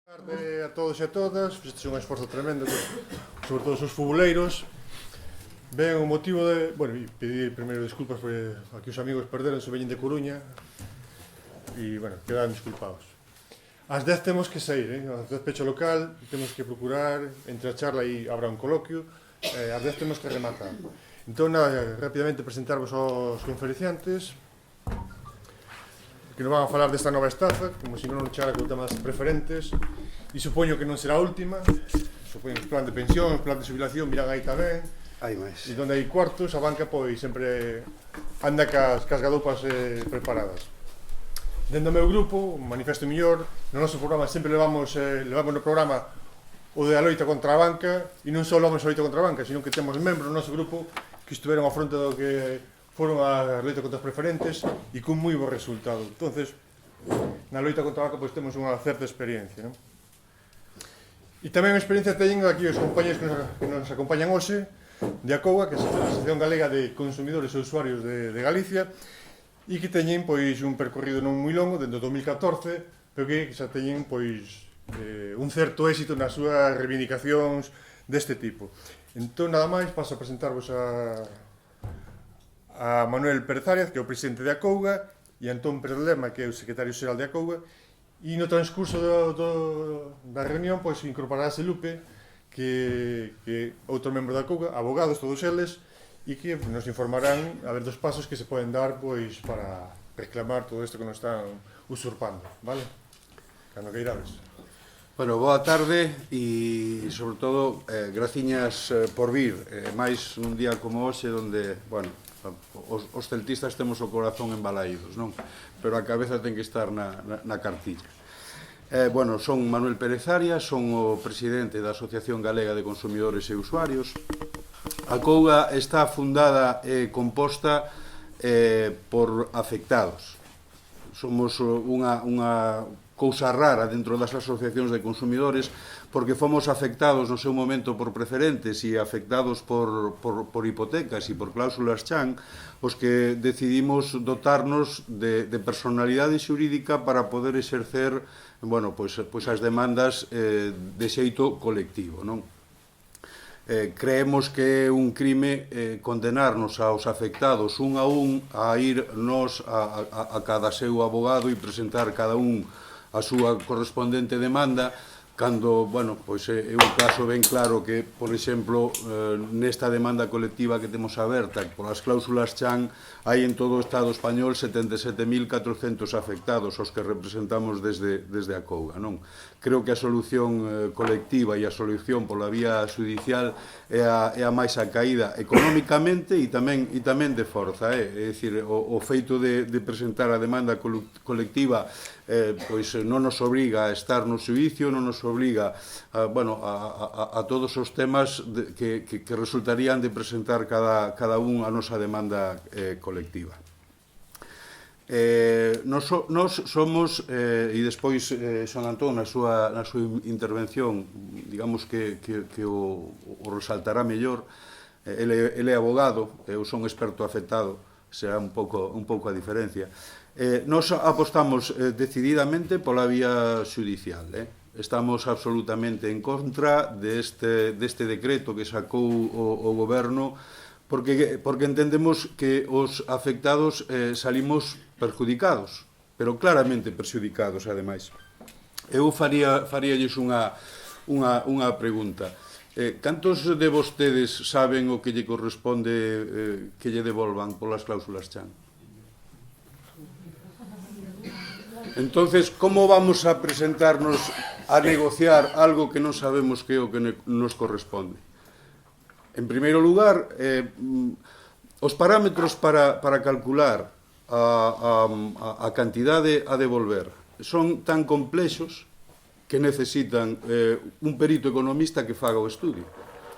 Tarde a todos e a todas, este é un esforzo tremendo, sobre todo os futboleiros. Ben, o motivo de... Bueno, pedir primeiro desculpas porque aquí os amigos perderon, se veñen de Coruña e, bueno, quedan disculpados. Ás 10 temos que sair, ás 10 pecho local, temos que procurar, entre a charla e habrá un coloquio, ás 10 temos que rematar. Entón, nada, rapidamente presentarvos aos conferenciantes que nos van a falar desta nova estafa, como se non chara con temas preferentes, e supoño que non será a última, supoño que os plan de pensión, os plan de jubilación virán aí tamén, hai máis. E onde hai cuartos, a banca pois sempre anda cas gadopas preparadas. Dentro do meu grupo, Manifesto Millor, no noso programa sempre levamos no programa o de a loita contra a banca, e non só levamos a loita contra a banca, sino que temos membros no noso grupo que estuveron ao fronte do que foron a loita contra os preferentes e con moi bo resultado. Entonces, na loita contra a banca pois temos unha certa experiencia, non? E tamén a experiencia teñen aquí os compañeros que nos acompañan hoxe de ACOUGA, que é a Asociación Galega de Consumidores e Usuarios de Galicia, e que teñen pois un percorrido non moi longo, dentro do 2014, pero que xa teñen pois un certo éxito nas súas reivindicacións deste tipo. Entón, nada máis, paso a presentarvos a Manuel Pérez Arias, que é o presidente de ACOUGA, e a Antón Pérez Lema, que é o secretario xeral de ACOUGA, e no transcurso da reunión pois incorporarase Lupe, que outro membro da ACOUGA, abogados todos eles, e que nos informarán a ver dos pasos que se poden dar pois para reclamar todo isto que nos están usurpando, vale? Cando que irades. Bueno, boa tarde e, sobre todo, graciñas por vir. Mais un día como hoxe, onde, bueno, os celtistas temos o corazón embalaídos, non? Pero a cabeza ten que estar na cartilla. Bueno, son Manuel Pérez Arias, son o presidente da Asociación Galega de Consumidores e Usuarios. A ACOUGA está fundada e composta por afectados. Somos unha cousa rara dentro das asociacións de consumidores, porque fomos afectados no seu momento por preferentes e afectados por hipotecas e por cláusulas chan, os que decidimos dotarnos de personalidade xurídica para poder exercer, bueno, pois as demandas de xeito colectivo, non? Creemos que é un crime condenarnos aos afectados un a ir nos a cada seu abogado e presentar cada un a súa correspondente demanda, cando, bueno, pois é un caso ben claro que, por exemplo, nesta demanda colectiva que temos aberta, polas cláusulas chan, hai en todo o Estado español 77.400 afectados, os que representamos desde a ACOUGA, non? Creo que a solución colectiva e a solución pola vía judicial é a máis acaída económicamente e tamén de forza, é dicir, o feito de presentar a demanda colectiva pois non nos obriga a estar no xuízo, non nos obriga a todos os temas que resultarían de presentar cada un a nosa demanda colectiva. Nos somos, e despois Son Antón na súa intervención, digamos que o resaltará mellor, ele é abogado, eu son experto afectado, será un pouco a diferencia. Nos apostamos decididamente pola vía xudicial, estamos absolutamente en contra deste decreto que sacou o goberno, porque entendemos que os afectados salimos perjudicados, pero claramente perjudicados, ademais. Eu faríalles unha pregunta. Cantos de vostedes saben o que lle corresponde que lle devolvan polas cláusulas chan? Entonces, como vamos a presentarnos a negociar algo que non sabemos que é o que nos corresponde? En primeiro lugar, os parámetros para calcular a cantidade a devolver son tan complexos que necesitan un perito economista que faga o estudio.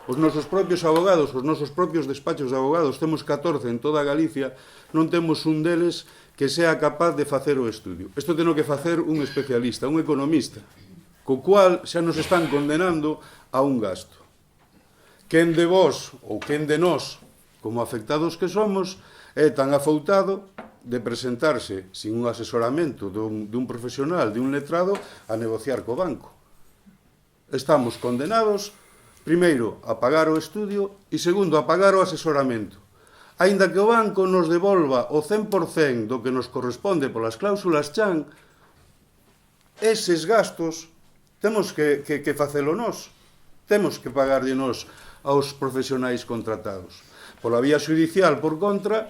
Os nosos propios abogados, os nosos propios despachos de abogados, temos 14 en toda Galicia, non temos un deles que sea capaz de facer o estudio. Isto ten que facer un especialista, un economista, co cual xa nos están condenando a un gasto. Quen de vós ou quen de nós, como afectados que somos, é tan afoutado de presentarse sin un asesoramento dun profesional, de un letrado, a negociar co banco. estamos condenados, primeiro, a pagar o estudio e segundo, a pagar o asesoramento. Aínda que o banco nos devolva o 100% do que nos corresponde polas cláusulas chan, eses gastos temos que facelo nós. Temos que pagarlle nós aos profesionais contratados. Pola vía judicial, por contra,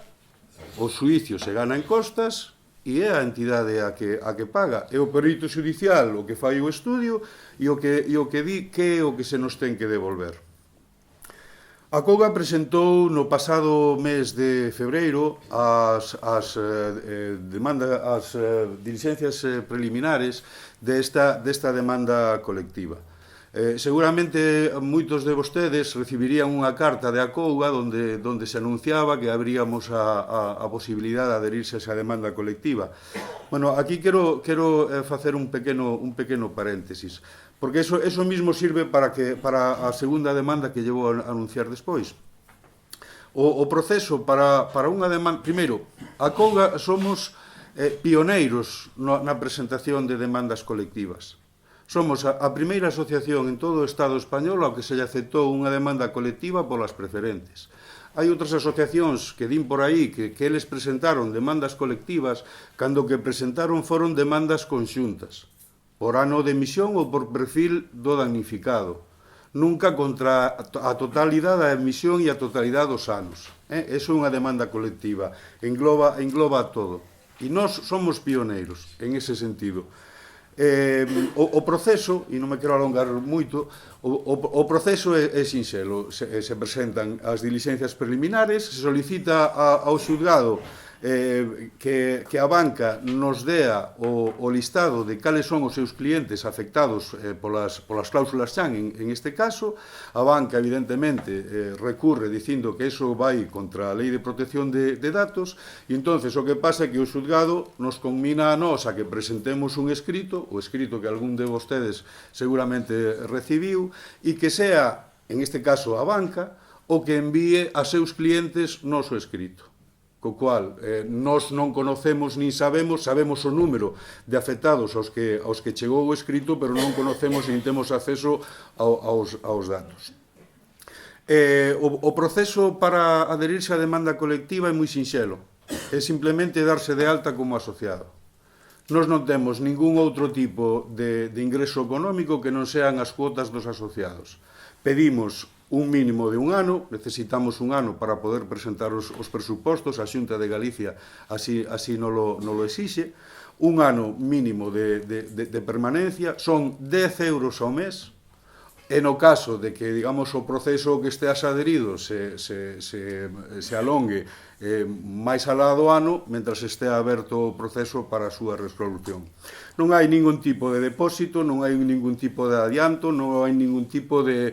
o xuicio se gana en costas e é a entidade a que paga. É o perito judicial o que fai o estudio e o que di que é o que se nos ten que devolver. A COUGA presentou no pasado mes de febreiro as diligencias preliminares desta demanda colectiva. Seguramente moitos de vostedes recibirían unha carta de ACOUGA donde se anunciaba que abríamos a posibilidade de adherirse a esa demanda colectiva. Bueno, aquí quero facer un pequeno paréntesis, porque eso mismo sirve para a segunda demanda que llevo a anunciar despois. O proceso para unha demanda... Primeiro, ACOUGA somos pioneiros na presentación de demandas colectivas. Somos a primeira asociación en todo o Estado español ao que se lle aceptou unha demanda colectiva polas preferentes. Hai outras asociacións que din por aí que eles presentaron demandas colectivas cando que presentaron foron demandas conxuntas, por ano de emisión ou por perfil do damnificado. Nunca contra a totalidade da emisión e a totalidade dos anos. Eso é unha demanda colectiva, engloba todo. E nós somos pioneiros en ese sentido. O proceso, e non me quero alongar moito, o proceso é sinxelo. Se presentan as diligencias preliminares, se solicita ao xulgado que a banca nos dea o listado de cales son os seus clientes afectados polas cláusulas chan en este caso. A banca evidentemente recurre dicindo que iso vai contra a Lei de Protección de Datos e entonces o que pasa é que o xulgado nos conmina a nós a que presentemos un escrito, o escrito que algún de vostedes seguramente recibiu, e que sea, en este caso a banca, o que envíe a seus clientes noso escrito. Co cual, nós non conocemos nin sabemos o número de afectados aos que chegou o escrito, pero non conocemos nin temos acceso aos datos. O proceso para adherirse á demanda colectiva é moi sinxelo. É simplemente darse de alta como asociado. Nós non temos ningún outro tipo de ingreso económico que non sean as cuotas dos asociados. Pedimos un mínimo de un ano, necesitamos un ano para poder presentar os presupostos, a Xunta de Galicia así nolo exixe, un ano mínimo de permanencia, son 10 euros ao mes, e no caso de que, digamos, o proceso que esteas adherido se alongue máis alá do ano, mentras estea aberto o proceso para a súa resolución. Non hai ningún tipo de depósito, non hai ningún tipo de adianto, non hai ningún tipo de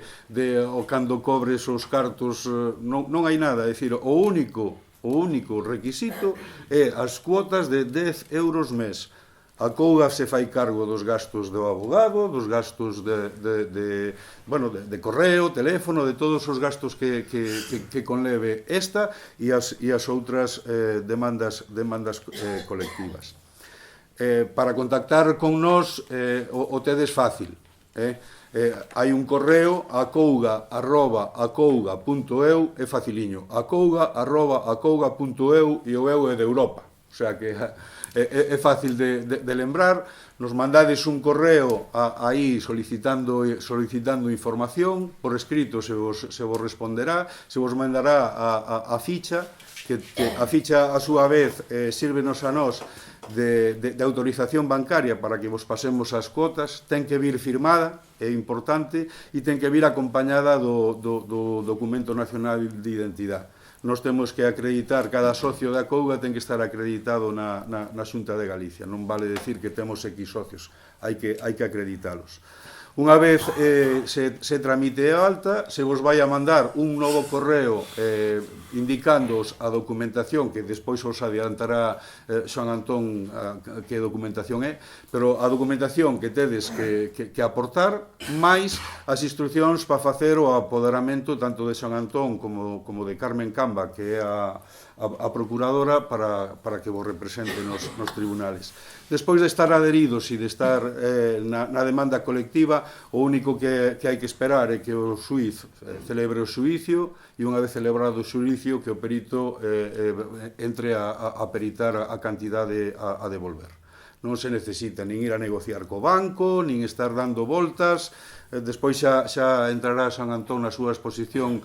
cando cobres os cartos, non hai nada. É dicir, o único requisito é as cuotas de 10 euros mes. A COUGA se fai cargo dos gastos do abogado, dos gastos de correo, teléfono, de todos os gastos que conleve esta e as outras demandas colectivas. Para contactar con nós o tedes fácil. Hai un correo, acouga@acouga.eu, é faciliño, acouga@acouga.eu, e o eu é de Europa, o sea que é fácil de lembrar. Nos mandades un correo aí solicitando información, por escrito se vos responderá, se vos mandará a ficha, que a ficha a súa vez sírvenos a nós de autorización bancaria para que vos pasemos as cuotas. Ten que vir firmada, é importante, e ten que vir acompañada do documento nacional de identidade. Nós temos que acreditar, cada socio da COUGA ten que estar acreditado na Xunta de Galicia. Non vale decir que temos X socios, hai que acreditalos. Unha vez se tramite a alta, se vos vai a mandar un novo correo indicándoos a documentación, que despois os adiantará Xoan Antón que documentación é, pero a documentación que tedes que aportar, máis as instruccións para facer o apoderamento tanto de Xoan Antón como de Carmen Camba, que é a a procuradora para que vos represente nos tribunales. Despois de estar adheridos e de estar na demanda colectiva, o único que hai que esperar é que o xuiz celebre o xuicio e unha vez celebrado o xuicio que o perito entre a peritar a cantidade a devolver. Non se necesita nin ir a negociar co banco, nin estar dando voltas. Despois xa entrará San Antón na súa exposición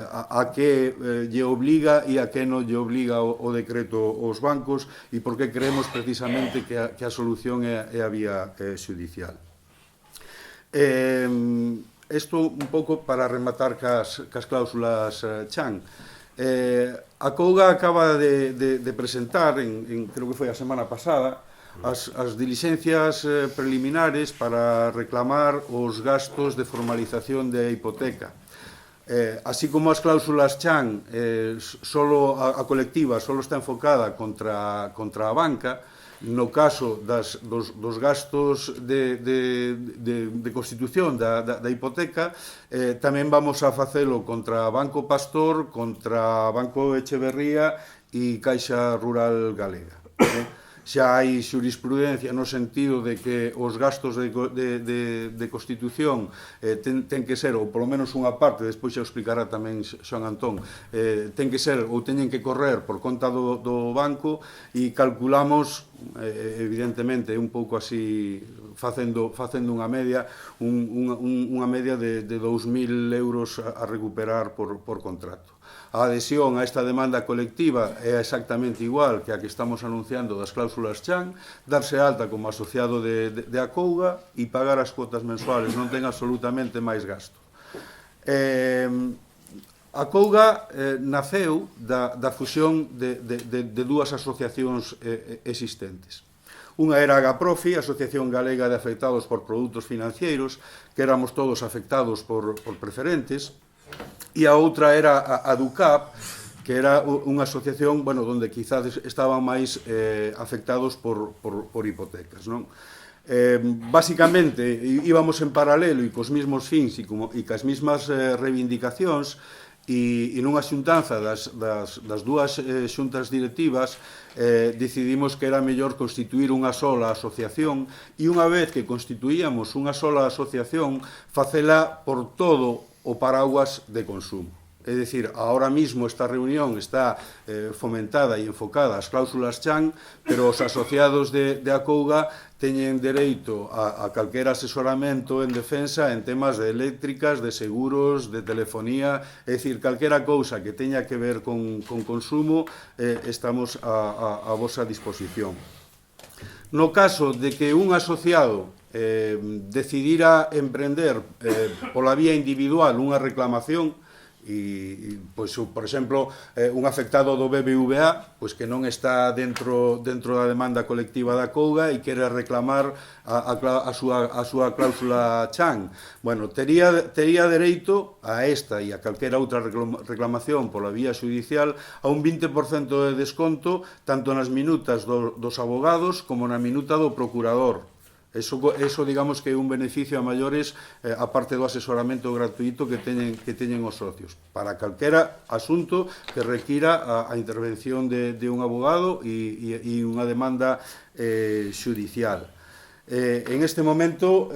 a que lle obliga e a que non lle obliga o decreto aos bancos e por que creemos precisamente que a solución é a vía xudicial. Isto un pouco para rematar cas cláusulas Chan. A Couga acaba de presentar, creo que foi a semana pasada, as diligencias preliminares para reclamar os gastos de formalización da hipoteca. Así como as cláusulas Chan, a colectiva solo está enfocada contra a banca, no caso dos gastos de constitución da hipoteca, tamén vamos a facelo contra Banco Pastor, contra Banco Echeverría e Caixa Rural Galega. Xa hai xurisprudencia no sentido de que os gastos de constitución ten que ser, ou polo menos unha parte, despois xa explicará tamén Xoan Antón, ten que ser ou teñen que correr por conta do banco e calculamos, evidentemente, un pouco así, facendo unha media, unha media de 2.000 euros a recuperar por contrato. A adhesión a esta demanda colectiva é exactamente igual que a que estamos anunciando das cláusulas Chan, darse alta como asociado de Acouga e pagar as cuotas mensuales, non ten absolutamente máis gasto. Acouga naceu da fusión de dúas asociacións existentes. Unha era a Agaprofi, Asociación Galega de Afectados por Produtos Financeiros, que éramos todos afectados por preferentes, e a outra era a DUCAP, que era unha asociación, bueno, onde quizás estaban máis afectados por hipotecas, non? Básicamente, íbamos en paralelo e cos mesmos fins e cas mesmas reivindicacións, e nunha xuntanza das dúas xuntas directivas decidimos que era mellor constituir unha sola asociación e unha vez que constituíamos unha sola asociación facela por todo o paraguas de consumo. É dicir, ahora mismo esta reunión está fomentada e enfocada ás cláusulas Chan, pero os asociados de Acouga teñen dereito a calquera asesoramento en defensa en temas de eléctricas, de seguros, de telefonía, é dicir, calquera cousa que teña que ver con consumo, estamos a vosa disposición. No caso de que un asociado decidira emprender pola vía individual unha reclamación e, pois, por exemplo, un afectado do BBVA pois que non está dentro da demanda colectiva da Couga e quere reclamar a súa cláusula Chan, bueno, tería dereito a esta e a calquera outra reclamación pola vía judicial a un 20% de desconto tanto nas minutas dos abogados como na minuta do procurador. Eso, digamos, que é un beneficio a maiores, aparte do asesoramento gratuito que teñen os socios, para calquera asunto que requira a intervención de un abogado e unha demanda xudicial. En este momento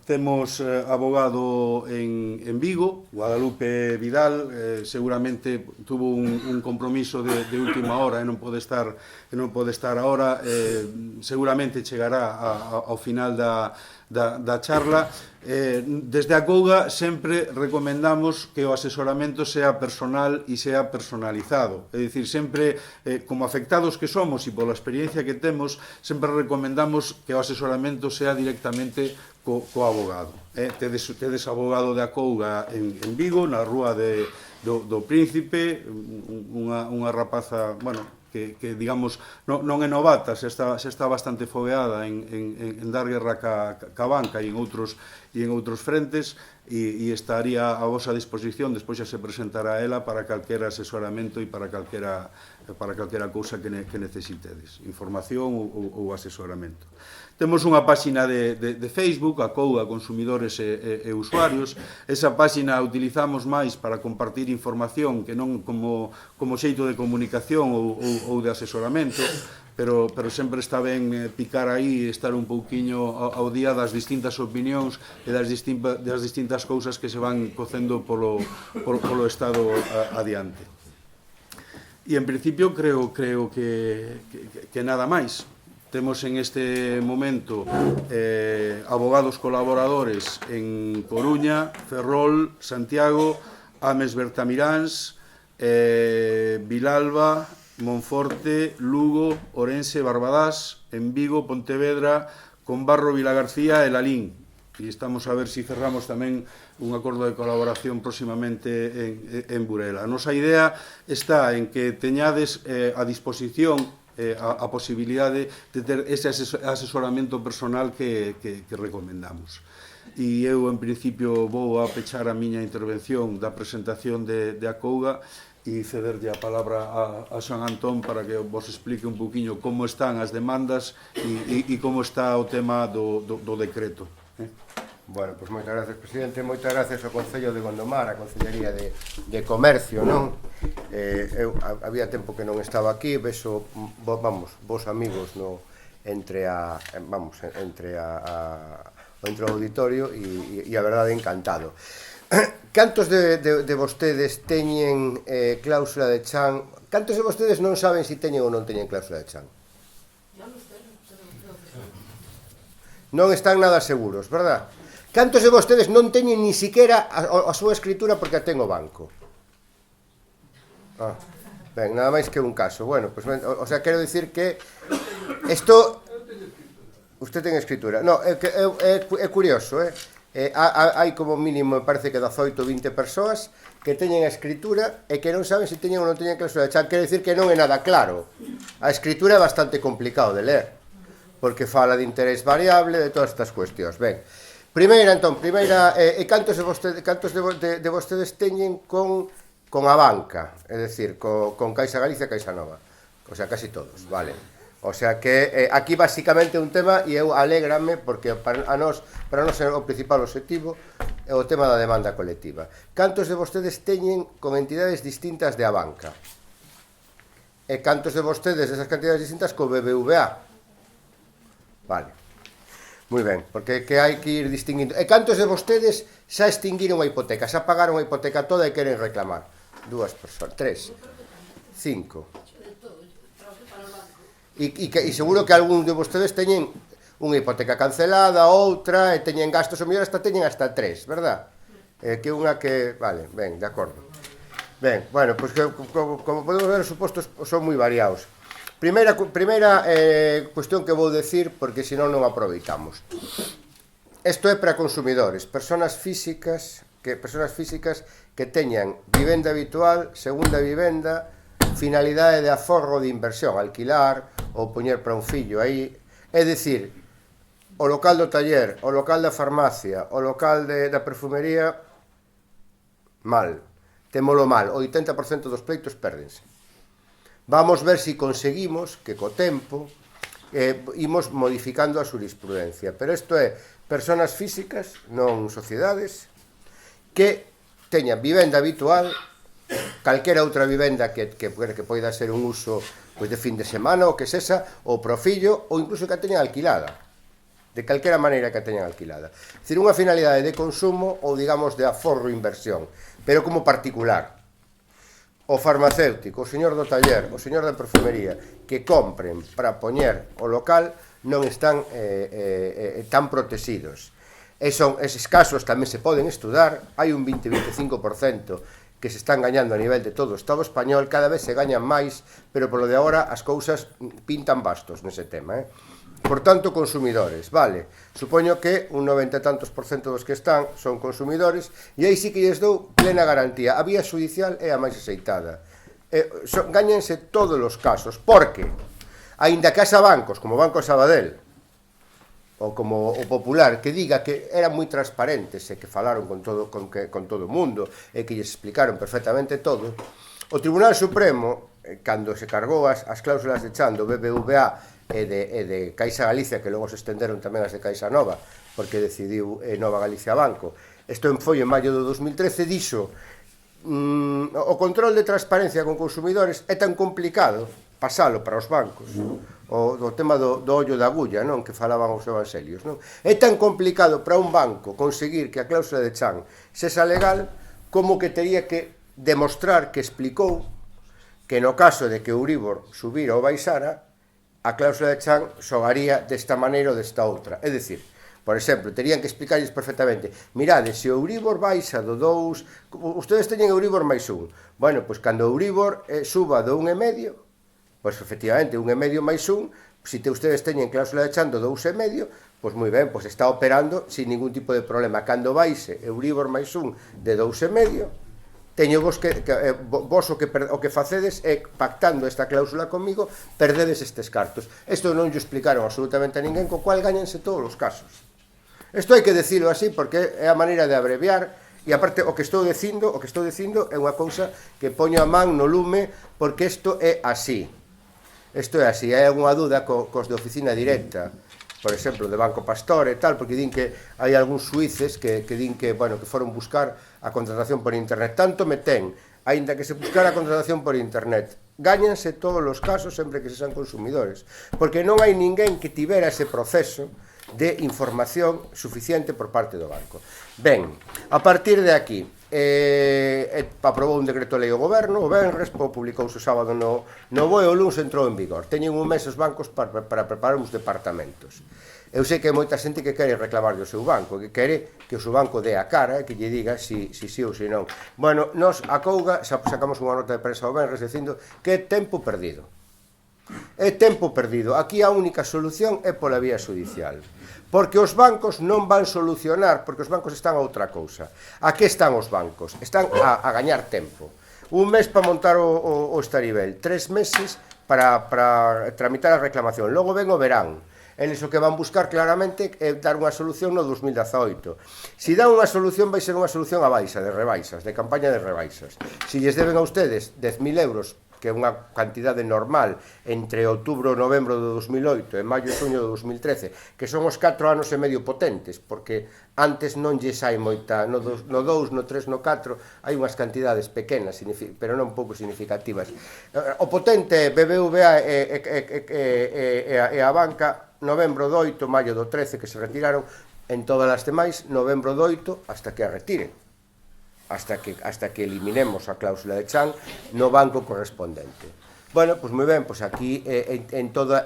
temos abogado en Vigo, Guadalupe Vidal, seguramente tuvo un compromiso de última hora e non pode estar agora, seguramente chegará ao final da charla. Desde a Couga sempre recomendamos que o asesoramento sea personal e sea personalizado, é dicir, sempre, como afectados que somos e pola experiencia que temos, sempre recomendamos que o asesoramento sea directamente co abogado. Tedes abogado de Acouga en Vigo, na rúa do Príncipe, unha rapaza, bueno, que digamos, non é novata, xa está bastante fogueada en dar guerra ca banca e en outros frentes, e estaría a vosa disposición, despois xa se presentará ela para calquera asesoramento e para calquera para calquera cousa que necesitedes, información ou asesoramento. Temos unha páxina de Facebook, Acouga Consumidores e Usuarios. Esa páxina a utilizamos máis para compartir información que non como xeito de comunicación ou de asesoramento, pero sempre está ben picar aí e estar un pouquiño ao día das distintas opinións e das distintas cousas que se van cocendo polo estado adiante. E en principio creo que nada máis. Temos en este momento abogados colaboradores en Coruña, Ferrol, Santiago, Ames Bertamiráns, Vilalba, Monforte, Lugo, Orense, Barbadás, en Vigo, Pontevedra, Conbarro, Vilagarcía e Lalín. E estamos a ver se cerramos tamén un acordo de colaboración próximamente en Burela. A nosa idea está en que teñades a disposición a posibilidade de ter ese asesoramento personal que recomendamos. E eu, en principio, vou a pechar a miña intervención da presentación de Acouga e cederlle a palabra a Xoan Antón para que vos explique un poquinho como están as demandas e como está o tema do decreto. Bueno, pois moitas gracias, presidente, moitas gracias ao Concello de Gondomar, a Concellería de Comercio, non? Eu había tempo que non estaba aquí, vexo, vos amigos entre o auditorio e a verdade encantado. Cantos de vostedes teñen cláusula de chan? Cantos de vostedes non saben se teñen ou non teñen cláusula de chan? Non están nada seguros, verdad? Cantos de vostedes non teñen ni siquiera a súa escritura porque a ten o banco? Ben, nada máis que un caso. Bueno, pues, o sea, quero dicir que isto... Usted ten escritura. No, é curioso, hai como mínimo, me parece que 18 ou 20 persoas que teñen a escritura e que non saben se teñen ou non teñen cláusula de chan. Quero dicir que non é nada claro. A escritura é bastante complicado de ler, porque fala de interés variable, de todas estas cuestións. Ben, primeira, cantos de vostedes teñen con a banca, é dicir, con Caixa Galicia e Caixa Nova? O sea, casi todos, vale. O sea que aquí basicamente un tema, e eu alégrame, porque para nós é o principal objetivo, é o tema da demanda colectiva. Cantos de vostedes teñen con entidades distintas de a banca? E cantos de vostedes desas cantidades distintas co BBVA? Vale. Moi ben, porque hai que ir distinguindo. E cantos de vostedes xa extinguiron a hipoteca, xa pagaron a hipoteca toda e queren reclamar? 2 persoas, 3, 5. E seguro que algún de vostedes teñen unha hipoteca cancelada, outra, e teñen gastos, ou mellor teñen hasta 3, verdad? Que unha que... Vale, ben, de acordo. Ben, bueno, pois como podemos ver, os supostos son moi variados. Primeira cuestión que vou decir, porque senón non aproveitamos. Isto é para consumidores, persoas físicas que teñan vivenda habitual, segunda vivenda, finalidade de aforro de inversión, alquilar ou poñer para un fillo aí, é dicir, o local do taller, o local da farmacia, o local da perfumería, mal, témolo mal, o 80% dos pleitos pérdense. Vamos ver se conseguimos que co tempo imos modificando a jurisprudencia, pero isto é persoas físicas, non sociedades, que teñan vivenda habitual, calquera outra vivenda que poida ser un uso de fin de semana ou que sexa, ou pro fillo, ou incluso que a teñan alquilada, de calquera maneira que a teñan alquilada. É dicir, unha finalidade de consumo ou, digamos, de aforro e inversión, pero como particular. O farmacéutico, o señor do taller, o señor da perfumería, que compren para poñer o local, non están tan protegidos. Eses casos tamén se poden estudar, hai un 20-25% que se están gañando a nivel de todo o Estado español, cada vez se gañan máis, pero polo de agora as cousas pintan bastos nese tema. Por tanto, consumidores, vale, supoño que un 90 e tantos % dos que están son consumidores, e aí sí que lles dou plena garantía. A vía judicial é a máis aceitada. Gañense todos os casos, porque, aínda que haxa bancos, como o Banco Sabadell, ou como o Popular, que diga que eran moi transparentes e que falaron con todo o mundo e que lles explicaron perfectamente todo, o Tribunal Supremo cando se cargou as cláusulas de chan do BBVA e de Caixa Galicia, que logo se estenderon tamén as de Caixa Nova, porque decidiu Nova Galicia Banco. Isto foi en maio do 2013, dixo o control de transparencia con consumidores é tan complicado pasalo para os bancos, o tema do ollo da agulla, non, que falaban os evangelios, non? É tan complicado para un banco conseguir que a cláusula de chan sexa legal como que tería que demostrar que explicou que no caso de que Euribor subira ou baixara, a cláusula de chan xogaría desta maneira ou desta outra. É dicir, por exemplo, terían que explicarles perfectamente: mirade, se o Euribor baixa do 2, ustedes teñen Euribor máis 1. Bueno, pois cando o Euribor suba do 1,5, pois efectivamente 1,5 máis 1, se ustedes teñen cláusula de chan do 2,5, pois moi ben, pois está operando sin ningún tipo de problema. Cando baixe Euribor máis 1 de 2,5, teño vos o que facedes é, pactando esta cláusula comigo, perdedes estes cartos. Isto non lle explicaron absolutamente a ninguén, co cual gañanse todos os casos. Isto hai que decirlo así porque é a maneira de abreviar, e aparte o que estou dicindo é unha cousa que poño a man no lume, porque isto é así. Isto é así. Hai algunha dúda cos de oficina directa, por exemplo, de Banco Pastor e tal, porque din que hai algúns suíces que din que, bueno, que foron buscar a contratación por internet. Tanto me ten, aínda que se buscara a contratación por internet, gáñanse todos os casos sempre que se sean consumidores, porque non hai ninguén que tivera ese proceso de información suficiente por parte do banco. Ben, a partir de aquí, aprobou un decreto lei o goberno, o venres, publicouse o sábado no BOE, o luns entrou en vigor. Teñen un mes os bancos para preparar uns departamentos. Eu sei que hai moita xente que quere reclamar do seu banco, que quere que o seu banco dé a cara e que lle diga si ou si non. Bueno, nos a Couga sacamos unha nota de prensa o venres dicindo que é tempo perdido. É tempo perdido. Aquí a única solución é pola vía judicial. Porque os bancos non van solucionar, porque os bancos están a outra cousa. A que están os bancos? Están a gañar tempo. Un mes para montar o estarivel, 3 meses para tramitar a reclamación. Logo ven o verán. Eles o que van buscar claramente é dar unha solución no 2018. Se dan unha solución, vai ser unha solución a baixa, de rebaixas, de campaña de rebaixas. Se lles deben a ustedes 10.000 euros, que é unha cantidade normal entre outubro e novembro do 2008 e maio e xuño do 2013, que son os 4 anos e medio potentes, porque antes non lles hai moita, no 2, no 3, no 4, hai unhas cantidades pequenas, pero non pouco significativas. O potente BBVA e a banca, novembro do 8, maio do 13, que se retiraron, en todas as demais, novembro do 8, hasta que a retiren. Hasta que eliminemos a cláusula de chan no banco correspondente. Bueno, pois moi ben, pois aquí en todo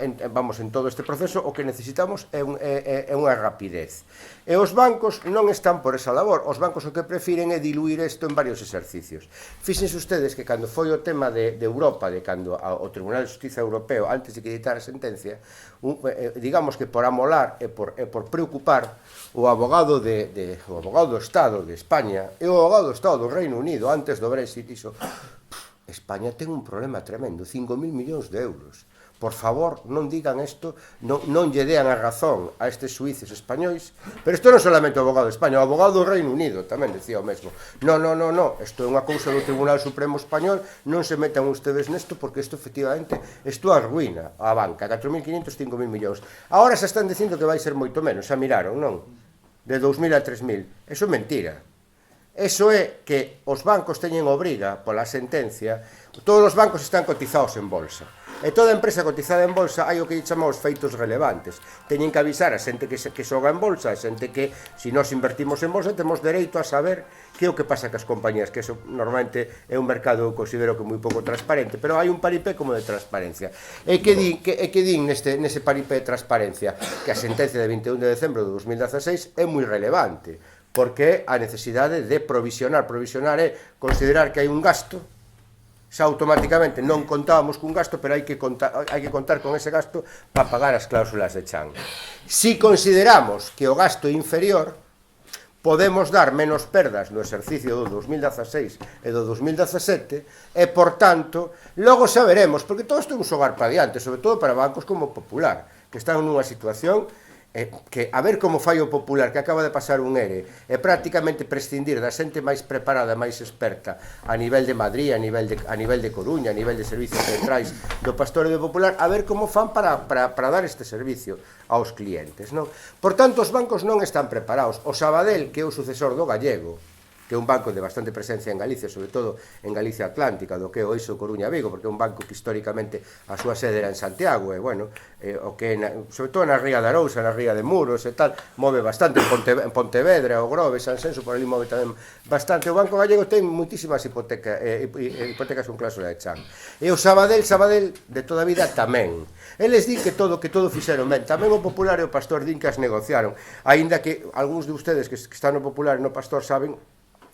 este proceso o que necesitamos é unha rapidez. E os bancos non están por esa labor, os bancos o que prefiren é diluir isto en varios exercicios. Fíxense ustedes que cando foi o tema de Europa, de cando o Tribunal de Justicia Europeo, antes de que dictara a sentencia, digamos que por amolar e por preocupar, o abogado do Estado de España e o abogado do Estado do Reino Unido antes do Brexit dixo: España ten un problema tremendo, 5.000 millóns de euros. Por favor, non digan isto, non lle dean a razón a estes suíces españois. Pero isto non solamente o abogado de España, o abogado do Reino Unido tamén decía o mesmo. Non, isto é unha cousa do Tribunal Supremo Español, non se metan ustedes nesto porque isto efectivamente arruina a banca, 4.500, 5.000 millóns. Agora se están dicindo que vai ser moito menos, xa miraron, non? De 2.000 a 3.000. Eso é mentira. Eso é que os bancos teñen obriga pola sentencia, todos os bancos están cotizados en bolsa. E toda empresa cotizada en bolsa hai o que chamamos feitos relevantes. Teñen que avisar a xente que xoga en bolsa, a xente que, se nós invertimos en bolsa, temos dereito a saber que é o que pasa cas compañías, que eso normalmente é un mercado, eu considero que moi pouco transparente, pero hai un paripé como de transparencia. E que din nese paripé de transparencia? Que a sentencia de 21 de decembro de 2016 é moi relevante, porque a necesidade de provisionar é considerar que hai un gasto, xa automáticamente non contábamos cun gasto, pero hai que contar con ese gasto para pagar as cláusulas de chan. Si consideramos que o gasto é inferior, podemos dar menos perdas no exercicio do 2016 e do 2017 e, por tanto, logo xa veremos, porque todo isto é un xogar para diante, sobre todo para bancos como Popular, que están nunha situación que a ver como fai o Popular, que acaba de pasar un ERE, e prácticamente prescindir da xente máis preparada, máis experta a nivel de Madrid, a nivel de Coruña, a nivel de servicios centrais do Pastoreo Popular, a ver como fan para dar este servicio aos clientes, non? Por tanto, os bancos non están preparados. O Sabadell, que é o sucesor do Gallego, que é un banco de bastante presencia en Galicia, sobre todo en Galicia Atlántica, do que é o Eixo Coruña-Vigo, porque é un banco que históricamente a súa sede era en Santiago, e, bueno, o que, sobre todo na Ría de Arousa, na Ría de Muros e tal, move bastante, en Pontevedra, o Grove, Sanxenxo, por ali move tamén bastante. O Banco Gallego ten moitísimas hipotecas con cláusula de chan. E o Sabadell, de toda a vida tamén. Eles din que todo fixeron ben. Tamén o Popular e o Pastor din que as negociaron, aínda que algúns de ustedes que están no Popular e no Pastor saben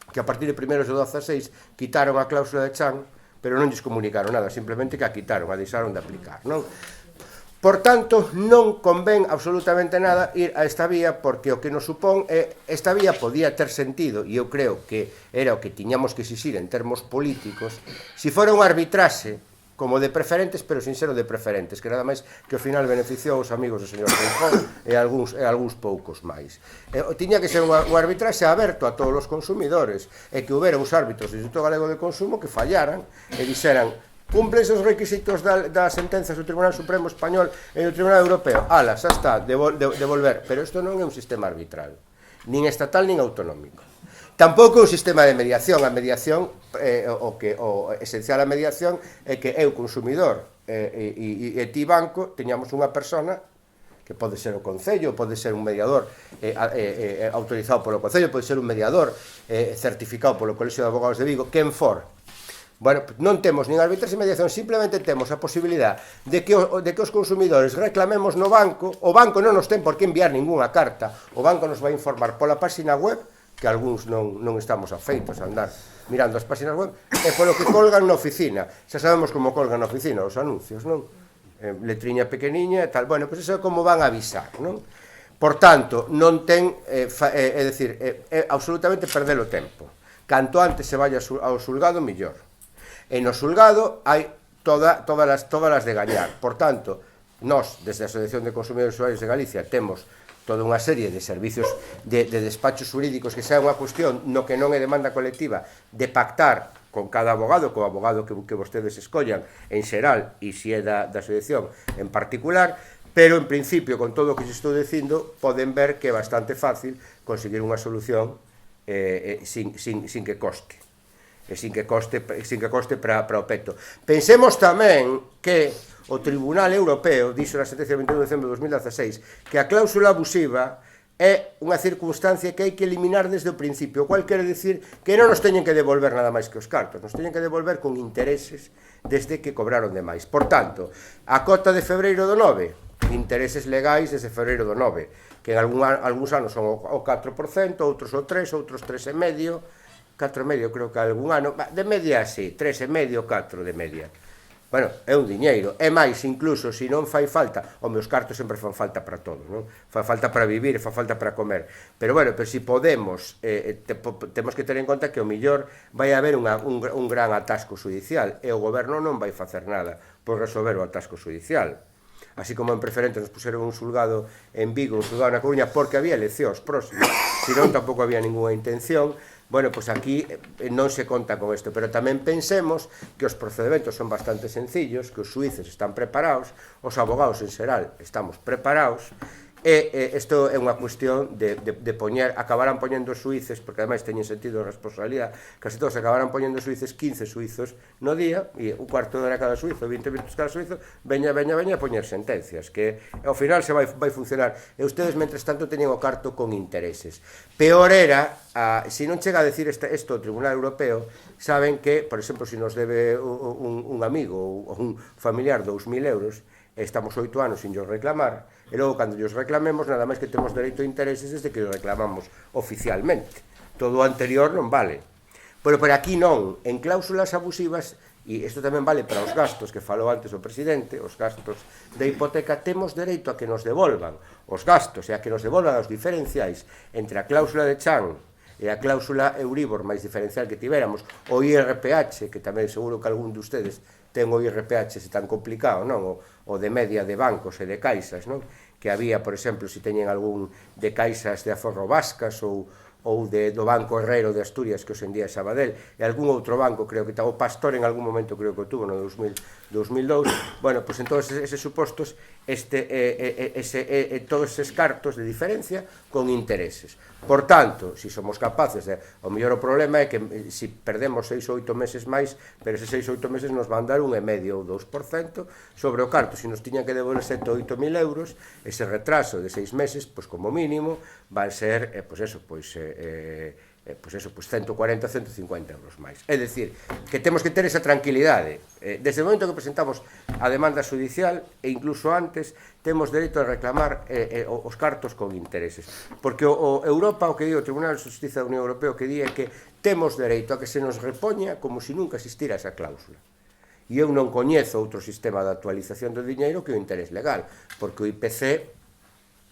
que a partir de 1 de 12 a 6 quitaron a cláusula de chan, pero non lles comunicaron nada, simplemente que a quitaron, a deixaron de aplicar, non? Por tanto, non convén absolutamente nada ir a esta vía, porque o que nos supón esta vía podía ter sentido, e eu creo que era o que tiñamos que exixir en termos políticos, se fora un arbitraxe como de preferentes, pero sin ser o de preferentes, que nada máis que ao final beneficiou os amigos do señor Feijóo e algúns poucos máis. Tiña que ser un arbitraxe aberto a todos os consumidores, e que houbera uns árbitros do Instituto Galego de Consumo que fallaran e dixeran: cumplen os requisitos das sentenzas do Tribunal Supremo Español e do Tribunal Europeo, ala, xa está, devolver. Pero isto non é un sistema arbitral, nin estatal nin autonómico. Tampouco é un sistema de mediación. A mediación, o esencial a mediación é que eu, consumidor, e ti, banco, teñamos unha persona que pode ser o Concello, pode ser un mediador autorizado polo Concello, pode ser un mediador certificado polo Colexio de Abogados de Vigo, quen for. Bueno, non temos nin arbitraxe e mediación, simplemente temos a posibilidad de que os consumidores reclamemos no banco. O banco non nos ten por que enviar ninguna carta, o banco nos vai informar pola página web, que algúns non estamos afeitos a andar mirando as páxinas web, e polo que colgan na oficina. Xa sabemos como colgan na oficina os anuncios, non? Letriña pequeniña e tal. Bueno, pois iso é como van a avisar, non? Por tanto, non ten, é dicir, é absolutamente perder o tempo. Canto antes se vaya ao xulgado, mellor. E no xulgado hai todas as de gañar. Por tanto, nós, desde a Asociación de Consumidores e Usuarios de Galicia, temos toda unha serie de servicios de despachos jurídicos que sea unha cuestión no que non é demanda colectiva de pactar con cada abogado, co abogado que vostedes escollan en xeral e se é da asociación en particular, pero en principio, con todo o que se estou dicindo, poden ver que é bastante fácil conseguir unha solución sin que coste. Sin que coste para o peto. Pensemos tamén que o Tribunal Europeo dixo na sentencia de 21 de decembro de 2016 que a cláusula abusiva é unha circunstancia que hai que eliminar desde o principio, o cual quere dicir que non nos teñen que devolver nada máis que os cartos, nos teñen que devolver con intereses desde que cobraron de máis. Por tanto, a cota de febreiro do 9, intereses legais desde febreiro do 9, que en algúns anos son o 4%, outros o 3%, outros 3,5%, 4,5% creo que algún ano, de media así, 3,5%, 4% de media. Bueno, é un diñeiro, é máis incluso se non fai falta, os meus cartos sempre fan falta para todo, non? Fa falta para vivir, fa falta para comer, pero bueno, pero se podemos, temos que ter en conta que o millor vai haber un gran atasco judicial e o goberno non vai facer nada por resolver o atasco judicial. Así como en preferente nos puseron un xulgado en Vigo, un xulgado na Coruña, porque había eleccións próximas, senón tampouco había ninguna intención. Bueno, pois aquí non se conta con isto, pero tamén pensemos que os procedementos son bastante sencillos, que os xuíces están preparados, os abogados en xeral estamos preparados, e isto é unha cuestión de acabarán poñendo os xuíces, porque ademais teñen sentido de responsabilidade, casi todos acabarán poñendo os xuíces 15 xuizos no día, e un cuarto de hora cada xuizo, 20 minutos cada xuizo, veña a poñer sentencias, que ao final se vai funcionar, e ustedes, mentres tanto, teñen o carto con intereses. Peor era, se non chega a decir isto o Tribunal Europeo, saben que, por exemplo, se nos debe un amigo ou un familiar 2.000 euros, estamos 8 anos sin os reclamar, e logo, cando os reclamemos, nada máis que temos dereito a intereses desde que os reclamamos oficialmente. Todo o anterior non vale. Pero por aquí non. En cláusulas abusivas, e isto tamén vale para os gastos que falou antes o presidente, os gastos de hipoteca, temos dereito a que nos devolvan os gastos e a que nos devolvan os diferenciais entre a cláusula de chan e a cláusula Euribor máis diferencial que tivéramos, o IRPH, que tamén seguro que algún de ustedes ten o IRPH se tan complicado, non? O o de media de bancos e de caixas, non? Que había, por exemplo, se teñen algún de caixas de Aforro Vascas ou do Banco Herrero de Asturias, que hoxendía é Sabadell, e algún outro banco, creo que o Pastor en algún momento creo que o tuvo no 2002. Bueno, pois en todos eses supostos todos eses cartos de diferencia con intereses. Por tanto, se somos capaces de, o mellor o problema é que se perdemos 6 ou 8 meses máis, pero eses 6 ou 8 meses nos van dar 1,5 ou 2% sobre o carto. Se nos tiñan que devolver 7 ou 8 mil euros, ese retraso de 6 meses, pois como mínimo van ser, pois eso, pois 140, 150 euros máis. É dicir, que temos que ter esa tranquilidade. Desde o momento que presentamos a demanda judicial, e incluso antes, temos dereito a reclamar os cartos con intereses. Porque Europa, o que di o Tribunal de Justicia da Unión Europea, o que di é que temos dereito a que se nos repoña como se nunca existira esa cláusula. E eu non coñezo outro sistema de actualización do diñeiro que o interés legal, porque o IPC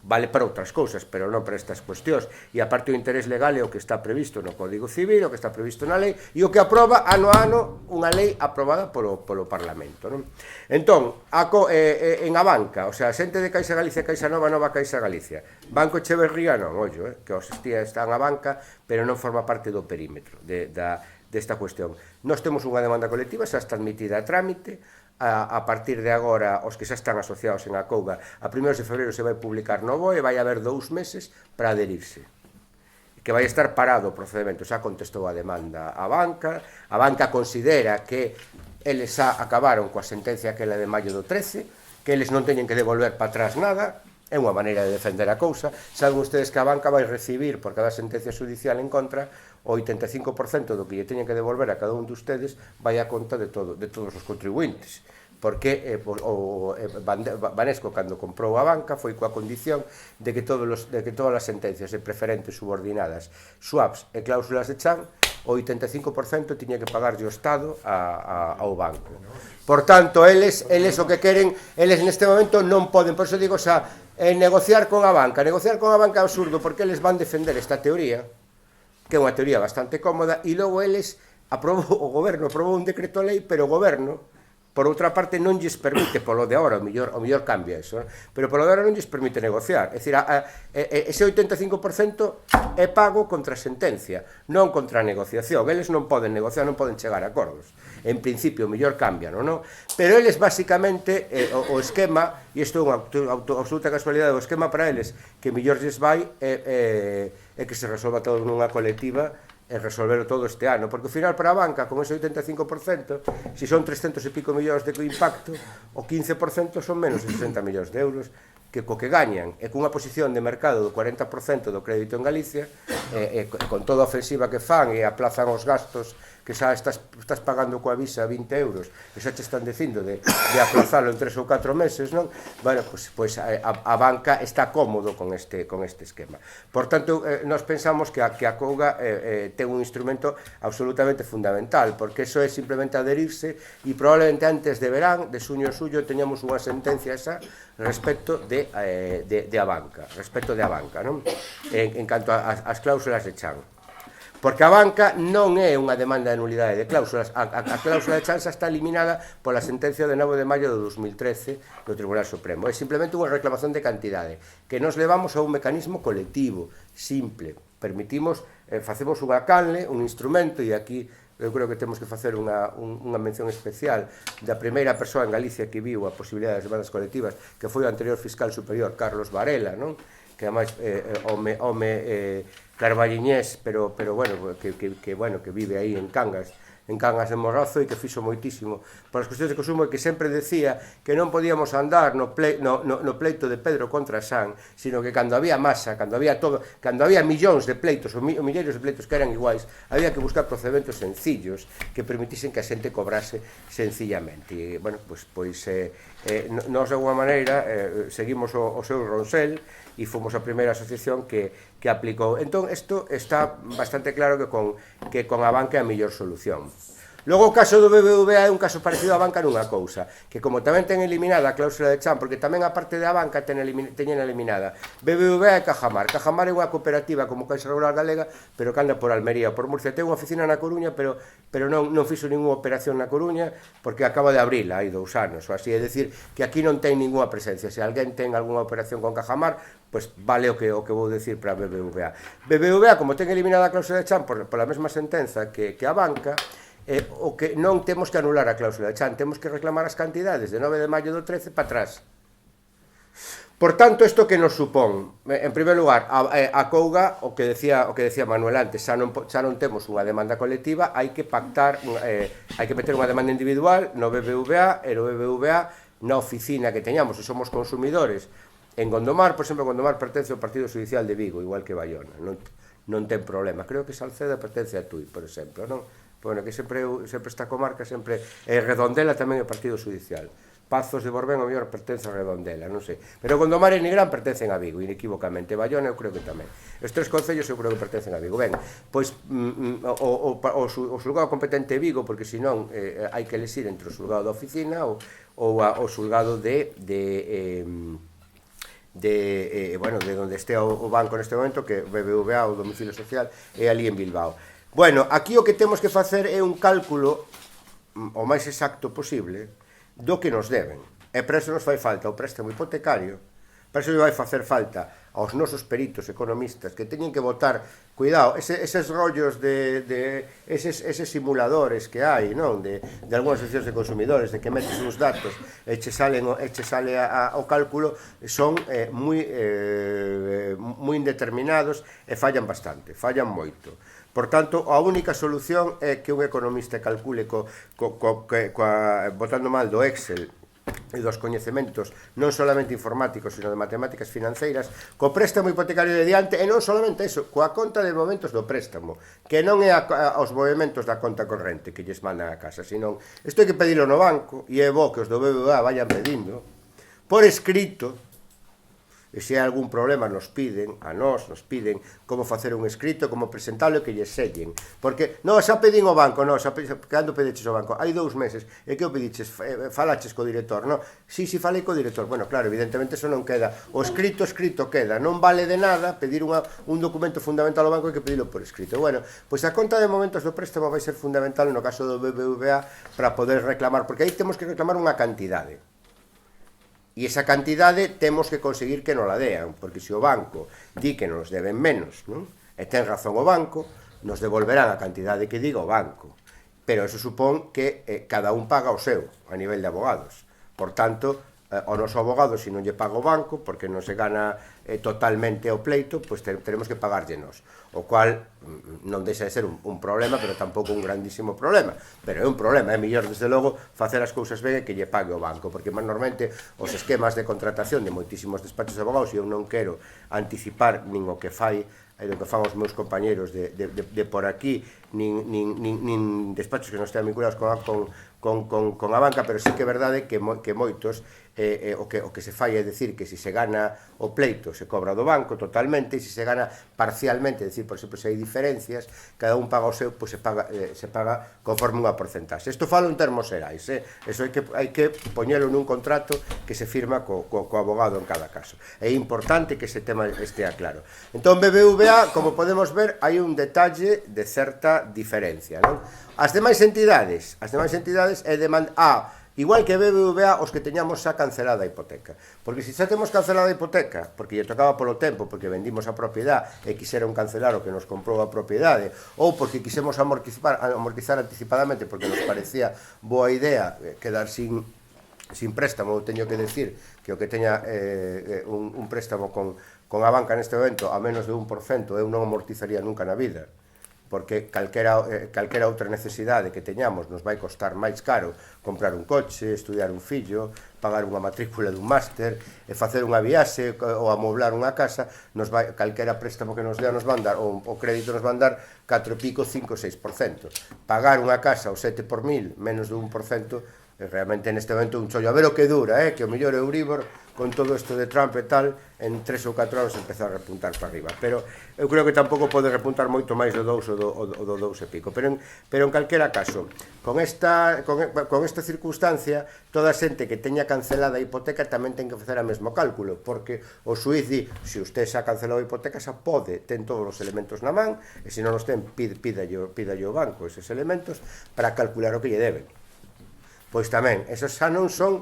vale para outras cousas, pero non para estas cuestións. E aparte o interés legal é o que está previsto no Código Civil, o que está previsto na lei, e o que aproba ano a ano unha lei aprobada polo Parlamento, non? Entón, en a banca, o sea, xente de Caixa Galicia, Caixa Nova, Nova Caixa Galicia, Banco Echeverría non, ollo, que os está en a banca, pero non forma parte do perímetro desta cuestión. Nós temos unha demanda colectiva, xa está admitida a trámite. A partir de agora, os que xa están asociados en Acouga, a 1 de febreiro se vai publicar no BOE, vai haber 2 meses para adherirse, que vai estar parado o procedimento. Xa contestou a demanda a banca considera que eles xa acabaron coa sentencia aquela de maio do 13, que eles non teñen que devolver para atrás nada. É unha maneira de defender a cousa. Saben ustedes que a banca vai recibir por cada sentencia judicial en contra o 85% do que lle teñen que devolver a cada un de ustedes vai a conta de todos os contribuintes, porque Banesco, cando comprou a banca, foi coa condición de que todas as sentencias de preferentes subordinadas, swaps e cláusulas de chan, o 85% tiña que pagarlle o Estado ao banco. Por tanto, eles o que queren, eles neste momento non poden, por iso digo, xa, negociar con a banca é absurdo, porque eles van defender esta teoría, que é unha teoría bastante cómoda, e logo o goberno aprobou un decreto lei, pero o goberno, por outra parte, non lles permite, polo de agora, o mellor cambia eso, pero polo de agora non lles permite negociar. É dicir, ese 85% é pago contra a sentencia, non contra a negociación. Eles non poden negociar, non poden chegar a acordos. En principio, o mellor cambian, non? Pero eles, basicamente, o esquema, e isto é unha absoluta casualidade, o esquema para eles que mellor lles vai é que se resolva todo nunha colectiva e resolverlo todo este ano, porque ao final para a banca, con ese 85%, se son 300 e pico millóns de impacto, o 15% son menos de 60 millóns de euros, que co que gañan, e cunha posición de mercado do 40% do crédito en Galicia, con toda a ofensiva que fan e aplazan os gastos, que xa estás pagando coa visa 20 euros, e xa te están dicindo de aplazalo en 3 ou 4 meses, non? Bueno, pois a banca está cómodo con este esquema. Por tanto, nós pensamos que a Acouga ten un instrumento absolutamente fundamental, porque eso é simplemente adherirse, e probablemente antes de verán, de suño a suyo, teñamos unha sentencia esa respecto de a banca, non? En canto ás cláusulas de chan. Porque a banca non é unha demanda de nulidade de cláusulas. A cláusula de chanza está eliminada pola sentencia de 9 de maio de 2013 do Tribunal Supremo. É simplemente unha reclamación de cantidade que nos levamos a un mecanismo colectivo, simple. Facemos unha canle, un instrumento, e aquí eu creo que temos que facer unha mención especial da primeira persoa en Galicia que viu a posibilidade das demandas colectivas, que foi o anterior fiscal superior, Carlos Varela, non? Que ademais carballiñés, pero bueno, que vive aí en Cangas de Morrazo, e que fixo moitísimo para as cuestións de consumo, e que sempre decía que non podíamos andar no pleito de Pedro contra San, sino que cando había masa, cando había millóns de pleitos ou milleiros de pleitos que eran iguais, había que buscar procedementos sencillos que permitisen que a xente cobrase sencillamente. E, bueno, pois nós de alguma maneira seguimos o seu ronsel e fomos a primeira asociación que aplicou. Entón, isto está bastante claro que con a banca é a mellor solución. Logo o caso do BBVA é un caso parecido á banca nunha cousa, que como tamén ten eliminada a cláusula de chan, porque tamén a parte da banca teñen eliminada BBVA e Cajamar. Cajamar é unha cooperativa como Caixa Rural Galega, pero que anda por Almería, por Murcia. Ten unha oficina na Coruña, pero non fixo ninguna operación na Coruña, porque acaba de abrila hai 2 anos, ou así, é dicir, que aquí non ten ninguna presencia. Se alguén ten algunha operación con Cajamar, pois vale o que vou decir para BBVA. BBVA, como ten eliminada a cláusula de chan pola mesma sentenza que a banca, o que non temos que anular a cláusula de chan, temos que reclamar as cantidades de 9 de maio do 13 para atrás. Por tanto, isto que nos supón? En primer lugar, a Couga, o que decía Manuel antes, xa non temos unha demanda colectiva, hai que pactar, hai que meter unha demanda individual no BBVA, e no BBVA na oficina que teñamos, se somos consumidores. En Gondomar, por exemplo, Gondomar pertence ao Partido Judicial de Vigo, igual que Bayona, non ten problema. Creo que Salceda pertence a Tui, por exemplo, non? Bueno, que sempre esta comarca, sempre Redondela tamén é o Partido Judicial. Pazos de Borbén, o mellor, pertence a Redondela, non sei. Pero Gondomar e Nigrán pertencen a Vigo, inequívocamente. Bayona eu creo que tamén. Os 3 concellos eu creo que pertencen a Vigo. Ben, pois o xulgado competente é Vigo, porque senón hai que elegir entre o xulgado da oficina ou o xulgado de onde este o banco neste momento, que BBVA, o domicilio social, é ali en Bilbao. Bueno, aquí o que temos que facer é un cálculo o máis exacto posible do que nos deben. E para iso nos fai falta o préstamo hipotecario, para iso vai facer falta aos nosos peritos economistas que teñen que votar, cuidado, eses rollos eses simuladores que hai, non? De algunhas asociacións de consumidores, de que metes uns datos e che sale o cálculo, son moi indeterminados e fallan bastante, fallan moito. Por tanto, a única solución é que un economista calcule botando mal do Excel e dos coñecementos non solamente informáticos, sino de matemáticas financeiras, co préstamo hipotecario de diante, e non solamente iso, coa conta de movementos do préstamo, que non é os movementos da conta corrente que lles mandan a casa, senón, isto hai que pedilo no banco, e é bo que os do BBVA vayan pedindo, por escrito, e se hai algún problema nos piden como facer un escrito, como presentalo e que lles sellen, porque non, xa pedín ao banco, non, cando pediches ao banco? Hai 2 meses, e que o pediches? Falaches co director, non? Si, falei co director. Bueno, claro, evidentemente eso non queda, o escrito queda, non vale de nada pedir un documento fundamental ao banco, hai que pedilo por escrito. Bueno, pois a conta de momentos do préstamo vai ser fundamental no caso do BBVA para poder reclamar, porque aí temos que reclamar unha cantidade. E esa cantidade temos que conseguir que nos la dean, porque se o banco di que nos deben menos, non? E ten razón o banco, nos devolverán a cantidade que diga o banco. Pero eso supón que cada un paga o seu, a nivel de abogados. Por tanto, o noso abogado, se non lle paga o banco, porque non se gana totalmente o pleito, pois teremos que pagarlle nós. O cual non deixa de ser un problema, pero tampouco un grandísimo problema. Pero é un problema, é mellor, desde logo, facer as cousas ben e que lle pague o banco, porque normalmente os esquemas de contratación de moitísimos despachos de abogados, e eu non quero anticipar nin o que fan os meus compañeros de por aquí, nin despachos que non estean vinculados con a banca, pero sí que é verdade que moitos o que se fai é dicir que se gana o pleito se cobra do banco totalmente, e se gana parcialmente, é dicir, por exemplo, se hai diferencias, cada un paga o seu, pois se paga conforme unha porcentaxe. Isto falo en termos xerais, eso hai que poñelo nun contrato que se firma co abogado en cada caso. É importante que ese tema estea claro. Entón, BBVA, como podemos ver, hai un detalle de certa diferencia, non? As demais entidades é demanda igual que BBVA, os que teñamos xa cancelada a hipoteca. Porque se xa temos cancelada a hipoteca, porque lle tocaba polo tempo, porque vendimos a propiedade e quixeron cancelar o que nos comprou a propiedade, ou porque quixemos amortizar anticipadamente, porque nos parecía boa idea quedar sin préstamo, teño que decir que o que teña un préstamo con a banca neste momento a menos de 1%, eu non amortizaría nunca na vida, porque calquera outra necesidade que teñamos nos vai costar máis caro comprar un coche, estudiar un fillo, pagar unha matrícula dun máster, e facer unha viaxe ou amoblar unha casa, calquera préstamo que nos dea nos van dar, ou o crédito nos van dar 4 e pico, 5, 6%. Pagar unha casa ao 7 por 1000, menos de 1%, realmente neste momento un chollo. A ver o que dura, que o mellor Euribor con todo isto de Trump e tal, en 3 ou 4 anos empezou a repuntar para arriba, pero eu creo que tampouco pode repuntar moito máis do 2 ou do 2 e pico, pero en calquera caso, con esta circunstancia, toda a xente que teña cancelada a hipoteca tamén ten que facer o mesmo cálculo, porque o xuiz di, se usted xa cancelou a hipoteca, xa pode, ten todos os elementos na man, e se non os ten, pídalle ao banco eses elementos para calcular o que lle deben. Pois tamén, esos xa non son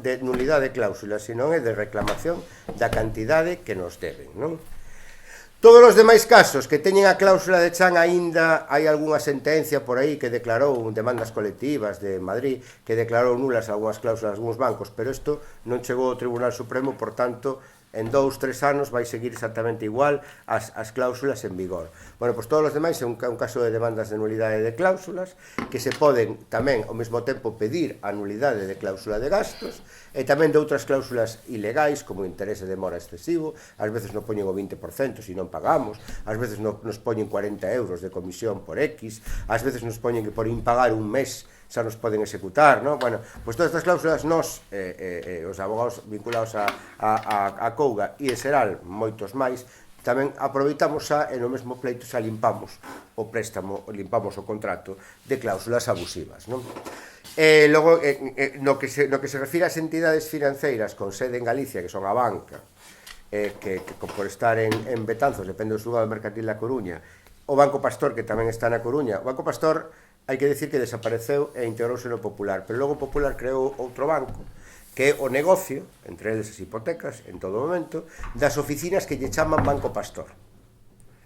de nulidade de cláusula, senón é de reclamación da cantidade que nos deben, non? Todos os demais casos que teñen a cláusula de chan, aínda hai algunha sentencia por aí que declarou demandas colectivas de Madrid, que declarou nulas algunhas cláusulas de algúns bancos, pero isto non chegou ao Tribunal Supremo, por tanto, en 2-3 anos vai seguir exactamente igual as cláusulas en vigor. Bueno, pois todos os demais é un caso de demandas de nulidade de cláusulas, que se poden tamén ao mesmo tempo pedir a nulidade de cláusula de gastos, e tamén de outras cláusulas ilegais, como interese de mora excesivo, ás veces non poñen o 20% se non pagamos, ás veces nos poñen 40 euros de comisión por X, ás veces nos poñen que por impagar un mes xa nos poden executar, non? Bueno, pois todas estas cláusulas nos, os abogados vinculados a Couga e Seral, moitos máis, tamén aproveitamos xa, e no mesmo pleito xa limpamos o préstamo, limpamos o contrato de cláusulas abusivas, non? Logo, no que se refira ás entidades financeiras con sede en Galicia, que son a banca, que por estar en Betanzos, depende do xulgado mercantil da Coruña, o Banco Pastor, que tamén está na Coruña. O Banco Pastor, hai que decir que desapareceu e integrouse no Popular, pero logo o Popular creou outro banco, que é o negocio, entre eles as hipotecas, en todo momento, das oficinas que lle chaman Banco Pastor,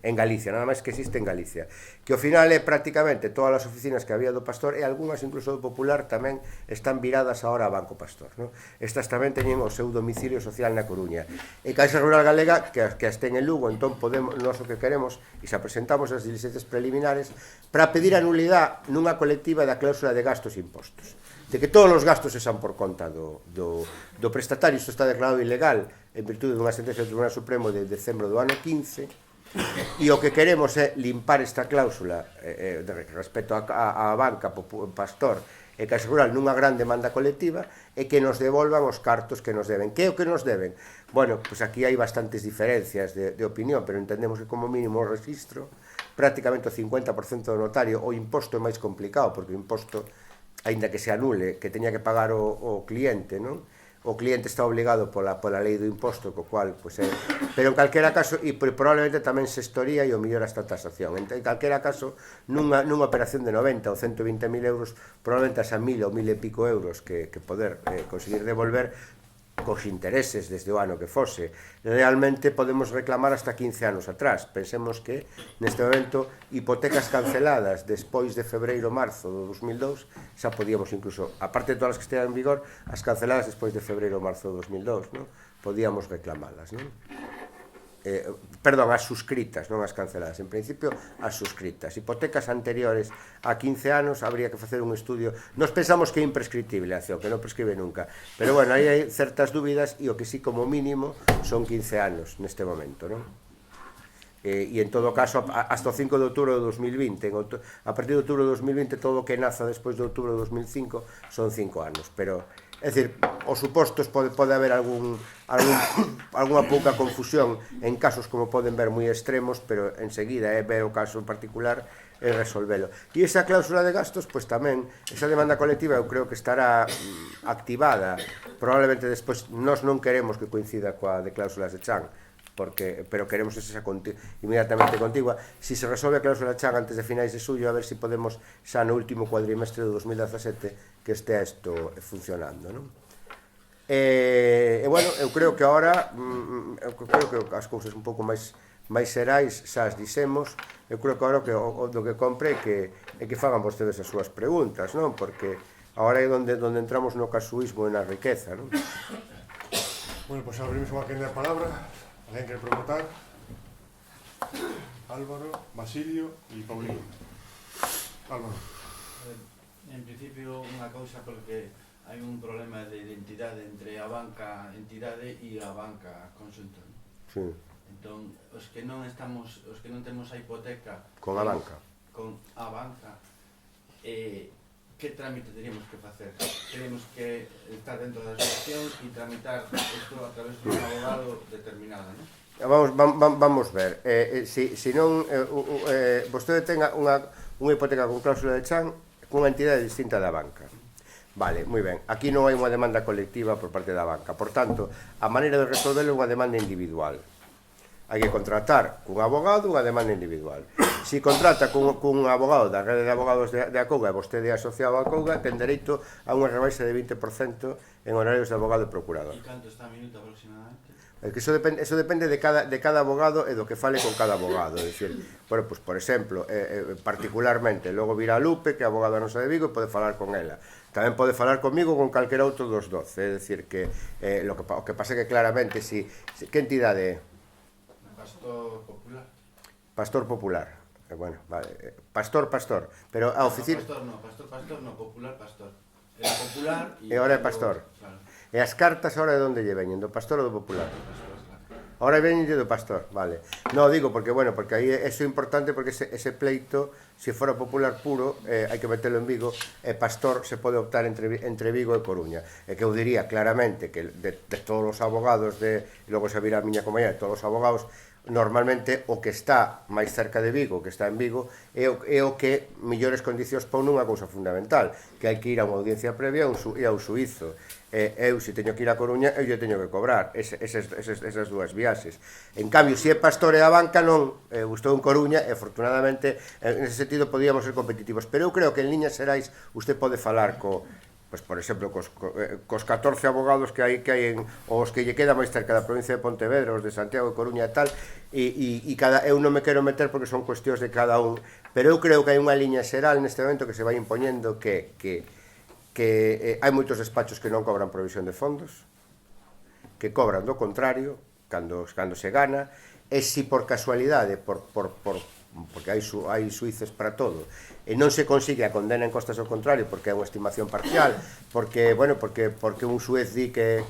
en Galicia, nada máis que existe en Galicia, que ao final é prácticamente todas as oficinas que había do Pastor, e algunhas incluso do Popular tamén están viradas agora a Banco Pastor, non? Estas tamén teñen o seu domicilio social na Coruña. E Caixa Rural Galega, que as ten en Lugo, entón podemos, nós o que queremos, e xa presentamos as diligencias preliminares, para pedir a nulidade nunha colectiva da cláusula de gastos e impostos, de que todos os gastos se xan por conta do prestatario. Isto está declarado ilegal en virtude dunha sentencia do Tribunal Supremo de decembro do ano 15, e o que queremos é limpar esta cláusula respecto a banca, Pastor e Caixa Rural nunha gran demanda colectiva, e que nos devolvan os cartos que nos deben. Que é o que nos deben? Bueno, pois aquí hai bastantes diferencias de opinión, pero entendemos que como mínimo o registro, prácticamente o 50% do notario. O imposto é máis complicado, porque o imposto, aínda que se anule, que teña que pagar o cliente, non? O cliente está obligado pola lei do imposto, co cual, pois é... Pero en calquera caso, e probablemente tamén se estoría e o mellor hasta tasación. En calquera caso, nunha operación de 90 ou 120.000 euros, probablemente asa 1.000 ou 1.000 e pico euros que poder conseguir devolver, cos intereses desde o ano que fose, realmente podemos reclamar hasta 15 anos atrás. Pensemos que neste momento hipotecas canceladas despois de febreiro-marzo do 2002 xa podíamos incluso, aparte de todas as que estean en vigor, as canceladas despois de febreiro-marzo do 2002, non? Podíamos reclamalas, non? Perdón, as suscritas, non as canceladas, en principio as suscritas. Hipotecas anteriores a 15 anos habría que facer un estudio. Nos pensamos que é imprescriptible a acción, que non prescribe nunca, pero bueno, aí hai certas dúbidas, e o que sí como mínimo son 15 anos neste momento, non? E en todo caso hasta o 5 de outubro de 2020, a partir de outubro de 2020 todo o que naza despois de outubro de 2005 son 5 anos, pero é dicir, os supostos pode haber algunha pouca confusión en casos como poden ver moi extremos, pero enseguida é ver o caso en particular e resolvelo. E esa cláusula de gastos, pois tamén, esa demanda colectiva eu creo que estará activada probablemente despois. Nós non queremos que coincida coa de cláusulas de chan, pero queremos esa inmediatamente contigua. Si se resolve a cláusula chan antes de finais de xullo, a ver se podemos xa no último cuadrimestre de 2017 que estea isto funcionando, non? E bueno, eu creo que agora as cousas un pouco máis xerais xa as dixemos. Eu creo que agora do que compre é que fagan vostedes as súas preguntas, non? Porque agora é onde entramos no casuísmo e na riqueza, non? Bueno, pois abrimos unha quenda de palabra. Alguén quere preguntar? Álvaro, Basilio e Paulino. Álvaro. En principio, unha cousa porque hai un problema de identidade entre a banca entidade e a banca consulta. Sí. Entón, os que non temos a hipoteca con a banca, que trámite teríamos que facer? Tenemos que estar dentro da asociación e tramitar isto a través dun abogado determinado, non? Vamos ver, se non vostede tenga unha hipoteca con cláusula de chan cunha entidade distinta da banca. Vale, moi ben. Aquí non hai unha demanda colectiva por parte da banca. Por tanto, a maneira de resolverlo é unha demanda individual. Hai que contratar cun abogado unha demanda individual. Se contrata cun abogado da rede de abogados de Acouga e vostede é asociado a Acouga, ten dereito a unha rebaixa de 20% en horarios de abogado e procurador. E canto está a minuto aproximadamente? É que eso depende de cada abogado e do que fale con cada abogado. É dicir, bueno, pues, por exemplo, particularmente, logo virá Lupe, que é abogado nosa de Vigo, e pode falar con ela. Tamén pode falar comigo con calquera outro dos 12. É dicir, que o que pasa é que claramente, que entidade é? Pastor Popular. Pastor Popular. Bueno, vale. Pastor, pero a oficina... Pastor no, Popular, Pastor. Era Popular e ahora é Pastor. Claro. E as cartas ahora de onde lle veñen? Do Pastor ou do Popular? Ahora veñen do Pastor, vale. No, digo porque, bueno, porque aí eso é importante porque ese pleito, se fora Popular puro, hai que meterlo en Vigo, e Pastor se pode optar entre Vigo e Coruña. E que eu diría claramente que de todos os abogados logo se virá a miña compañía, de todos os abogados, normalmente o que está máis cerca de Vigo, o que está en Vigo, é o que mellores condicións pon nunha cousa fundamental, que hai que ir a unha audiencia previa e ao suízo. Eu, se teño que ir a Coruña, eu lle teño que cobrar esas dúas viaxes. En cambio, se é Pastor e a banca non, estou en Coruña e afortunadamente en ese sentido podíamos ser competitivos, pero eu creo que en liñas xerais usted pode falar pues, por exemplo, cos 14 abogados que hai os que lle queda máis cerca da provincia de Pontevedra, os de Santiago e Coruña e tal, eu non me quero meter porque son cuestións de cada un, pero eu creo que hai unha liña xeral neste momento que se vai impoñendo que hai moitos despachos que non cobran provisión de fondos, que cobran do contrario cando se gana, e se por casualidade, porque hai suíces para todo, e non se consigue a condena en costas ao contrario porque é unha estimación parcial, porque un xuez di que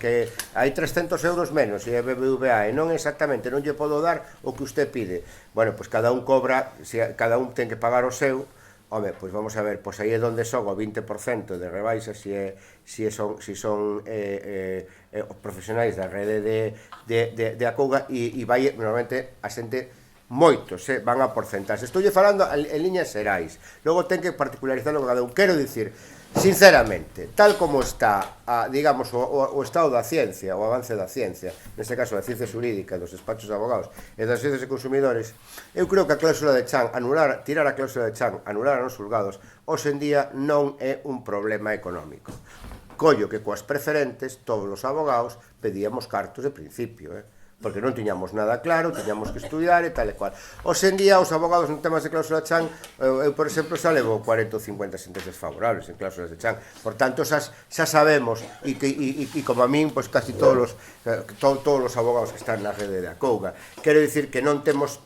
hai 300 euros menos e é BBVA e non exactamente, non lle podo dar o que usted pide. Bueno, pois cada un cobra, cada un ten que pagar o seu. Home, pois vamos a ver, pois aí é onde son o 20% de rebaixa se son profesionais da rede de Acouga e vai, normalmente, a xente moitos van a porcentaxes. Estou falando en liñas xerais, logo ten que particularizarlo con cada un. Quero dicir, sinceramente, tal como está, digamos, o estado da ciencia, o avance da ciencia, neste caso da ciencia xurídica, dos despachos de abogados e das ciencias de consumidores, eu creo que a cláusula de chan, tirar a cláusula de chan, anular a nos xulgados, hoxe en día non é un problema económico. Collo que coas preferentes, todos os abogados pedíamos cartos de principio, porque non tiñamos nada claro, tiñamos que estudiar e tal e cual. Hoxe en día os abogados en temas de cláusula de chan, eu, por exemplo, xa levo 40 ou 50 sentencias favorables en cláusulas de chan. Por tanto, xa sabemos, e como a min, pois casi todos os abogados que están na rede de Acouga. Quero dicir que non temos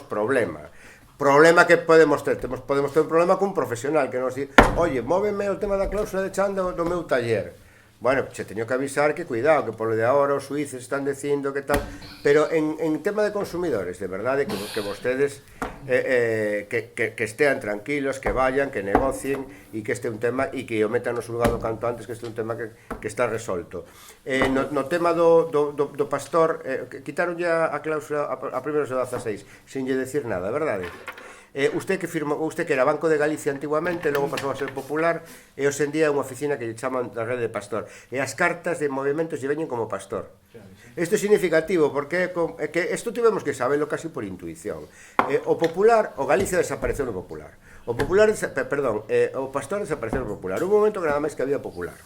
problema. Problema que podemos ter un problema cun profesional que nos di, oye, móveme o tema da cláusula de chan do meu taller. Bueno, se teño que avisar que cuidado, que polo de agora os suíces están dicindo que tal, pero en tema de consumidores, de verdade, que vostedes que estean tranquilos, que vayan, que negocien e que este é un tema e que o metan no xulgado canto antes, que este é un tema que está resolto. No tema do Pastor, quitaron ya a cláusula a primeros de 16, sin lle decir nada, verdade? Usted que era Banco de Galicia antiguamente, logo pasou a ser Popular, e hoxe en día é unha oficina que lle chaman da rede de Pastor, e as cartas de movimentos lle veñen como Pastor. Isto é significativo porque isto tivemos que saberlo casi por intuición. O Popular, o Galicia desapareceu no Popular, o Pastor desapareceu no Popular. Hubo un momento que nada máis que había Popular,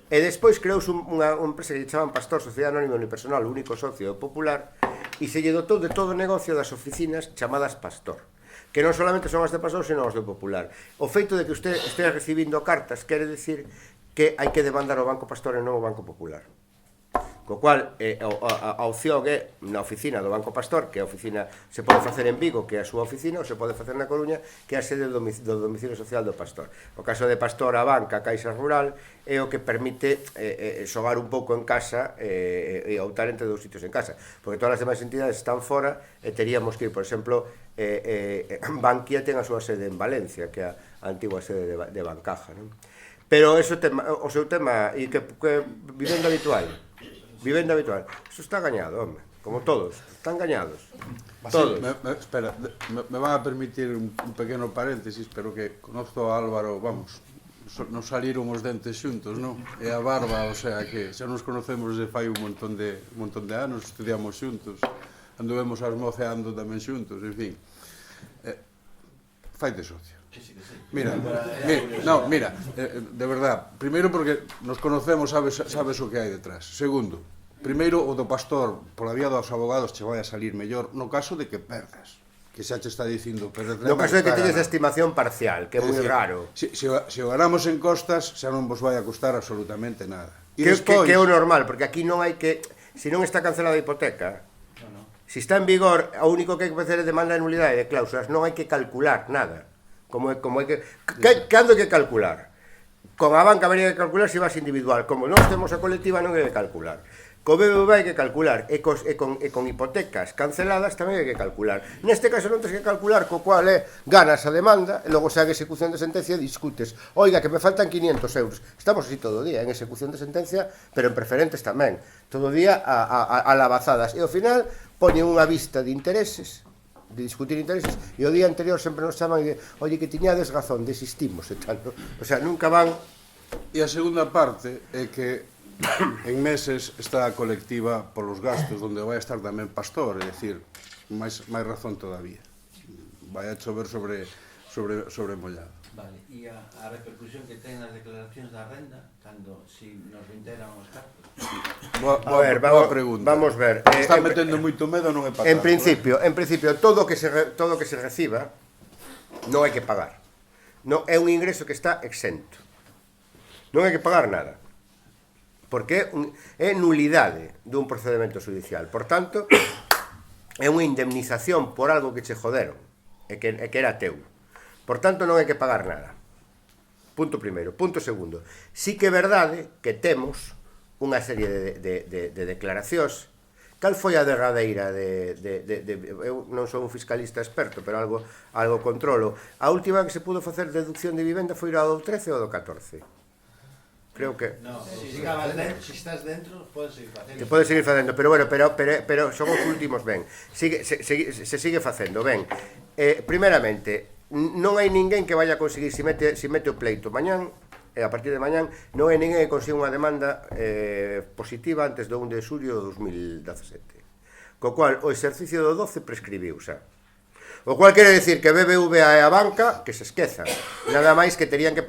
e despois creouse unha empresa que lle chaman Pastor, Sociedade Anónima Unipersonal, o único socio do Popular, e se lle dotou de todo o negocio das oficinas chamadas Pastor, que non solamente son as de Pastor, senón as do Popular. O feito de que usted estea recibindo cartas quere dicir que hai que demandar o Banco Pastor e non o Banco Popular. Co cual, a opción é na oficina do Banco Pastor, que a oficina se pode facer en Vigo, que é a súa oficina, ou se pode facer na Coruña, que é a sede do domicilio social do Pastor. O caso de Pastor, a banca, a Caixa Rural, é o que permite xogar un pouco en casa e optar entre dous sitios en casa. Porque todas as demais entidades están fora e teríamos que ir, por exemplo, Bankia ten a súa sede en Valencia, que é a antigua sede de Bancaja, non? Pero o seu tema, e que vivenda habitual, eso está gañado, home, como todos, están gañados, todos. Espera, me van a permitir un pequeno paréntesis, pero que conozco a Álvaro, vamos, nos saliron os dentes xuntos, non? E a barba, o sea, que xa nos conocemos desde fai un montón de anos, estudiamos xuntos, anduvemos armoceando tamén xuntos, en fin. Faite socio. Mira, de verdad, primeiro porque nos conocemos, sabes o que hai detrás. Segundo, primeiro o do Pastor, pola vía dos abogados che vai a salir mellor no caso de que perdas, que xa che está dicindo, no caso de que teñes estimación parcial, que é moi raro. Se o ganamos en costas, xa non vos vai a costar absolutamente nada. Que é o normal, porque aquí non hai que, se non está cancelada a hipoteca, se está en vigor, o único que hai que facer é demanda de nulidade de cláusulas, non hai que calcular nada. Como hai que cando hai que calcular? Con a banca habería que calcular se vas individual, como nós temos a colectiva non hai que calcular. Co BBVA hai que calcular, e con hipotecas canceladas tamén hai que calcular. Neste caso non tens que calcular, co cual ganas a demanda, e logo se haga execución de sentencia e discutes. Oiga, que me faltan 500 euros. Estamos así todo o día, en execución de sentencia, pero en preferentes tamén. Todo o día a lavazadas. E ao final poñen unha vista de intereses, de discutir intereses, e o día anterior sempre nos chaman e oye, que tiñades razón, desistimos e tal, ¿no? O sea, nunca van. E a segunda parte é que en meses está a colectiva polos gastos, onde vai estar tamén Pastor, é dicir, máis razón todavía, vai a chover sobre mollado. Vale, e a repercusión que ten as declaracións da renda cando si nos vinteran os cartos? Vamos ver. Está metendo moito medo, non é para En principio, todo o que se reciba non hai que pagar. Non é un ingreso que está exento. Non hai que pagar nada. Porque é nulidade dun procedimento judicial. Por tanto, é unha indemnización por algo que che joderon e que era teu. Por tanto, non hai que pagar nada. Punto primeiro. Punto segundo. Sí que é verdade que temos unha serie de declaracións. Cal foi a derradeira eu non sou un fiscalista experto, pero algo controlo. A última que se pudo facer deducción de vivenda foi a do 13 ou do 14. Creo que... No, si estás dentro, podes seguir facendo. Te podes seguir facendo, pero bueno, pero son os últimos, ben. Se sigue facendo, ben. Primeramente, non hai ninguén que vaya a conseguir, se mete o pleito mañán, a partir de mañán, non hai ninguén que consiga unha demanda positiva antes do 1 de xulio de 2017. Co cual, o exercicio do 12 prescribiu xa. O cual quere decir que BBVA e a banca que se esquezan. Nada máis que terían que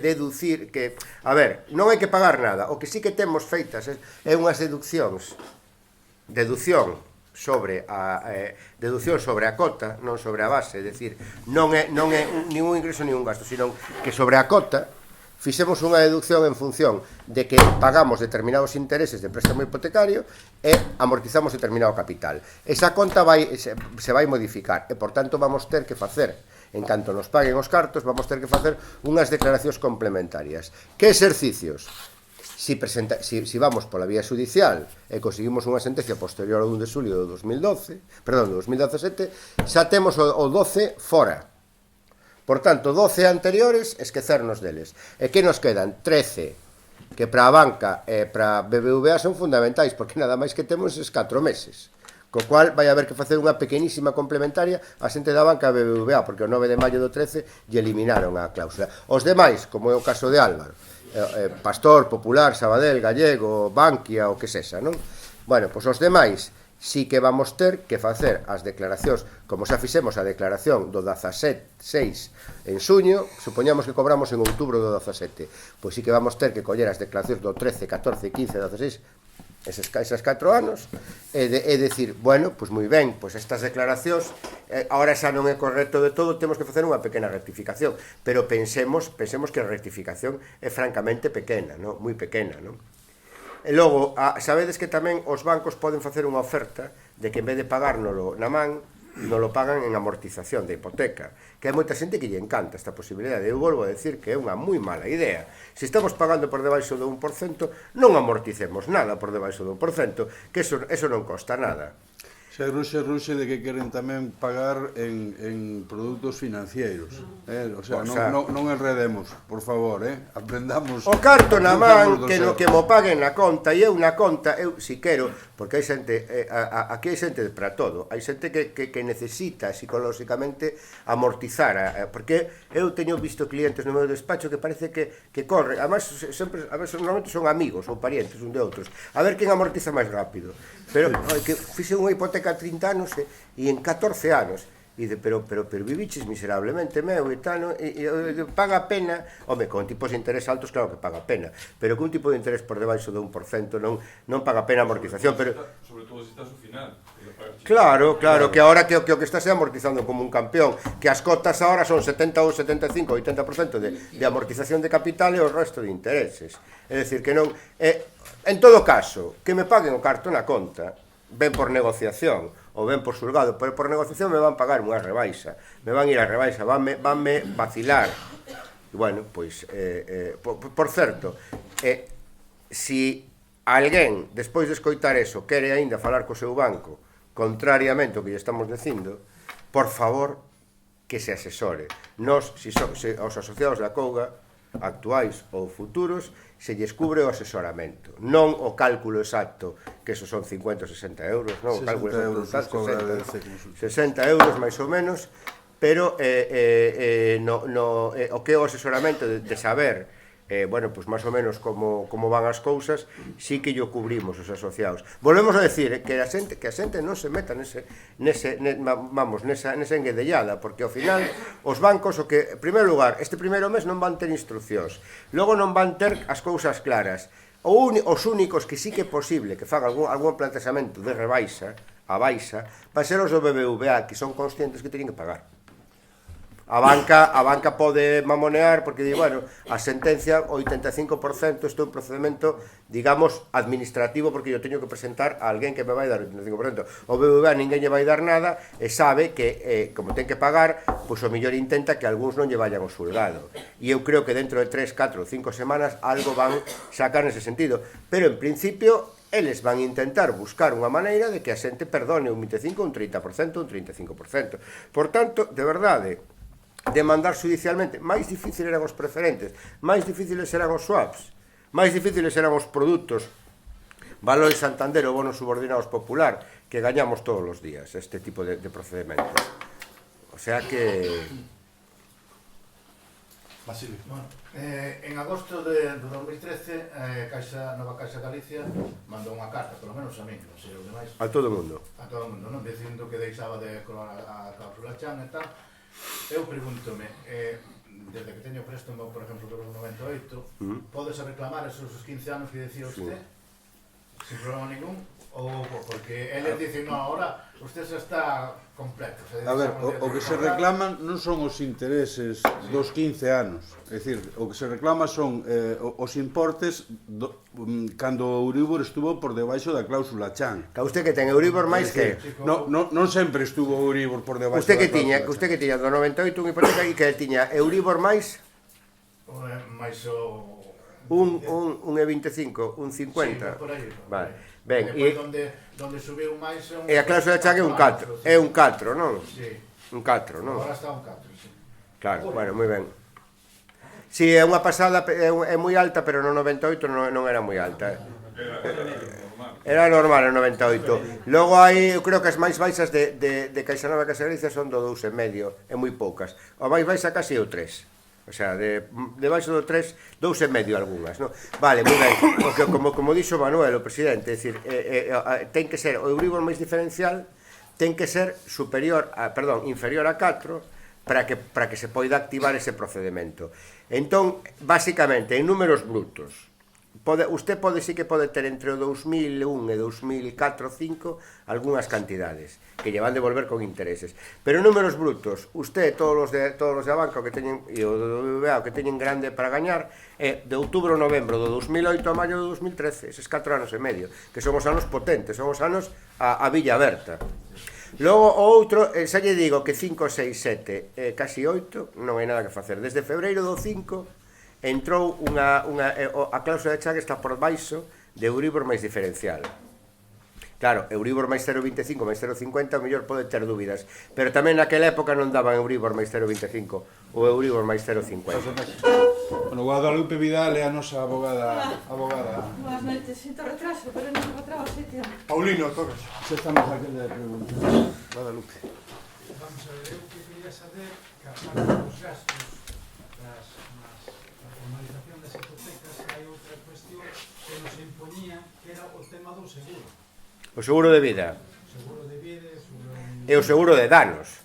deducir que... A ver, non hai que pagar nada. O que sí que temos feitas é unhas deduccións. Deducción sobre a cota, non sobre a base. É dicir, non é ningún ingreso nin un gasto, sino que sobre a cota fixemos unha deducción en función de que pagamos determinados intereses de préstamo hipotecario e amortizamos determinado capital. Esa conta se vai modificar e, por tanto, vamos ter que facer, en canto nos paguen os cartos, vamos ter que facer unhas declaracións complementarias. Que exercicios? Si vamos pola vía judicial e conseguimos unha sentencia posterior ao 1 de xulio de 2017, xa temos o 12 fora. Por tanto, 12 anteriores, esquecernos deles. E que nos quedan? 13, que para a banca e para BBVA son fundamentais, porque nada máis que temos esses 4 meses. Co cual vai haber que facer unha pequenísima complementaria a xente da banca e BBVA, porque o 9 de maio do 13 lle eliminaron a cláusula. Os demais, como é o caso de Álvaro, Pastor, Popular, Sabadell, Gallego, Bankia, o que sexa, non? Bueno, pois os demais sí que vamos ter que facer as declaracións, como xa fixemos a declaración do 17/6 en xuño, supoñamos que cobramos en outubro do 17, pois sí que vamos ter que coller as declaracións do 13, 14, 15, 16, esas 4 anos, e decir, bueno, pois moi ben, pois estas declaracións, agora xa non é correcto de todo, temos que facer unha pequena rectificación, pero pensemos que a rectificación é francamente pequena, non? Moi pequena, non? E logo, sabedes que tamén os bancos poden facer unha oferta de que en vez de pagárnolo na man, non lo pagan en amortización de hipoteca, que hai moita xente que lle encanta esta posibilidade. Eu volvo a decir que é unha moi mala idea. Se estamos pagando por debaixo do 1%, non amorticemos nada por debaixo do 1%, que eso non costa nada. Se ruxe de que queren tamén pagar en produtos financieros. O sea, non enredemos, por favor, aprendamos. O carto na man, que no que mo paguen na conta, e eu na conta, eu si quero, porque hai xente, aquí hai xente para todo, hai xente que necesita psicolóxicamente amortizar, porque eu teño visto clientes no meu despacho que parece que corre, además, sempre, a veces, normalmente son amigos ou parientes un de outros, a ver quen amortiza máis rápido, pero que fixe unha hipoteca a 30 anos e en 14 anos, e dice, pero viviches miserablemente meu e tal, no? E paga a pena, home, con tipos de interés altos claro que paga a pena, pero con un tipo de interés por debaixo do 1% non paga a pena a amortización, pero sobre todo se estás ao final. Claro, que ahora que o que estás amortizando como un campeón, que as cotas ahora son 70 ou 75 ou 80% de amortización de capital e o resto de intereses. É dicir, que non en todo caso, que me paguen o carto na conta, ven por negociación ou ven por xulgado, pero por negociación me van pagar unha rebaixa, me van ir a rebaixa, vanme vacilar. E bueno, pois por certo, si alguén despois de escoitar eso quere aínda falar co seu banco contrariamente ao que lle estamos dicindo, por favor que se asesore. Nos, se aos asociados da Couga actuais ou futuros, se lles cubre o asesoramento, non o cálculo exacto, que esos son 50 ou 60 euros, non, o cálculo exacto, 60 euros máis ou menos, pero o que é o asesoramento de saber, bueno, pues máis ou menos como van as cousas, sí que yo cubrimos os asociados. Volvemos a decir que a xente non se meta nesa enguedellada, porque ao final os bancos, o que, en primeiro lugar, este primeiro mes non van ter instruccións, logo non van ter as cousas claras. Os únicos que sí que é posible que fagan algún planteamento de rebaixa, a baixa, van ser os do BBVA, que son conscientes que teñen que pagar. A banca pode mamonear porque di, bueno, a sentencia, o 85% isto é un procedimento, digamos, administrativo, porque eu teño que presentar a alguén que me vai dar o 85%. O BBVA ninguén lle vai dar nada e sabe que, como ten que pagar, pois o mellor intenta que algúns non lle vayan ao xulgado. E eu creo que dentro de 3, 4 ou 5 semanas algo van sacar nese sentido. Pero, en principio, eles van intentar buscar unha maneira de que a xente perdone un 25, un 30%, un 35%. Por tanto, de verdade, demandar judicialmente, máis difícil eran os preferentes, máis difíciles eran os swaps, máis difíciles eran os produtos Valores Santander ou bonos subordinados popular, que gañamos todos os días este tipo de procedimentos. O sea que... Basilio. Bueno, en agosto de 2013, Nova Caixa Galicia mandou unha carta, polo menos a min, non sei os demais, A todo o mundo, non? Dicindo que deixaba de colocar a cláusula Chan e tal. Eu pregúntome, desde que teño préstamo, por exemplo, do 98, podes reclamar esos 15 anos que decía usted, sin problema ningún? Ou porque eles dicen, no, ahora usted xa está completo. A ver, o que se reclaman non son os intereses dos 15 anos. É dicir, o que se reclama son os importes cando o Euribor estuvo por debaixo da cláusula Chan. Que usted que ten Euribor máis que... Non sempre estuvo o Euribor por debaixo Usted da que tiña, cláusula usted que tiña do 98 unha hipoteca e que tiña Euribor máis... Mais o... Un E25, un 50. Sí, por aí. Vale. Ben, e donde subiu máis e a cláusula Chan é un 4, é un 4, non? Sí. Un 4, non? Agora está un 4, sí. Claro, bueno, moi ben. Si, é unha pasada, é moi alta, pero no 98 non era moi alta. Era normal no 98. Logo hai, eu creo que as máis baixas de Caixa Nova e Caixa Galicia son do 2,5, é moi poucas. A máis baixa casi é o 3. O sea, debaixo do 3, 2,5 algunhas, non? Vale, moi ben. O que, como dixo Manuel, o presidente, é dicir, ten que ser o Euribor máis diferencial, ten que ser inferior a 4 para que se poida activar ese procedimento. Entón, basicamente, en números brutos, usted sí que pode ter entre o 2001 e 2004-2005 algunhas cantidades que lle van devolver con intereses, pero números brutos, usted, todos os de a banca que teñen, e o do BBVA que teñen grande para gañar, é de outubro a novembro do 2008 a maio do 2013, eses 4 anos e medio, que son os anos potentes, son os anos a villa aberta. Logo o outro, xa lle digo que 5, 6, 7, casi 8, non hai nada que facer. Desde febreiro do 5 entrou a cláusula de Chan está por baixo de Euribor máis diferencial. Claro, Euribor máis 0,25, máis 0,50, o mellor pode ter dúbidas, pero tamén naquela época non daban Euribor máis 0,25 ou Euribor máis 0,50. Bueno, Guadalupe Vidal é a nosa abogada. Boas noites, sinto retraso, pero non encontraba sitio. Paulino, tocas. Se estamos aquí de preguntas. Guadalupe. Vamos a ver, eu que quería saber que aparte dos gastos da formalización das hipotecas hai outra cuestión que nos imponía que era o tema do seguro. O seguro de vida O seguro de vida e o seguro de danos.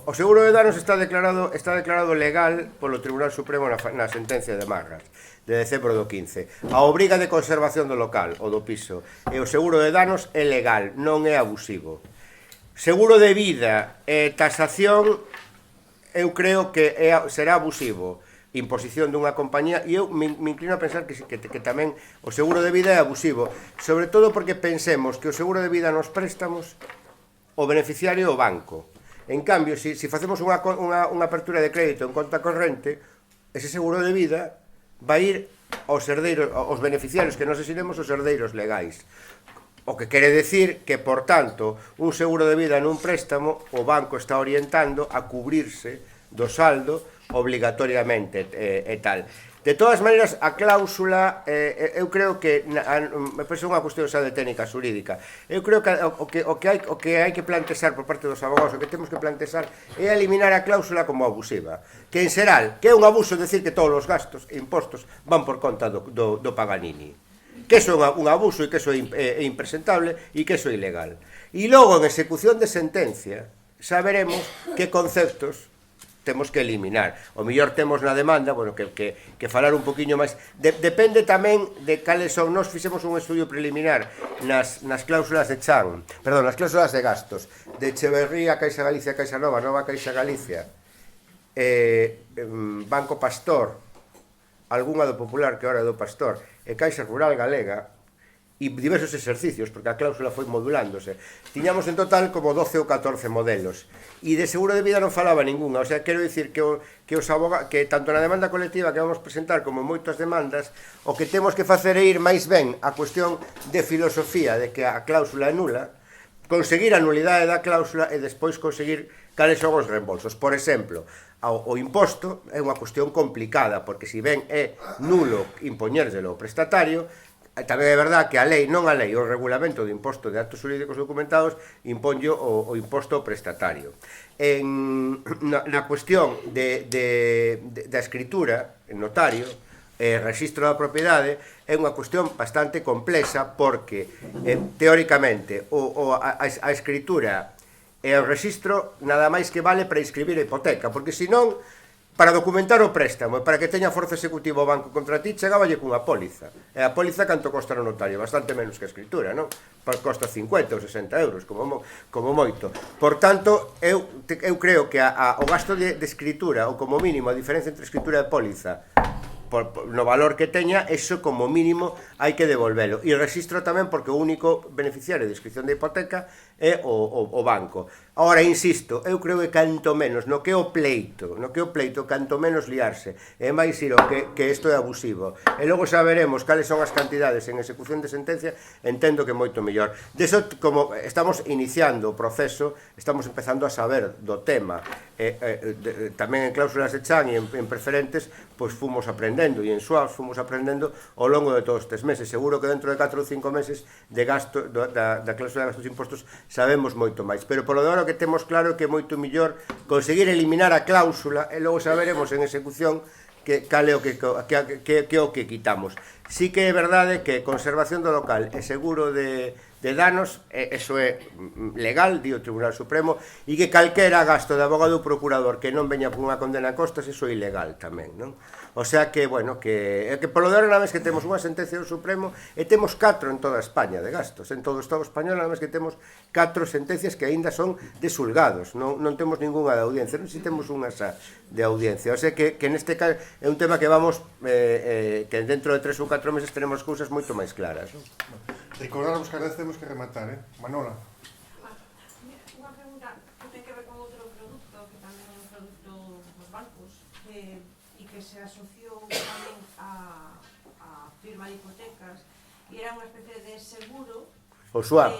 O seguro de danos está declarado legal polo Tribunal Supremo na sentencia de Marras de decembro do 15. A obriga de conservación do local ou do piso e o seguro de danos é legal, non é abusivo. Seguro de vida e tasación eu creo que será abusivo. Imposición dunha compañía, e eu me inclino a pensar que tamén o seguro de vida é abusivo, sobre todo porque pensemos que o seguro de vida nos préstamos o beneficiario é o banco. En cambio, se facemos unha apertura de crédito en conta corrente, ese seguro de vida vai ir aos herdeiros, aos beneficiarios que nos asiremos os herdeiros legais. O que quere decir que, por tanto, un seguro de vida nun préstamo, o banco está orientando a cubrirse do saldo obligatoriamente e tal. De todas maneiras, a cláusula, eu creo que me parece unha cuestión xa de técnica xurídica. Eu creo que o que hai que plantexar por parte dos abogados, o que temos que plantexar é eliminar a cláusula como abusiva. Que en xeral, que é un abuso decir que todos os gastos e impostos van por conta do Paganini. Que eso é un abuso e que eso é impresentable e que eso é ilegal. E logo, en execución de sentencia, saberemos que conceptos temos que eliminar. O mellor temos na demanda, bueno, que falar un poquinho máis. Depende tamén de cales son. Nós fixemos un estudio preliminar nas cláusulas de Chan, perdón, nas cláusulas de gastos de Echeverría, Caixa Galicia, Caixa Nova, Nova Caixa Galicia, Banco Pastor, algunha do Popular que ahora é do Pastor, e Caixa Rural Galega, e diversos exercicios, porque a cláusula foi modulándose. Tiñamos en total como 12 ou 14 modelos, e de seguro de vida non falaba ninguna. O sea, quero dicir que os abogados, que tanto na demanda colectiva que vamos presentar como en moitas demandas, o que temos que facer é ir máis ben a cuestión de filosofía de que a cláusula é nula, conseguir a nulidade da cláusula e despois conseguir cales son os reembolsos. Por exemplo, o imposto é unha cuestión complicada, porque se ben é nulo impoñérselo ao prestatario, tamén é verdad que a lei, non a lei, o regulamento de imposto de actos xurídicos documentados imponlle o imposto prestatario. Na cuestión da escritura, en notario, registro da propiedade, é unha cuestión bastante complexa porque, teóricamente, a escritura e o registro nada máis que vale para inscribir a hipoteca, porque senón, para documentar o préstamo e para que teña forza executiva o banco contra ti, chegáballe cunha póliza. E a póliza canto costa no notario? Bastante menos que a escritura, non? Costa 50 ou 60 euros, como moito. Por tanto, eu creo que o gasto de escritura, ou como mínimo, a diferencia entre escritura e póliza, no valor que teña, eso como mínimo hai que devolvelo. E registro tamén porque o único beneficiario de inscripción de hipoteca é o banco. Ahora, insisto, eu creo que canto menos, no que o pleito, canto menos liarse, é máis ir o que isto é abusivo. E logo saberemos cales son as cantidades en execución de sentencia, entendo que moito mellor. Deso, como estamos iniciando o proceso, estamos empezando a saber do tema. Tamén en cláusulas de Chan e en preferentes, pois fomos aprendendo, e en SUAPs fomos aprendendo ao longo de todos estes meses. Seguro que dentro de 4 ou 5 meses de gasto da cláusula de gastos e impostos sabemos moito máis. Pero polo de ahora que temos claro que é moito mellor conseguir eliminar a cláusula e logo saberemos en execución cal é o que quitamos. Sí que é verdade que conservación do local e seguro de de danos, eso é legal, di o Tribunal Supremo, e que calquera gasto de abogado ou procurador que non veña con unha condena a costas, eso é ilegal tamén, non? O sea que, bueno, que polo de ahora nada máis que temos unha sentencia do Supremo e temos 4 en toda España de gastos, en todo o Estado español nada máis que temos 4 sentencias que aínda son de xulgados, non temos ningunha de audiencia, non si temos unha xa de audiencia, o sea que neste caso é un tema que vamos, que dentro de 3 ou 4 meses tenemos cousas moito máis claras, non? Recordarvos que agora temos que rematar, Manola. Unha pregunta que ten que ver con outro produto, que tamén é un produto dos bancos, e que se asociou tamén a firma de hipotecas, e era unha especie de seguro. O swap.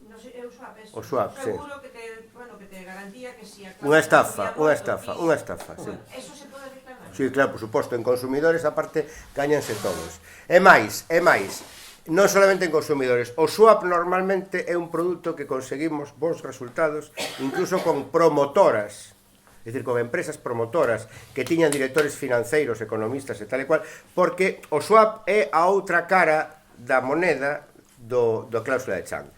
Non sei, é o swap, eso. O swap, sí. Seguro que te garantía que si a Unha estafa, sí. Eso se pode reclamar? Sí, claro, por suposto, en consumidores aparte gañanse todos. É máis, non solamente en consumidores, o swap normalmente é un produto que conseguimos bons resultados incluso con promotoras, é dicir, con empresas promotoras que tiñan directores financeiros, economistas e tal e cual, porque o swap é a outra cara da moneda do cláusula de Chan.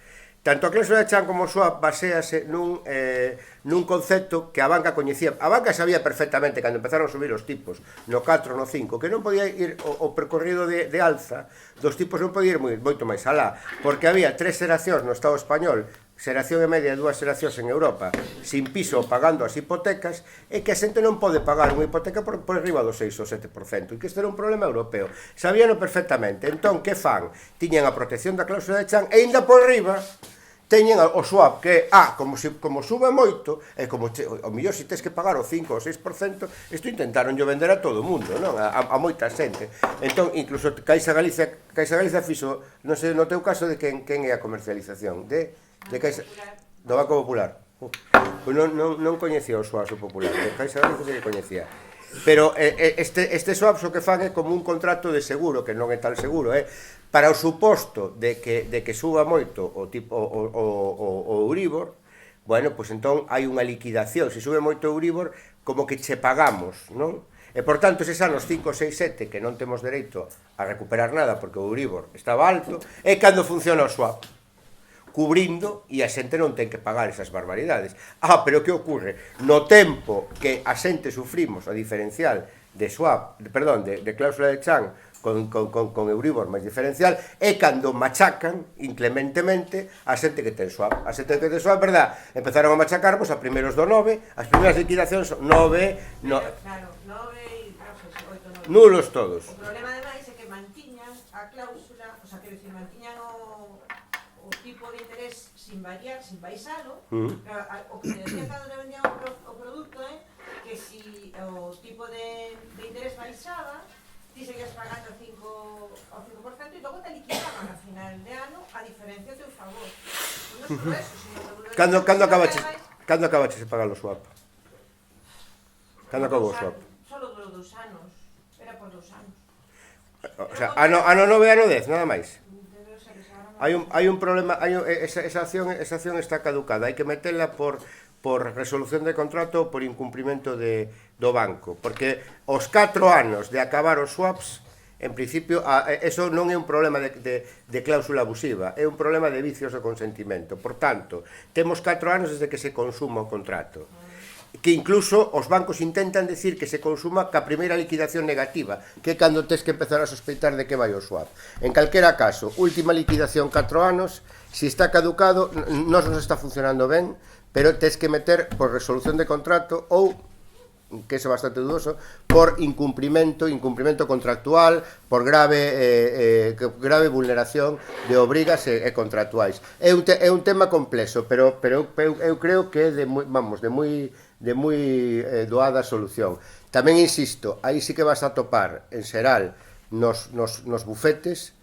Tanto a cláusula de Chan como o swap baséase nun concepto que a banca coñecía. A banca sabía perfectamente, cando empezaron a subir os tipos, no 4, no 5, que non podía ir o percorrido de alza dos tipos, non podía ir moito máis alá, porque había 3 xeracións no Estado español, xeración e media e 2 xeracións en Europa, sin piso pagando as hipotecas, e que a xente non pode pagar unha hipoteca por riba do 6 ou 7%, e que isto era un problema europeo. Sabíano perfectamente. Entón, que fan? Tiñan a protección da cláusula de Chan, e ainda por riba teñen o swap, que como sube moito, e como o mellor se tes que pagar o 5 ou 6%, isto intentaron vender a todo o mundo, non? A moita xente. Entón, incluso Caixa Galicia fixo, non sei, no teu caso, de quen é a comercialización de Caixa, do Banco Popular. Pois non coñecía o swap popular, de Caixa Galicia se que coñecía. Pero este swap o que fan é como un contrato de seguro, que non é tal seguro, para o suposto de que suba moito o Euribor, bueno, pois entón hai unha liquidación. Se sube moito o Euribor, como que che pagamos, non? E, por tanto, eses anos 5, 6, 7 que non temos dereito a recuperar nada porque o Euribor estaba alto, é cando funciona o swap, cubrindo, e a xente non ten que pagar esas barbaridades. Pero que ocorre? No tempo que a xente sufrimos o diferencial de swap, perdón, de cláusula de Chan con Euribor máis diferencial, é cando machacan inclementemente a xente que ten swap. A xente que ten swap, verdad, empezaron a machacarmos a primeros do 9, as primeiras liquidacións 9, Claro, 9 e 8, 9. Nulos todos. O problema, ademais, é que mantiñan a cláusula, o sea, quero dicir, mantiñan o tipo de interés sin variar, sin baixalo, pero o que se decía cando le vendían o produto é que si o tipo de interés baixaba, ti seguías pagando o 5% e logo te liquidaban a final de ano a diferencia a teu favor. Non só eso, sino que Cando acabaches de pagar o swap? Cando acabou o swap? Solo durou 2 anos. Era por 2 anos. O sea, ano 9 e ano 10, nada máis. Hai un problema, esa acción está caducada, hai que metela por resolución de contrato ou por incumprimento do banco, porque os 4 anos de acabar os swaps, en principio, eso non é un problema de cláusula abusiva, é un problema de vicios de consentimento. Por tanto, temos 4 anos desde que se consuma o contrato, que incluso os bancos intentan decir que se consuma ca primeira liquidación negativa, que é cando tes que empezar a sospeitar de que vai o swap. En calquera caso, última liquidación 4 anos, se está caducado, non nos está funcionando ben, pero tes que meter por resolución de contrato ou, que é bastante dudoso, por incumprimento contractual, por grave vulneración de obrigas e contractuais. É un tema complexo, pero eu creo que é de moi doada solución. Tamén insisto, aí sí que vas a topar en xeral nos bufetes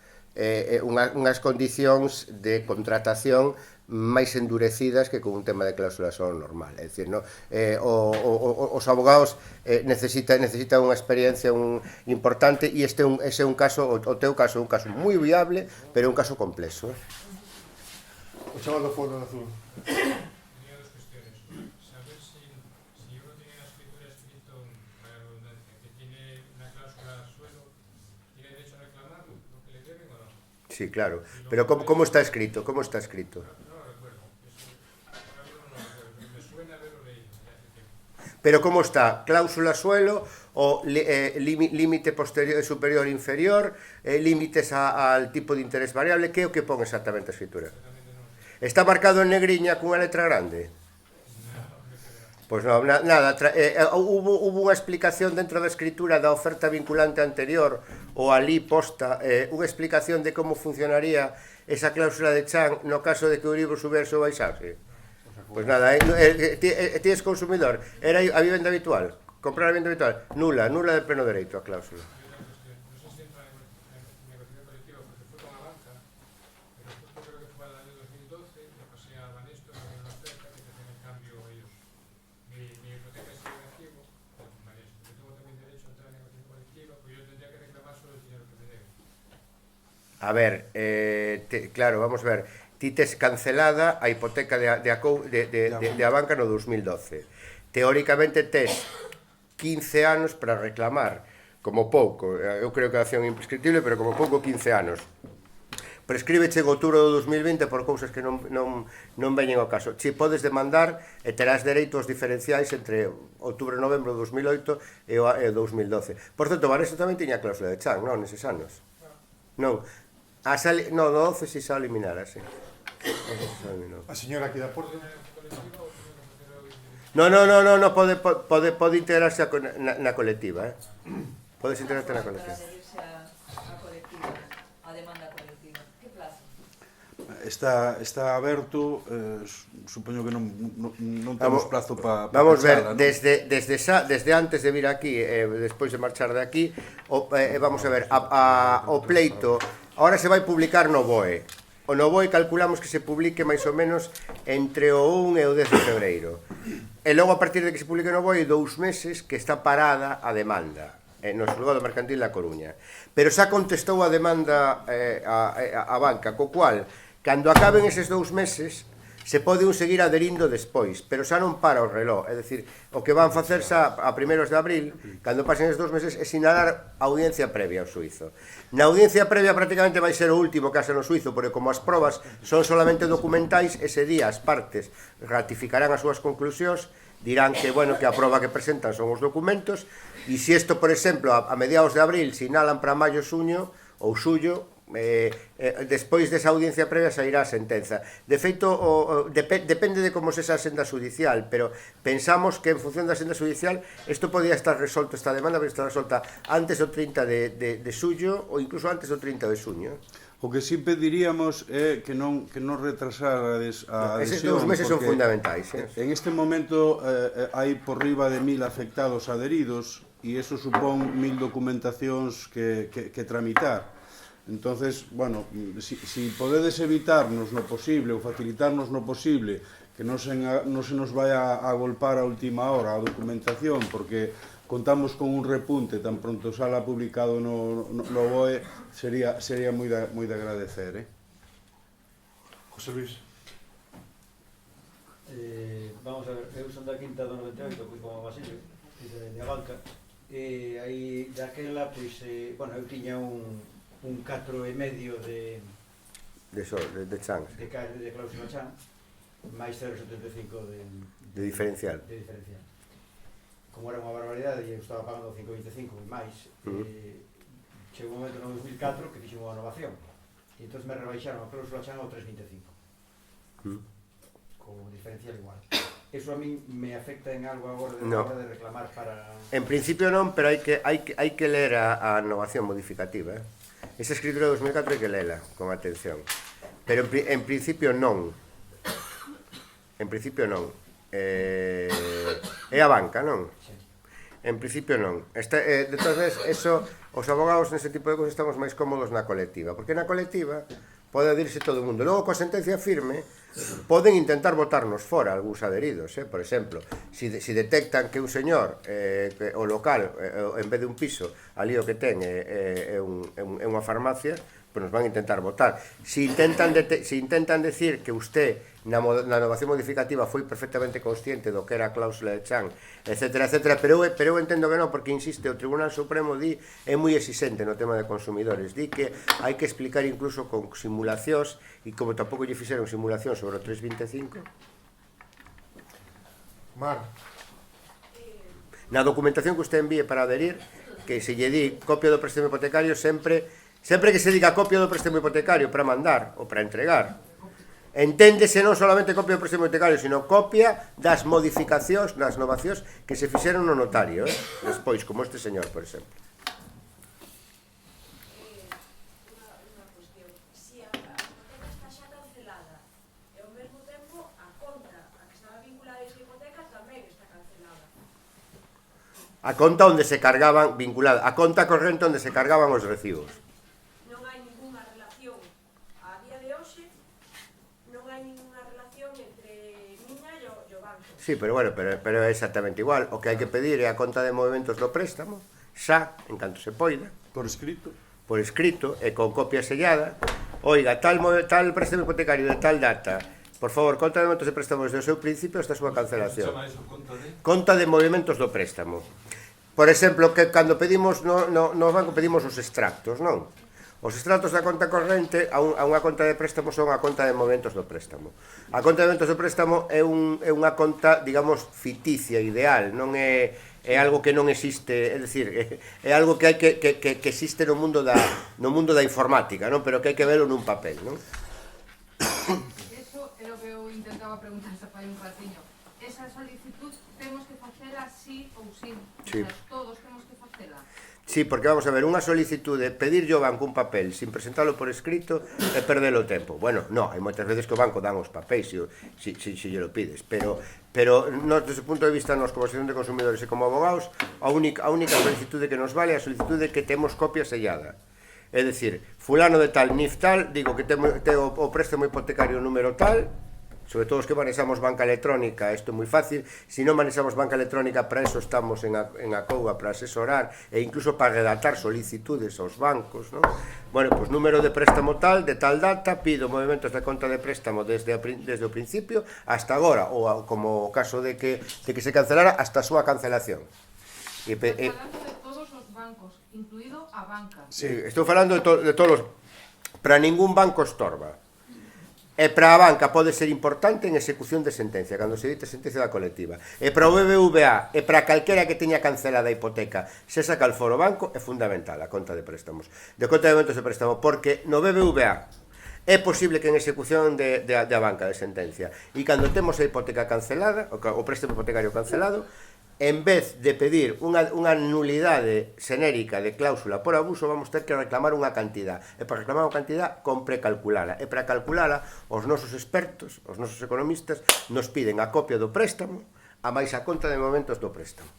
unhas condicións de contratación máis endurecidas que con un tema de cláusula só normal. É dicir, os abogados necesitan unha experiencia importante, e ese é un caso, o teu caso é un caso moi viable, pero é un caso complexo. O chaval do fondo azul. Sí, claro. Pero ¿cómo está escrito? ¿Cómo está escrito? Pero como está? Cláusula suelo o límite posterior, superior, inferior, límites al tipo de interés variable, que é o que pon exactamente a escritura? Está marcado en negriña cunha letra grande? Pois non, nada, hubo unha explicación dentro da escritura da oferta vinculante anterior ou ali posta, unha explicación de como funcionaría esa cláusula de Chan no caso de que o Euribor subese ou baixase. Pois nada, ti és consumidor, era a vivenda habitual, comprar a vivenda habitual, nula de pleno dereito a cláusula. A ver, claro, vamos a ver. Ti tes cancelada a hipoteca de Abanca no 2012. Teóricamente tes 15 anos para reclamar, como pouco. Eu creo que a acción é imprescriptible, pero como pouco 15 anos. Prescríbeche en outubro do 2020 por cousas que non veñen ao caso. Ti podes demandar e terás dereitos diferenciais entre outubro e novembro do 2008 e o 2012. Por certo, Vanessa tamén tiña cláusula de Chan, non, neses anos. Non. No, 12 si se eliminara, sí. A señora aquí da Porta. No, pode integrarse na colectiva, Podes integrarte na colectiva. Para adherirse a colectiva, a demanda colectiva. Que plazo? Está aberto, supoño que non temos plazo para vamos ver, ¿no? desde antes de vir aquí, despois de marchar de aquí, vamos a ver, o pleito ahora se vai publicar no BOE. O no BOE calculamos que se publique máis ou menos entre o 1 e o 10 de febreiro. E logo a partir de que se publique no BOE 2 meses que está parada a demanda no xulgado mercantil da Coruña. Pero xa contestou a demanda a banca, co cual, cando acaben eses 2 meses, se pode seguir adherindo despois, pero xa non para o reloj. É dicir, o que van facer xa a primeiros de abril, cando pasen esos 2 meses, é sinalar a audiencia previa ao suizo. Na audiencia previa prácticamente vai ser o último caso no suizo, porque como as probas son solamente documentais, ese día as partes ratificarán as súas conclusións, dirán que, bueno, que a proba que presentan son os documentos, e se isto, por exemplo, a mediados de abril sinalan para maio, xuño, ou xullo, despois desa audiencia previa sairá a sentenza. De feito, depende de como se esa senda judicial, pero pensamos que en función da senda judicial isto podía estar resolto, esta demanda podía estar resolta antes do 30 de xullo ou incluso antes do 30 de xuño. O que si pediríamos é que non retrasarades a adhesión. Eses 2 meses son fundamentais. En este momento hai por riba de 1000 afectados adheridos e iso supón 1000 documentacións que tramitar. Entonces, bueno, si podedes evitarnos no posible ou facilitarnos no posible que non se nos vaya a golpar a última hora a documentación, porque contamos con un repunte tan pronto sala publicado no BOE, sería moi de agradecer, José Luis. Vamos a ver, eu son da quinta do 98, pois como Basilio, de Abanca, e aí daquela, pois, bueno, eu tiña un 4,5 de Chan, de cláusula Chan, máis 0,75 de diferencial. Como era unha barbaridade, eu estaba pagando 5,25 e máis, chegou un momento no 2004 que fixemos unha innovación, e entón me rebaixaron a cláusula Chan ao 3,25, co diferencial igual. Eso a min me afecta en algo agora de hora de reclamar para... En principio non, pero hai que ler a innovación modificativa, Esa escritura de 2004 hai que lela con atención. Pero en principio non. En principio non. É a banca, non? En principio non. De todas veces, eso, os abogados nese tipo de cosas estamos máis cómodos na colectiva, porque na colectiva pode adherirse todo o mundo. Logo, coa sentencia firme, poden intentar botarnos fora algúns adheridos, por exemplo, si detectan que un señor, o local, en vez de un piso, ali o que ten é unha farmacia, pois nos van a intentar botar. Si intentan decir que usted na novación modificativa foi perfectamente consciente do que era a cláusula de Chan, etcétera, etcétera, pero eu entendo que non, porque insiste, o Tribunal Supremo di, é moi exixente no tema de consumidores, di que hai que explicar incluso con simulacións, e como tampouco lle fixeron simulación sobre o 325. Mar, Na documentación que usted envíe para adherir, que se lle di copia do préstamo hipotecario, sempre que se diga copia do préstamo hipotecario para mandar ou para entregar, enténdese non solamente copia do préstamo hipotecario, sino copia das modificacións, das novacións que se fixeron no notario, despois, como este señor, por exemplo. Unha cuestión, se a hipoteca está xa cancelada e ao mesmo tempo a conta a que estaba vinculada a esa hipoteca tamén está cancelada. A conta onde se cargaban, vinculada, a conta corrente onde se cargaban os recibos. Non hai ninguna relación a día de hoxe, non hai ninguna relación entre miña e o banco. Sí, pero bueno, pero é exactamente igual. O que hai que pedir é a conta de movimentos do préstamo, xa, en canto se poida, Por escrito. e con copia sellada. Oiga, tal préstamo hipotecario de tal data, por favor, conta de movimentos de préstamo desde o seu principio hasta a súa cancelación. Chama eso conta de... Conta de movimentos do préstamo. Por exemplo, que cando pedimos no banco pedimos os extractos, non? Os extractos da conta corrente a unha conta de préstamo son a conta de movimentos do préstamo. A conta de movimentos do préstamo é unha conta, digamos, ficticia, ideal, non é algo que non existe, é dicir, é algo que hai que existe no mundo da informática, non? Pero que hai que velo nun papel, non? Eso é o que eu intentaba preguntar esta fai un ratiño. Esa solicitud temos que facela sí ou sí. Sí. O sea, todos temos que facela. Sí, porque vamos a ver, unha solicitude, pedirlle ao banco un papel sin presentalo por escrito é perder o tempo. Bueno, no, hai moitas veces que o banco dan os papéis se lle lo pides, pero nos, desde o punto de vista nos como asociación de consumidores e como abogados, a única solicitude que nos vale é a solicitude que temos copia sellada. É dicir, fulano de tal, NIF tal, digo que ten o préstamo hipotecario número tal, sobre todo os que manexamos banca electrónica, isto é moi fácil. Se non manexamos banca electrónica, para eso estamos en a COUGA, para asesorar e incluso para redactar solicitudes aos bancos, non? Bueno, pois número de préstamo tal, de tal data, pido movimentos da conta de préstamo desde o principio hasta agora, ou como o caso de que se cancelara, hasta a súa cancelación. Falando de todos os bancos, incluído a banca. Sí, estou falando de todos os... Para ningún banco estorba. E para a banca pode ser importante en execución de sentencia, cando se dite sentencia da colectiva. E para o BBVA, e para calquera que teña cancelada a hipoteca, se saca el foro banco, é fundamental a conta de préstamos. De conta de movimentos de préstamo, porque no BBVA é posible que en execución da banca de sentencia, e cando temos a hipoteca cancelada, o préstamo hipotecario cancelado, en vez de pedir unha nulidade xenérica de cláusula por abuso, vamos ter que reclamar unha cantidad. E para reclamar unha cantidad, compre calculala. E para calculala, os nosos expertos, os nosos economistas, nos piden a copia do préstamo, a máis a conta de movimentos do préstamo.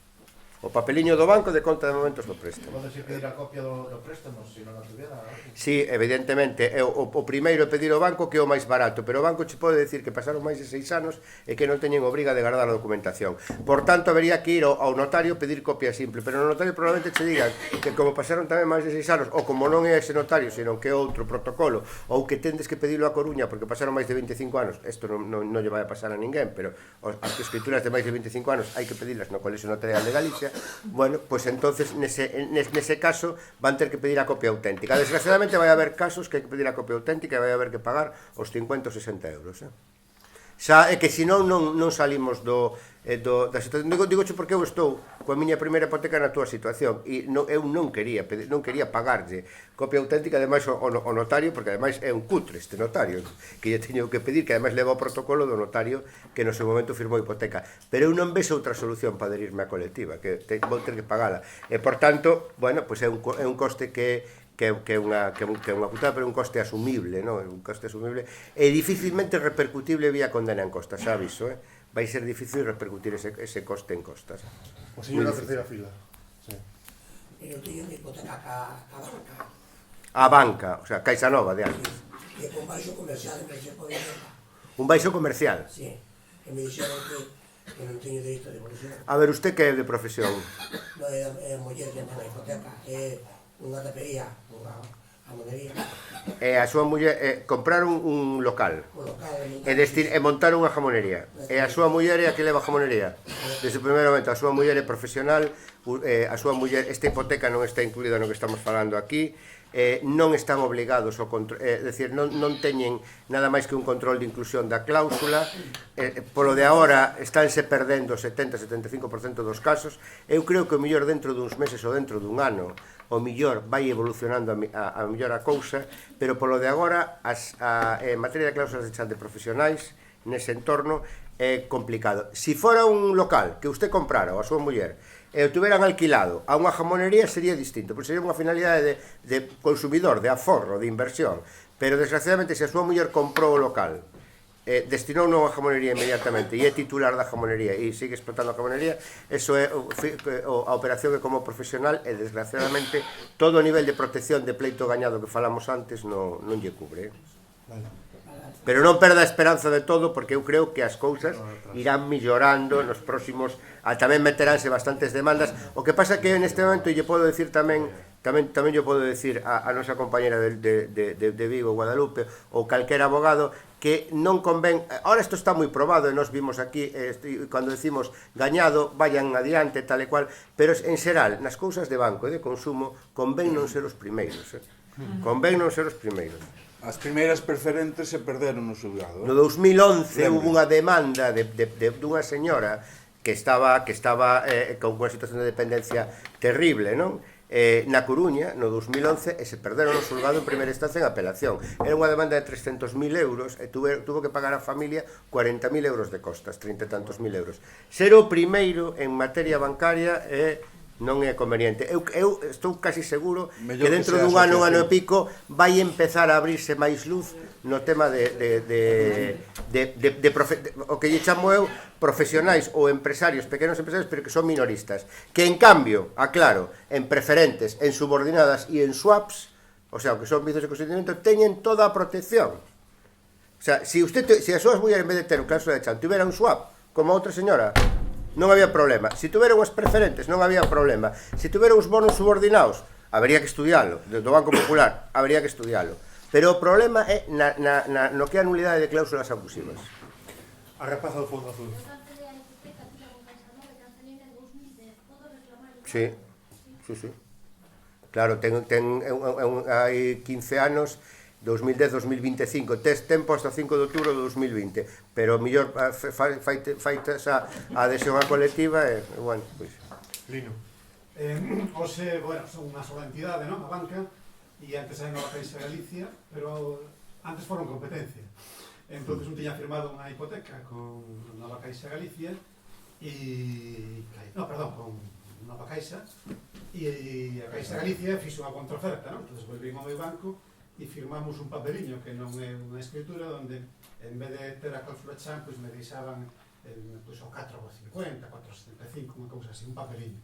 O papeliño do banco de conta de movimentos do préstamo. Podes ir pedir a copia do préstamo, se non a tuviera. Sí, evidentemente, o primeiro é pedir ao banco que é o máis barato, pero o banco che pode decir que pasaron máis de 6 anos e que non teñen obriga de guardar a documentación. Por tanto, habería que ir ao notario pedir copia simple, pero no notario probablemente che digan que como pasaron tamén máis de 6 anos, ou como non é ese notario, senón que é outro protocolo, ou que tendes que pedilo a Coruña porque pasaron máis de 25 anos, isto non lle vai a pasar a ninguén, pero as escrituras de máis de 25 anos hai que pedilas no Colexio Notarial de Galicia. Bueno, pois entonces nese caso van ter que pedir a copia auténtica. Desgraciadamente vai haber casos que hai que pedir a copia auténtica e vai haber que pagar os 50 ou 60 euros. Xa é que senón non salimos da situación. Digoche porque eu estou coa miña primeira hipoteca na túa situación e eu non quería pagarlle copia auténtica, ademais o notario, porque ademais é un cutre este notario que lle teño que pedir, que ademais leva o protocolo do notario que no seu momento firmou a hipoteca, pero eu non vexo outra solución para adherirme á colectiva, que vou ter que pagala, e por tanto, bueno, pois é un coste que é unha putada, pero un coste asumible, non? Un coste asumible e dificilmente repercutible vía condena en costas, xa aviso, vai ser difícil repercutir ese coste en costas. O señor na terceira fila. Sí. Eu teño que hipoteca a banca. A banca, o sea, Caixa Nova de antes. E con baixo comercial en que se pode ver. Un baixo comercial? Sí, que me dixeron que non teño dereito de devolución. A ver, usted que é de profesión? Non, é a muller que ten a hipoteca, é unha tapería, jamonería, E a súa muller compraron un local o local, e montaron unha jamonería. E a súa muller é a que leva a jamonería. Desde o primeiro momento, a súa muller é profesional, a súa muller, esta hipoteca non está incluída no que estamos falando aquí, non están obligados ao control, decir, non teñen nada máis que un control de inclusión da cláusula, polo de agora estánse perdendo 70-75% dos casos. Eu creo que o mellor dentro duns meses ou dentro dun ano o mellor vai evolucionando a mellor a cousa, pero polo de agora en materia de cláusulas de chan de profesionais nese entorno é complicado. Si fora un local que usted comprara ou a súa muller e o tuveran alquilado a unha jamonería sería distinto, porque sería unha finalidade de consumidor, de aforro, de inversión, pero desgraciadamente se a súa muller comprou o local, destinou a jamonería inmediatamente e é titular da jamonería e sigue explotando a jamonería, eso é a operación que como profesional e desgraciadamente todo o nivel de protección de pleito gañado que falamos antes non lle cubre. Pero non perda a esperanza de todo, porque eu creo que as cousas irán millorando nos próximos, tamén meteránse bastantes demandas. O que pasa que neste momento lle podo decir tamén lle podo decir a nosa compañera de Vigo, Guadalupe, ou calquera abogado, que non convén, ahora isto está moi probado e nos vimos aquí, cando decimos gañado, vayan adiante, tal e cual, pero en xeral, nas cousas de banco e de consumo, convén non ser os primeiros, convén non ser os primeiros. As primeiras preferentes se perderon no xulgado. No 2011 hubo unha demanda dunha señora que estaba con unha situación de dependencia terrible, non? Na Coruña, no 2011, e se perderon no xulgado en primeira instancia en apelación. Era unha demanda de 300.000 euros e tuvo que pagar a familia 40.000 euros de costas, 30 e tantos mil euros. Ser o primeiro en materia bancaria non é conveniente. Eu estou casi seguro que dentro dun ano e pico vai empezar a abrirse máis luz no tema o que lle chamo eu profesionais ou empresarios, pequenos empresarios, pero que son minoristas, que en cambio, aclaro, en preferentes, en subordinadas e en swaps, o sea, que son vicios de consentimiento, teñen toda a protección. O sea, se as súas mulleres en vez de ter un cláusula de chan tuvera un swap, como a outra señora, non había problema. Se tuveran as preferentes, non había problema. Se tuveran os bonos subordinados, habería que estudialo. Do Banco Popular, habería que estudialo. Pero o problema é no que é a nulidade de cláusulas abusivas. A rapaza do fondo azul. Sí. Claro, hai 15 anos, 2010-2025, tes tempo hasta 5 de outubro de 2020, pero mellor faite esa adhesión á colectiva e, bueno, pois... Lino. Ose, bueno, son unha sola entidade, non? A banca, e antes hai Nova Caixa Galicia, pero antes foron competencia. Entonces un tiña firmado unha hipoteca con Nova Caixa Galicia con Nova Caixa, e a Caixa Galicia fixo unha contraoferta, non? Entonces volvín ao meu banco e firmamos un papeliño que non é unha escritura onde en vez de ter a cláusula chan pois me deixaban o 4,50, 4,75, unha cousa así, un papeliño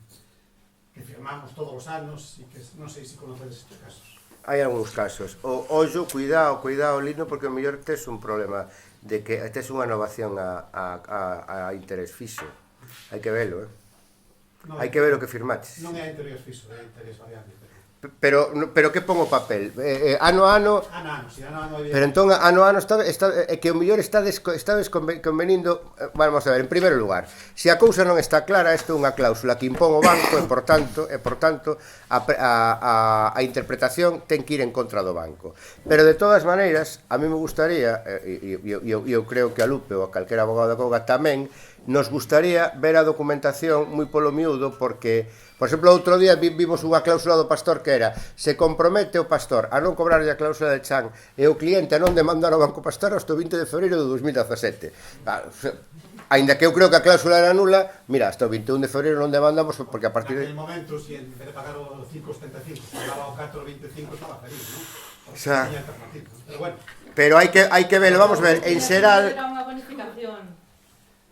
que firmamos todos os anos e que non sei se conocedes estes casos. Hai algúns casos. Ollo, cuidado, Lino, porque o mellor tes un problema de que tes unha innovación a interés fixo. Hai que velo, hai que ver o que firmaches. Non é a interés fixo, é a interés variable. Pero que pon o papel? Ano a ano... Sí, ano a ano... Pero entón, ano a ano, que o mellor estades convenindo... Vamos a ver, en primeiro lugar, se a cousa non está clara, isto é unha cláusula que impón o banco e, por tanto, a interpretación ten que ir en contra do banco. Pero, de todas maneiras, a mí me gustaría, e eu creo que a Lupe ou a calquera abogado da Coga tamén, nos gustaría ver a documentación moi polo miúdo, porque, por exemplo, outro día vimos unha cláusula do pastor que era: se compromete o pastor a non cobrarlle a cláusula de chan e o cliente a non demandar ao Banco Pastor hasta o 20 de febreiro de 2017. Ainda que eu creo que a cláusula era nula, mira, hasta o 21 de febreiro non demandamos porque a partir de... Naquele momento, si en vez de pagar o 5,75, se pagaba o 4,25, estaba feliz, non? O sea, pero bueno. Pero hai que verlo, vamos a ver, en xeral... Era unha bonificación.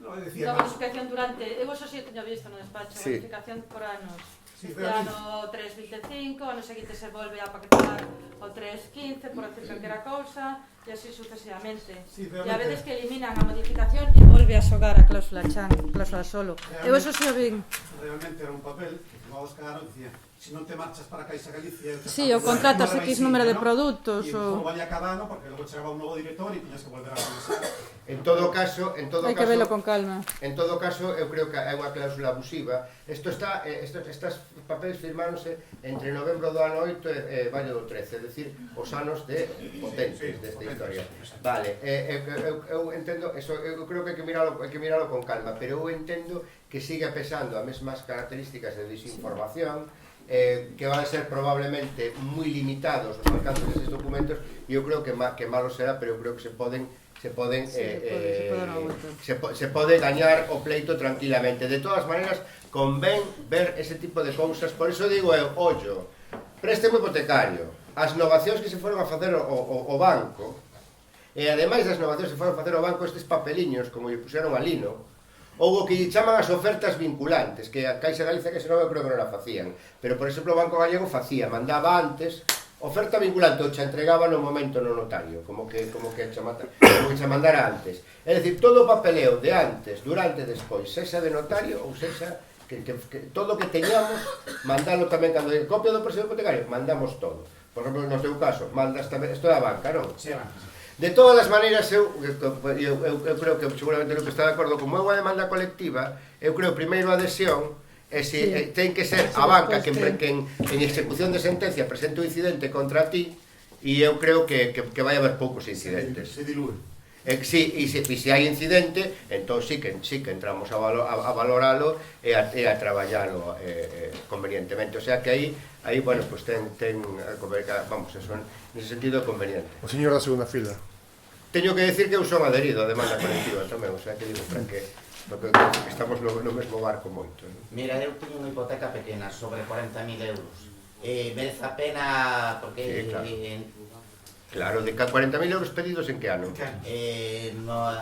Unha bonificación durante... Eu eso sí teño visto no despacho, bonificación por anos. Ya no 3,25, ano seguinte se volve a paquetar o 3,15, por decir calquera cousa, e así sucesivamente. E a veces que eliminan a modificación e volve a xogar a cláusula chan, cláusula solo. Eu eso xa vin. Realmente era un papel que firmabas cada ano, dicía, si non te marchas para Caixa Galicia... Sí, o contratas X número de produtos, e o... valía cada ano, porque logo chegaba un novo director e tiñas que volver a revisar. En todo caso, hai que velo con calma. En todo caso, eu creo que é unha cláusula abusiva. Estas papeles firmáronse entre novembro do ano 8 e maio do 13, é dicir, os anos de potentes desta historia. Vale, eu entendo, eu creo que hai que miralo con calma, pero eu entendo que siga pesando as mesmas características de desinformación, que van a ser probablemente moi limitados os alcances destes documentos, e eu creo que malo será, pero eu creo que se pode gañar o pleito tranquilamente. De todas maneiras, convén ver ese tipo de cousas. Por iso digo eu, ollo, préstamo hipotecario, as novacións que se foron a facer o banco, e ademais das novacións que se foron a facer o banco, estes papeliños, como lle puseron a Lino, ou o que lle chaman as ofertas vinculantes, que a Caixa Galicia, que se non, eu creo que non a facían, pero por exemplo o Banco Gallego facía, mandaba antes oferta vinculante, ou xa entregaba no momento no notario, como que xa mandara antes. É dicir, todo o papeleo de antes, durante e despois, sexa de notario ou sexa que todo o que teñamos, mandalo tamén cando hai copia do préstamo hipotecario, mandamos todo. Por exemplo, no teu caso, mandas tamén, isto é a banca, non? Sí, a banca. De todas as maneiras, eu creo que seguramente no que está de acordo, como é unha demanda colectiva, eu creo primeiro a adhesión, e se ten que ser a banca que en execución de sentencia presente un incidente contra ti, e eu creo que vai haber poucos incidentes. Se dilúe. Sí, e se hai incidente, entón sí que entramos a valoralo e a traballalo convenientemente. O sea que aí bueno, pues ten vamos, eso nese sentido é conveniente. O señor da segunda fila. Teño que decir que eu son adherido a demanda colectiva tamén, o sea que digo, que estamos no mesmo barco moito. Mira, eu teño unha hipoteca pequena, sobre 40.000 euros. Merece a pena, porque... Claro, de 40.000 euros pedidos en que ano?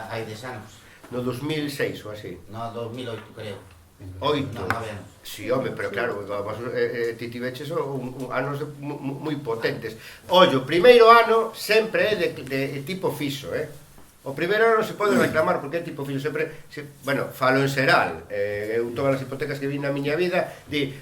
Hai 10 anos. No 2006 ou así? No, 2008, creo. 8? No, 9 anos. Si, home, pero claro, ti tiveches anos moi potentes. Ollo, o primeiro ano sempre é de tipo fixo, O primeiro ano non se pode reclamar porque é tipo fixo, sempre, bueno, falo en xeral, eu todas as hipotecas que vi na miña vida,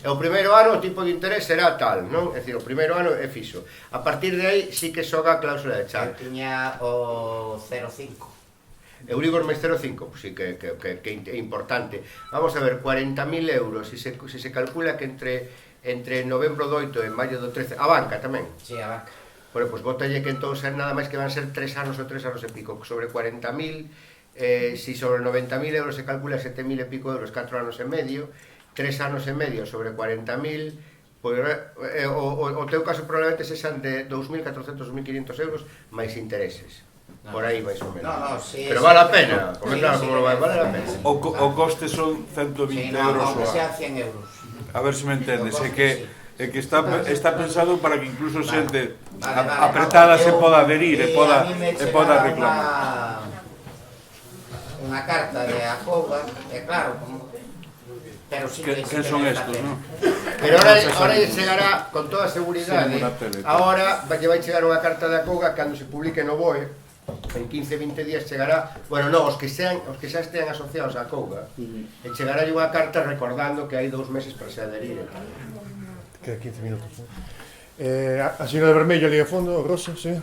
o primeiro ano o tipo de interés será tal, non? É dicir, o primeiro ano é fixo. A partir de aí sí que xoga a cláusula de chan. Eu tiña o 0,5. Euribor máis 0,5, pues sí que é importante. Vamos a ver, 40.000 euros, se se calcula que entre novembro do 8 e maio do 13, a banca tamén? Sí, a banca. Bueno, pues botalle que entón ser nada máis que van ser 3 anos ou 3 anos e pico, sobre 40.000, si sobre 90.000 euros se calcula 7.000 e pico euros, 4 anos e medio, 3 anos e medio sobre 40.000, pues, o teu caso probablemente sexan de 2.400-2.500 euros máis intereses. Por aí máis ou menos. No, sí, pero vale a pena, porque claro, como vai, vale a pena. O coste son 120 euros. Aunque sean 100 euros. A ver se me entendes, é que está pensado para que incluso xente apretada se poda adherir e poda reclamar. Unha carta de Acouga, é claro, pero sí que son estos, non? Pero ahora chegará con toda seguridade, ahora vai chegar unha carta de Acouga cando se publique no BOE, en 15-20 días chegará, bueno, non, os que xa estean asociados a Acouga, e chegará unha carta recordando que hai 2 meses para se adherir e tal. Queda 15 minutos. A señora de vermello ali a fondo, Rosa, sí.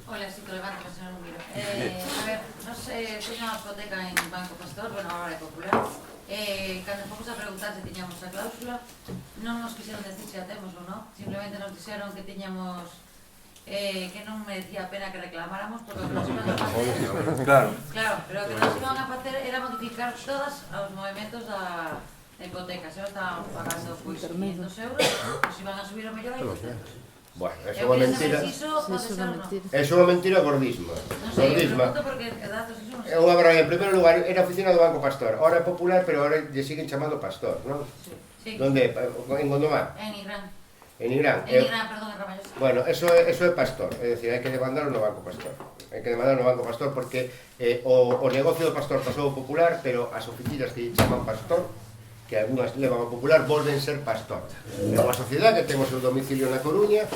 Hola, sí, que levanto, que se non miro. A ver, nos teño unha hipoteca en Banco Pastor, bueno, agora é Popular. Cando fomos a preguntar se tiñamos a cláusula, non nos quixeron decir se a temos ou non, simplemente nos dixeron que tiñamos que non merecía a pena que reclamáramos porque o que nos iban a facer claro, pero o que nos iban a facer era modificar todos os movimentos da hipoteca, se non estaban pagando 500 euros, nos iban a subir o mellor a 800. Bueno, é unha mentira. É unha mentira gordísima. Non sei, eu pregunto porque datos iso non sei. É unha barbaridade. En primeiro lugar, era a oficina do Banco Pastor. Ahora é Popular, pero ahora lle siguen chamando Pastor, non? Sí. Donde? En Gondomar? En Irán. En Irán? Perdón, en Ramallosa. Bueno, eso é Pastor, é dicir, hai que demandarlo no Banco Pastor. Hai que demandarlo no Banco Pastor porque o negocio do Pastor pasou ao Popular, pero as oficinas que chaman Pastor que algunhas levan ao popular, volven ser Pastor. É unha sociedade que ten o seu domicilio na Coruña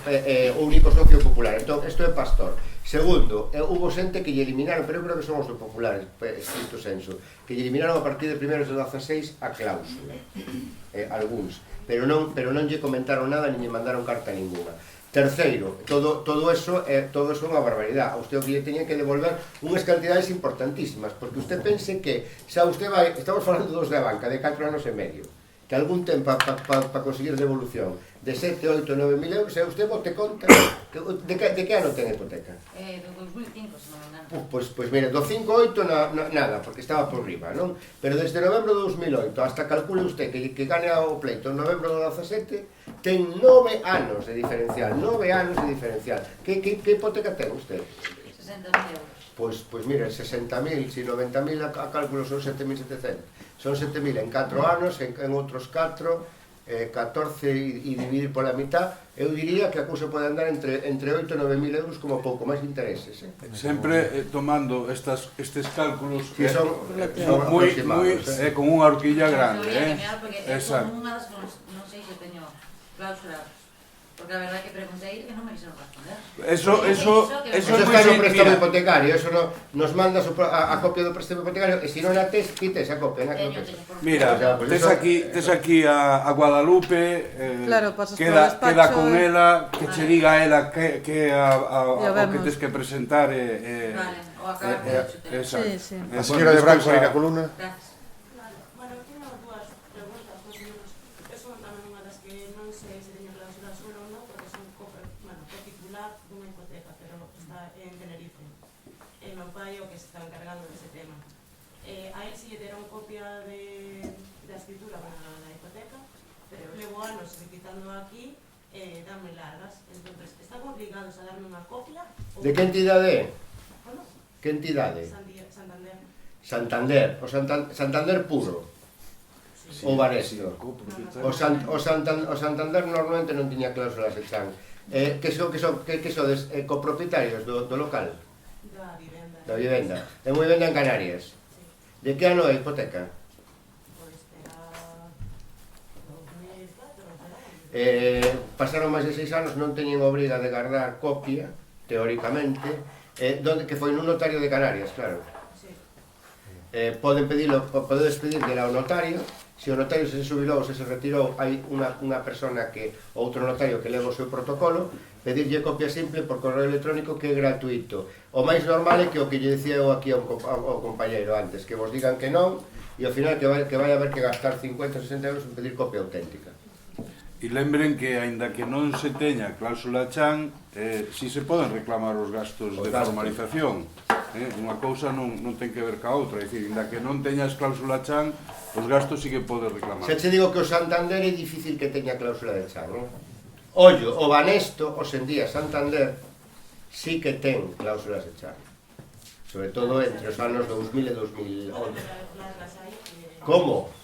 e o único socio popular. Entón, isto é Pastor. Segundo, hubo xente que lle eliminaron, pero eu creo que son os do popular, estricto senso, que lle eliminaron a partir de primeros de 16 a cláusula. Algúns. Pero non lle comentaron nada, ni lle mandaron carta ninguna. Terceiro, todo eso é unha barbaridade. A usted o que lle teña que devolver unhas cantidades importantísimas, porque usted pense que xa usted vai, estamos falando dos da banca de 4 anos e medio, que algún tempo para conseguir devolución de 7, 8, 9 mil euros, e usted bote conta de que ano ten hipoteca? Do 2005, se non me engano. Pois mire, do 5-8 nada, porque estaba por riba, non? Pero desde novembro de 2008 hasta calcule usted que gane o pleito en novembro do 17, ten 9 anos de diferencial, 9 anos de diferencial. Que hipoteca ten usted? 60.000 euros. Pois mire, 60.000, si 90.000 a cálculo son 7.700. Son 7.000 en 4 anos, en outros 4, 14 e dividir pola mitad, eu diría que a cousa pode andar entre 8 e 9.000 euros como pouco, máis intereses. Sempre tomando estes cálculos que son moi con unha horquilla grande. Exacto. Non sei se teño cláusula, porque a verdade que preguntei e non me quixeron responder. Eso está no préstamo hipotecario, eso nos mandas a copia do préstamo hipotecario e se non a tes, quites a copia. Mira, tes aquí a Guadalupe, queda con ela, que che diga a ela que o que tes que presentar. Vale, o acabar con el chute. A señora de Branco aí na columna. A él si lle deron copia da escritura na hipoteca, pero levo anos solicitando aquí dame largas, entonces están obligados a darme unha copia. De que entidade é? Que entidade? Santander. Santander puro. O Banesio. O Santander normalmente non tiña cláusulas de chan. Que sodes copropietarios do local? Da vivenda. É moi vivenda en Canarias. De que ano é a hipoteca? Pasaron máis de 6 anos, non teñen obriga de guardar copia, teóricamente, que foi nun notario de Canarias, claro. Podedes pedirle ao notario, se o notario se xubilou, se retirou, hai unha persona outro notario que leva o seu protocolo, pedirlle copia simple por correo electrónico que é gratuito. O máis normal é que o que lle dicía eu aquí ao compañeiro antes, que vos digan que non, e ao final que vai haber que gastar 50 ou 60 euros en pedir copia auténtica. E lembren que, aínda que non se teña cláusula chan, si se poden reclamar os gastos de formalización. Unha cousa non ten que ver ca outra, é dicir, aínda que non teñas cláusula chan, os gastos sí que podes reclamar. Se che digo que o Santander é difícil que teña cláusula de chan, non? Ollo, o Banesto, hoxendía Santander, sí que ten cláusulas de chan. Sobre todo entre os anos 2000 e 2011. Como?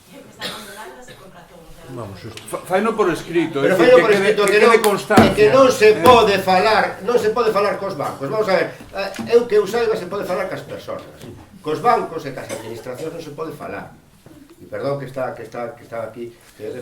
Faino por escrito, pero faino por escrito que non se pode falar cos bancos. Vamos a ver, eu que eu saiba se pode falar cas persoas. Cos bancos e cas administracións non se pode falar. E perdón que está aquí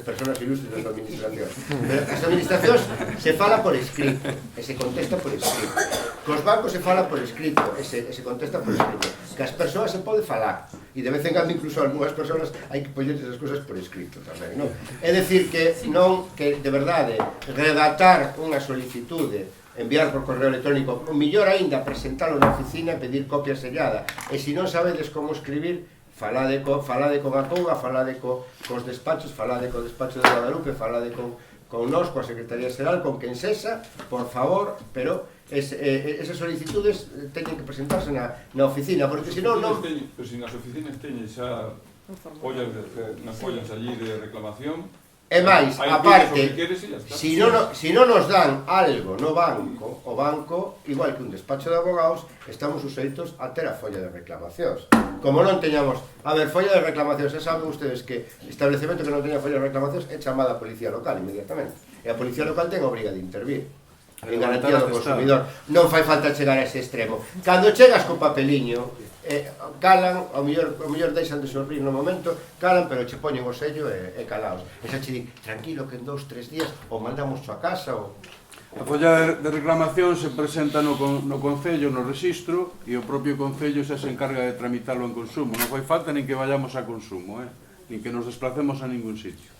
personas ilustres das administracións. Pero as administracións se fala por escrito e se contesta por escrito. Cos bancos se fala por escrito e se contesta por escrito. Que as persoas se pode falar. E de vez en cando incluso algunhas persoas hai que poñer esas cousas por escrito tamén, non? É dicir que de verdade redactar unha solicitude, enviar por correo electrónico, o mellor aínda presentalo na oficina e pedir copia sellada. E se non sabedes como escribir, falade con a Couga, falade cos despachos, falade co despacho de Guadalupe, falade con nós, coa Secretaría Xeral, con quen sexa, por favor, pero esas solicitudes teñen que presentarse na oficina, porque senón non... Pero se nas oficinas teñen xa follas allí de reclamación... E máis, aparte, se non nos dan algo no banco, o banco, igual que un despacho de abogados, estamos suxeitos a ter a folla de reclamacións. Como non teñamos... A ver, folla de reclamacións, xa saben ustedes que establecemento que non teña folla de reclamacións é chamada a Policía Local inmediatamente. E a Policía Local ten obriga de intervir en garantía do consumidor. Non fai falta chegar a ese extremo. Cando chegas co papeliño, calan, ao mellor deixan de sorrir no momento, calan, pero che poñen o sello e calaos. E xa che di, tranquilo que en 2-3 días o mandamos a casa ou... A folla de reclamación se presenta no Concello, no registro, e o propio Concello xa se encarga de tramitalo en consumo. Non fai falta nin que vayamos a consumo, nin que nos desplacemos a ningún sitio.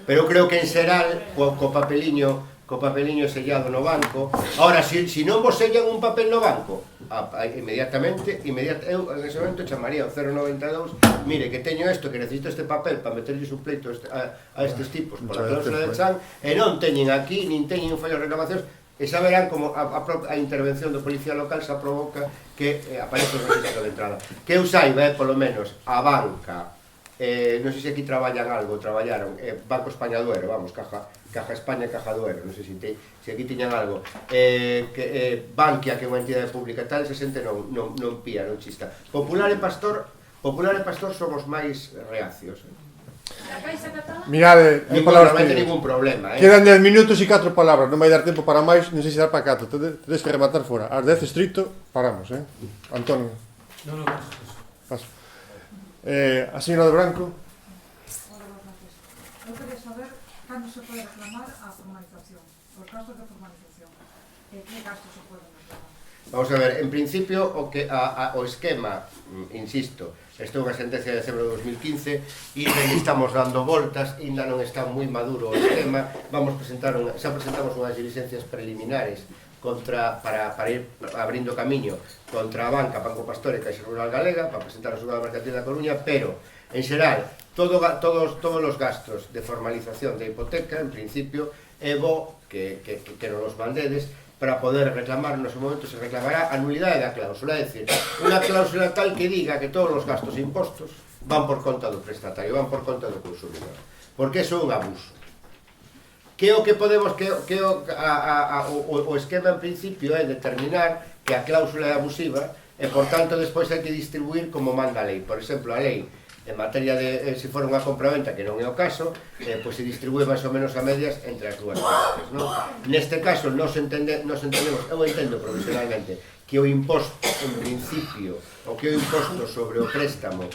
Pero creo que en xeral, co papeliño sellado no banco, ahora, se non vos sellan un papel no banco, inmediatamente, eu en ese momento chamaría ao 092, mire, que teño isto, que necesito este papel para meterlle un pleito a estes tipos pola cláusula de Chan, e non teñen aquí, nin teñen un fallo de reclamacións, e xa verán como a intervención do policía local xa provoca que aparece o registro de entrada. Que eu saiba, polo menos, a banca, non sei se aquí traballaron, Banco España Duero, vamos, Caja España, Caja Duero, non sei se aquí tiñan algo, Bankia, que é unha entidade pública tal, esa xente non pía, non chista. Popular e Pastor somos máis reacios. Mirade, hai palabras que... ningún problema, Quedan 10 minutos e 4 palabras, non vai dar tempo para máis, non sei se dá para 4, tedes que rematar fora. Ás 10 estricto, paramos, Antonio. Non, paso. A señora de Branco. Eu quería saber cando se pode reclamar a formalización, os gastos de formalización. Que gastos se poden reclamar? Vamos a ver, en principio, o esquema, insisto, esta é unha sentencia de decembro de 2015 e estamos dando voltas, ainda non está moi maduro o esquema, xa presentamos unhas diligencias preliminares para ir abrindo camiño contra a banca, Banco Pastor e Caixa Rural Galega, para presentar a Xulgado Mercantil da Coruña, pero, en xeral, todos os gastos de formalización de hipoteca, en principio, é bo que non os mandedes para poder reclamar, no seu momento se reclamará a nulidade da cláusula, é dicir, unha cláusula tal que diga que todos os gastos e impostos van por conta do prestatario, van por conta do consumidor, porque iso é un abuso. Que o que podemos, o esquema en principio é determinar que a cláusula é abusiva e, por tanto, despois hai que distribuir como manda a lei. Por exemplo, a lei, en materia de, se for unha compraventa, que non é o caso, pois se distribúe máis ou menos a medias entre as dúas partes, non? Neste caso, nos entendemos, eu entendo profesionalmente, que o imposto, en principio, o que o imposto sobre o préstamo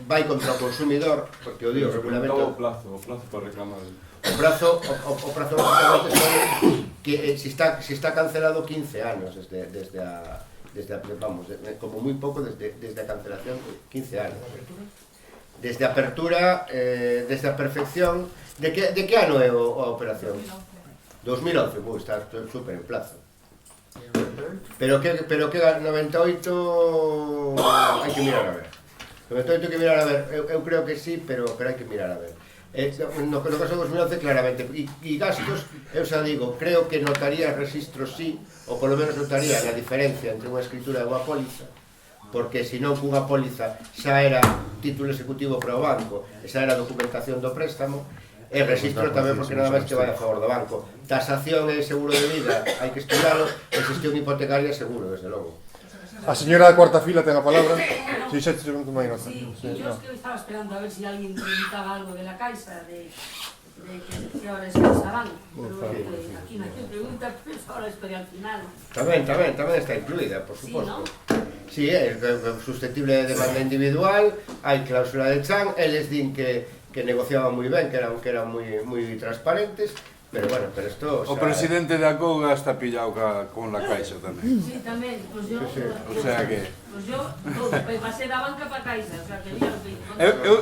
vai contra o consumidor, porque o dio o regulamento... O plazo para reclamar. O prazo lógicamente son que se está cancelado 15 anos como moi pouco desde a cancelación 15 anos. Desde a apertura, desde a perfección, de que ano é a operación? 2011, está super en plazo. Pero que 98 hai que mirar a ver. 98 hai que mirar a ver, eu creo que sí, pero hai que mirar a ver. No caso de 2011 claramente, e gastos, eu xa digo, creo que notaría registros sí, ou polo menos notaría a diferencia entre unha escritura e unha póliza, porque senón cunha póliza xa era título executivo para o banco, xa era documentación do préstamo, e registro tamén porque nada máis que vai a favor do banco. Tasación e seguro de vida, hai que estudialo, e xestión hipotecaria seguro, desde logo. A señora da cuarta fila ten a palabra. Si, xa te pregunto máis nota. Sí, yo es que estaba esperando a ver si alguien preguntaba algo de la Caixa, de que ahora es CaixaBank, pero aquí no hay quien pregunta, pues ahora espero al final. Tamén está incluída, por suposto. Sí, é susceptible de demanda individual, hai cláusula de Chan, eles din que negociaban moi ben, que eran moi transparentes, pero bueno, pero esto... O presidente de Acoga está pillado con la Caixa tamén. Sí, tamén, pues yo... O sea que... Pues yo, pasé da banca para Caixa, o sea que ya...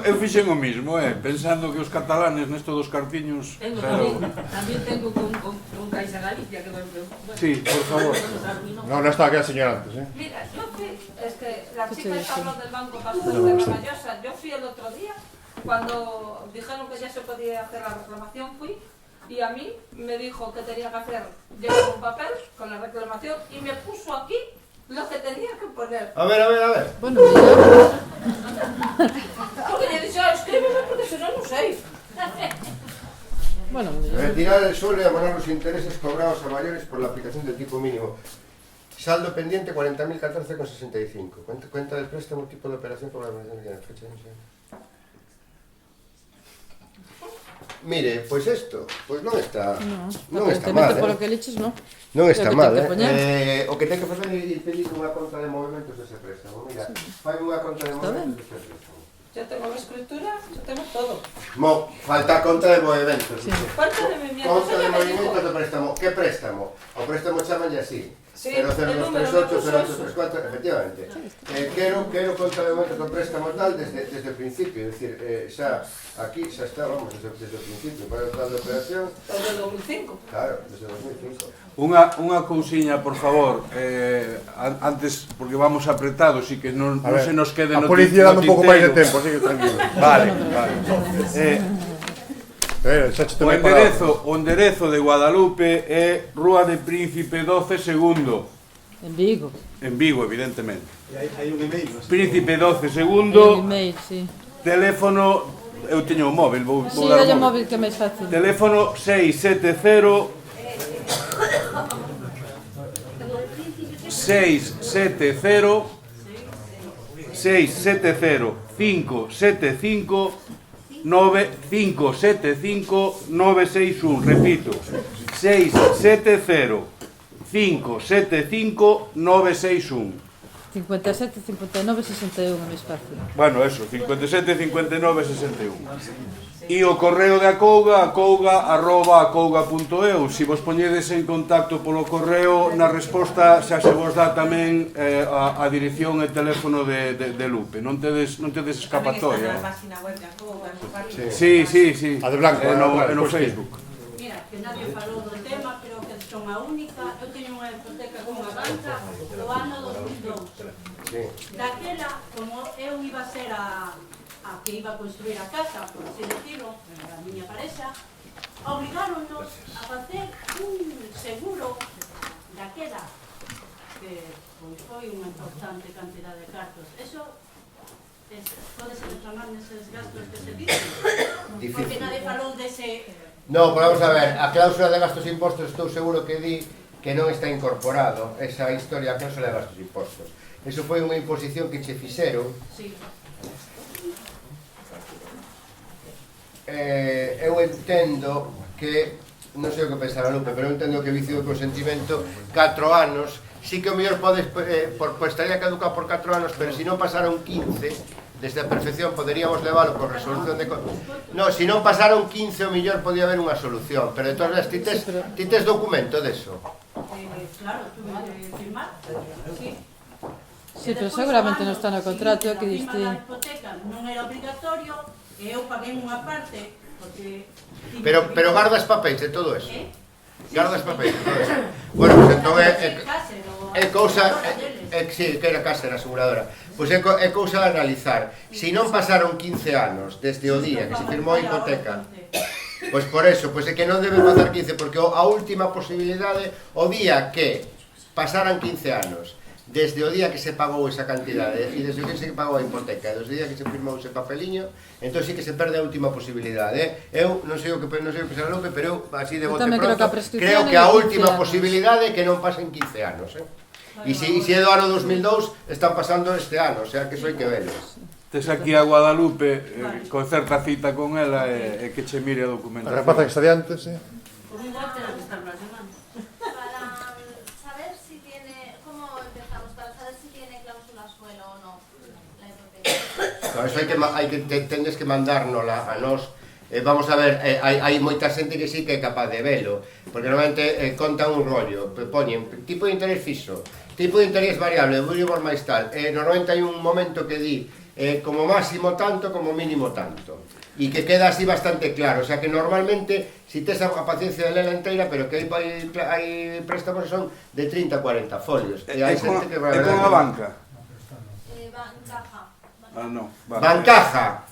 Eu fixen o mismo, pensando que os catalanes nesto dos cartiños... Tamén tengo con Caixa Galicia, que bueno... Sí, por favor. No estaba aquí la señora antes, Mira, yo fui... Es que la chica que habló del Banco Pastor de Ramallosa, yo fui el otro día, cuando dijeron que ya se podía hacer la reclamación, fui... Y a mí me dijo que tenía que hacer, llevar un papel con la reclamación y me puso aquí lo que tenía que poner. A ver. Bueno, porque le he dicho, escríbeme porque si no, no sé. Bueno, retirar el suelo y abonar los intereses cobrados a mayores por la aplicación del tipo mínimo. Saldo pendiente 40.014,65. Cuenta del préstamo, tipo de operación por la fecha de emisión. Mire, pois isto, pois non está mal, aparentemente polo que liches, non. Non está mal, O que ten que facer é pedir unha conta de movimentos dese préstamo. Mira, fai unha conta de movimentos dese préstamo. Ya tengo la escritura, ya tengo todo. Falta conta de movimentos. Conta de movimientos. Conta de movimentos do préstamo. Que préstamo? O préstamo chamanlle así. Sí, 00238, 0834, efectivamente. Quero conta de movimentos do préstamo tal desde o principio, é dicir, xa aquí xa está, vamos, desde o principio, para o plan de operación. Desde 2005. Claro, desde 2005. Unha cousiña, por favor, antes, porque vamos apretados e que non se nos quede no tinteiro. A policía dando un pouco máis de tempo, así que tranquilo. Vale. O enderezo de Guadalupe é Rúa de Príncipe 12 segundo. En Vigo. En Vigo, evidentemente. Hai un email. Príncipe 12 segundo. Un email, sí. Teléfono, eu teño o móvil, vou sí, dar o móvil que é máis fácil. Teléfono 670 575 961, repito, 670 575 961. 57 59 61 é máis fácil. Bueno, eso, 57 59 61. E o correo de acouga@acouga.eu. Si vos poñedes en contacto polo correo, na resposta xa se vos dá tamén a dirección e teléfono de Lupe. Non tedes escapatoria. Tamén está na página web de Acouga. Sí. A de Blanco, no Facebook. Mira, que nadie falou do tema, creo que son a única. Eu teño unha hipoteca con a banca do ano 2002. Daquela, como eu iba a ser a que iba a construir a casa, por así decirlo, a miña parexa, obligáronos a facer un seguro daquela, que pois foi unha importante cantidad de cartos. Eso podes reclamar neses gastos que se dicen, porque nadie falou dese... No, pues vamos a ver, a cláusula de gastos e impostos estou seguro que di que non está incorporado esa historia, a cláusula de gastos e impostos. Eso foi unha imposición que che fixeron. Sí. Eu entendo que, non sei o que pensará Lupe, pero eu entendo que o vicio do consentimento 4 anos, sí que o mellor podes, estaría caducado por 4 anos, pero se non pasaron 15, desde a perfección poderíamos leválo por resolución de... No, se non pasaron 15 o mellor podía haber unha solución, pero de todas as ti tes documento deso. Claro, tuve que firmar, sí. Sí, pero seguramente non está no contrato, que diste... A hipoteca non era obligatorio, e eu paguei unha parte, porque... Pero gardas papéis de todo eso? Gardas papéis de todo eso? Bueno, pues entón é cousa... Sí, que era Cáser, a aseguradora. Pois é cousa de analizar. Se non pasaron 15 anos desde o día que se firmou a hipoteca, pois por eso, pois é que non debe pasar 15, porque a última posibilidade, o día que pasaran 15 anos, desde o día que se pagou esa cantidade e desde o día que se pagou a hipoteca e desde o día que se firmou ese papeliño, entón sí que se perde a última posibilidade. Eu non sei o que pensar Lupe, pero eu así de bote pronto creo que a última posibilidade é que non pasen 15 anos. E se é do ano 2002 están pasando este ano, o sea que iso hai que verlo. Tes aquí a Guadalupe con certa cita con ela e que che mire a documentación. A rapaza que está de antes, Por un gol tengo que estar máis de mano. Eso tendes que mandárnosla a nós. Vamos a ver, hai moita xente que sí que é capaz de velo, porque normalmente contan un rollo, poñen tipo de interés fixo, tipo de interés variable, Euribor máis tal, normalmente hai un momento que di como máximo tanto, como mínimo tanto, e que queda así bastante claro, o sea que normalmente si tes a paciencia de lela inteira, pero que hai préstamos que son de 30-40 folios. E con a banca? Bancaja,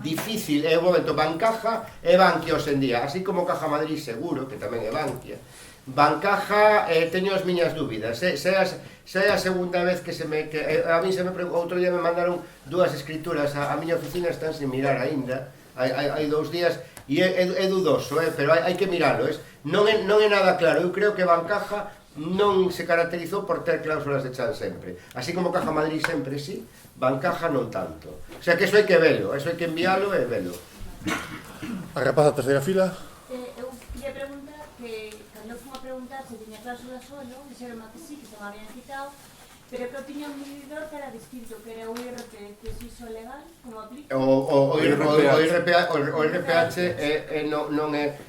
difícil, é o momento. Bancaja é Bankia hoxe en día, así como Caja Madrid Seguro, que tamén é Bankia. Bancaja, teño as miñas dúbidas, se é a segunda vez que a mí se me outro día me mandaron 2 escrituras a miña oficina, están sin mirar aínda, hai 2 días, e é dudoso, pero hai que miralo, non é nada claro. Eu creo que Bancaja non se caracterizou por ter cláusulas de chan sempre, así como Caja Madrid sempre sí, Bancaja non tanto, o sea que eso hai que velo, eso hai que envialo e velo. A rapaza da terceira fila. Eu quería preguntar que, cando eu fui a preguntar se tiña cláusula solo, dixeron que sí, que se me habían quitado, pero que eu tiña un medidor que era distinto, que era o IRPH, que se iso legal, como aplica? O IRPH non é,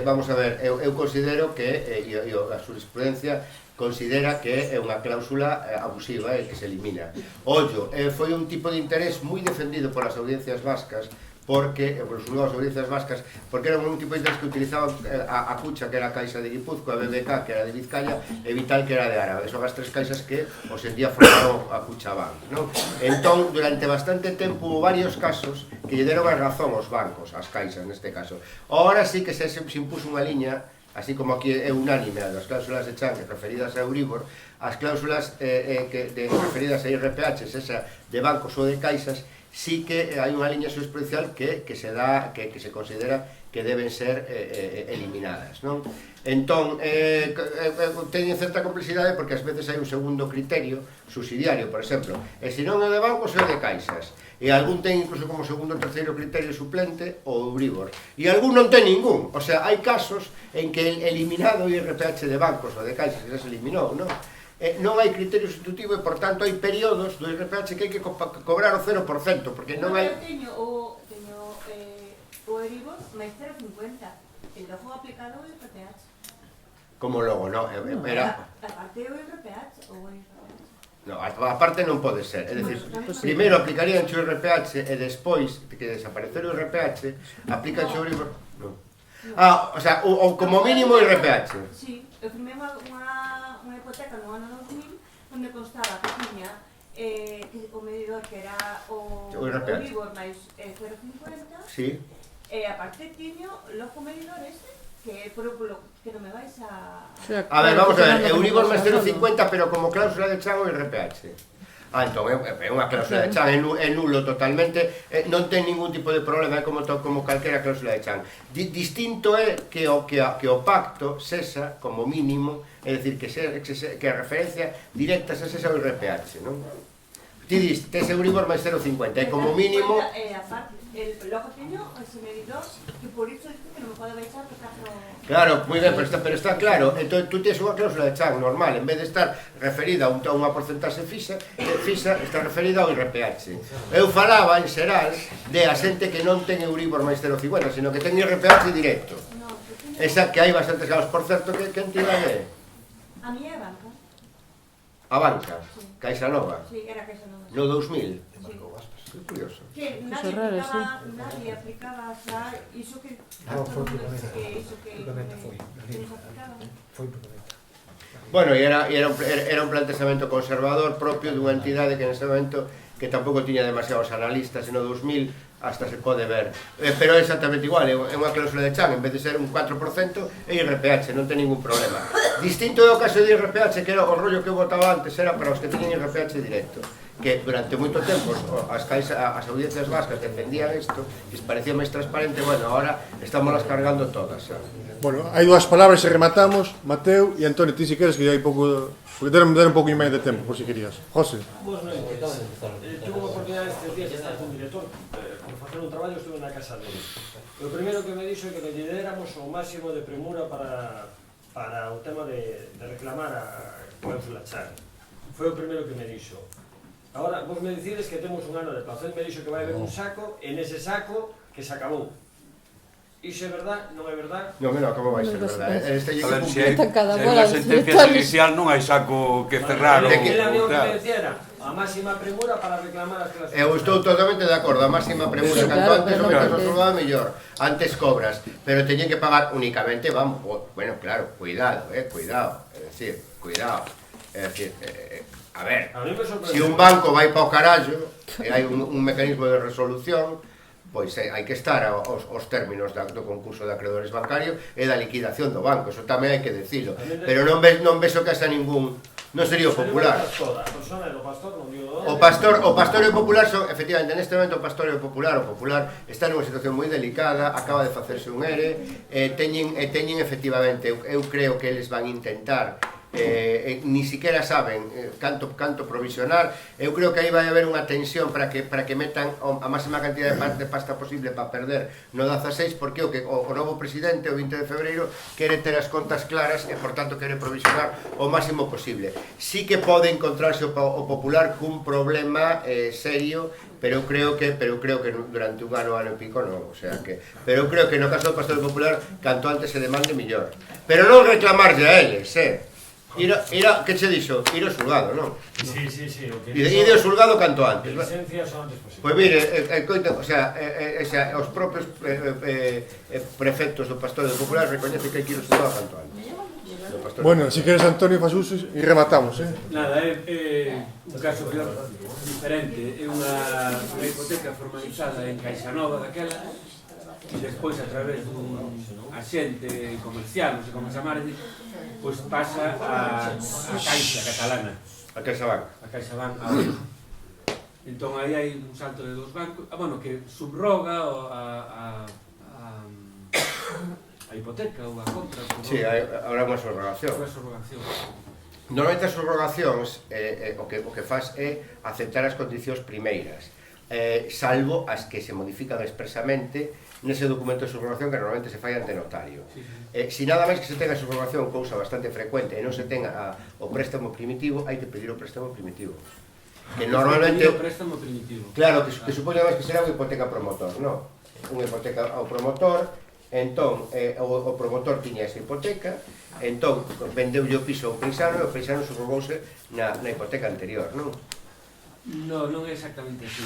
vamos a ver, eu considero que, e a jurisprudencia considera que é unha cláusula abusiva e que se elimina. Ollo, foi un tipo de interés moi defendido por as audiencias vascas, porque, por os audiencias vascas, porque era un tipo de interés que utilizaban a Cucha, que era a Caixa de Guipúzcoa, a BBK, que era de Vizcaya, e Vital, que era de Árabe. Son as tres caixas que, os en día, formaron a Cuchabank, non? Entón, durante bastante tempo, hubo varios casos que lle deron a razón aos bancos, as caixas, neste caso. Ahora sí que se impuso unha liña, así como aquí é unánime, das cláusulas de Chan referidas a Euribor, as cláusulas referidas a IRPH, esa de bancos ou de caixas, sí que hai unha liña jurisprudencial que se considera que deben ser eliminadas, non? Entón, teñen certa complexidade porque ás veces hai un segundo criterio subsidiario, por exemplo, e se non é de bancos é de caixas, e algún ten incluso como segundo ou terceiro criterio suplente o Euribor, e algún non ten ningún, o sea, hai casos en que eliminado o IRPH de bancos ou de caixas, que se eliminou, non? Non hai criterio sustitutivo e, por tanto, hai períodos do IRPH que hai que cobrar o 0%, porque non hai... Eu teño o Euribor máis 0,50 e logo aplicado o IRPH. Como logo, non? Era... A parte o IRPH ou o IRPH? Non, a parte non pode ser, é dicir, primeiro aplicarían o IRPH e despois de que desaparecer o IRPH, aplican o Euribor... Non. O sea, o como mínimo o IRPH. Sí, eu firmei unha hipoteca no ano 2000 onde constaba que tiña o medidor que era o Euribor máis 0,50 sí. E aparte tiño logo medidor este que non me vais a... A ver, vamos a ver, Euribor máis 0,50 pero como cláusula de Chan o IRPH. Entón, é unha cláusula de Chan, é nulo totalmente, non ten ningún tipo de problema, é como calquera cláusula de Chan. Distinto é que o pacto cesa como mínimo, é dicir, que a referencia directa cesa o IRPH, non? Ti dis, tes Euribor máis 0,50, e como mínimo... Logo teño ese medidor que por iso dice que non me pode baixar que caso... Claro, moi ben, pero está claro. Entón, tú tens unha cláusula de Chan normal, en vez de estar referida a unha porcentaxe fixa, está referida ao IRPH. Eu falaba, en xeral, de a xente que non ten Euribor máis 0,50, sino que ten IRPH directo. Esa que hai bastantes casos. Por certo, que entidade é? A miña é banca. A banca? Caixa Nova? Sí, era Caixa Nova. No 2000? Sí. Que curioso. Que nadie aplicaba xa iso que... Bueno, e era un planteamento conservador propio dunha entidade que nese momento que tampouco tiña demasiados analistas, no 2000 hasta se pode ver, pero é exactamente igual, é unha cláusula de Chan, en vez de ser un 4% é IRPH, non ten ningún problema. Distinto é o caso de IRPH, que era o rollo que eu votaba antes, era para os que teñen IRPH directo, que durante moito tempo as audiencias vascas defendían isto, que parecía máis transparente, bueno, ahora estamos las cargando todas. Bueno, hai dúas palabras e rematamos, Mateo e Antonio, ti si queres que hai pouco... Porque dar un pouco máis de tempo, por si querías. José. Pois non, tuve unha oportunidade estes días de estar con un director por facer un traballo, estuve na casa dele. O primeiro que me dixo é que le déramos o máximo de premura para o tema de reclamar a cláusula Chan. Foi o primeiro que me dixo. Agora, vos me dicides que temos un ano de plazo. Ele me dixo que vai haber un saco, e nese saco que se acabou. Iso é verdad? Non é verdad? Non, como vai ser verdad? Se hai unha sentencia judicial non hai saco que cerrar ou... Ele a miña que era a máxima premura para reclamar as cláusulas. Eu estou totalmente de acordo, a máxima premura, canto antes o metes o soldado mellor, antes cobras, pero teñen que pagar únicamente, vamos, bueno, claro, cuidado, cuidado, é dicir, cuidado, é dicir, a ver, se un banco vai pa o carallo, e hai un mecanismo de resolución, pois hai que estar aos términos do concurso de acreedores bancarios e da liquidación do banco, eso tamén hai que decilo, pero non ves o que hasta ningún, non sería o popular. O pastor e o popular son, efectivamente, neste momento o pastor e o popular está nunha situación moi delicada, acaba de facerse un ERE, teñen efectivamente, eu creo que eles van intentar ni siquiera saben canto provisionar. Eu creo que aí vai haber unha tensión para que metan a máxima cantidad de pasta posible para perder no 16, porque o novo presidente, o 20 de febreiro, quere ter as contas claras e, por tanto, quere provisionar o máximo posible. Sí que pode encontrarse o Popular cun problema serio, pero creo que durante un ano e pico non, pero eu creo que no caso do Pastor Popular canto antes se demande millor, pero non reclamarlle a eles, que che dixo? Ir ao xulgado, non? Sí, Ir ao xulgado canto antes. Licencias o antes posible. Pois mire, os propios prefectos do Pastor Popular recoñecen que hai que ir ao xulgado canto antes. Bueno, si queres, Antonio, faz uso e rematamos, Nada, é un caso diferente. É unha hipoteca formalizada en Caixa Nova daquela, e despois, a través dun axente comercial, non sei como chamarlle, pois pasa a Caixa catalana. A CaixaBank. A CaixaBank ahora. Entón, aí hai un salto de dos bancos, que subroga a hipoteca ou a compra. Sí, habrá unha subrogación. Normalmente as subrogacións o que faz é aceptar as condicións primeiras, salvo as que se modifican expresamente nese documento de subrogación que normalmente se fai ante notario. Si nada máis que se tenga subrogación, cousa bastante frecuente, e non se tenga o préstamo primitivo, hai que pedir o préstamo primitivo. Que normalmente... Claro, que supone máis que será unha hipoteca promotor, non? Unha hipoteca ao promotor. Entón, o promotor tiña esa hipoteca, entón vendeulle o piso ao paisano e o paisano subrogouse na hipoteca anterior, non? Non é exactamente así.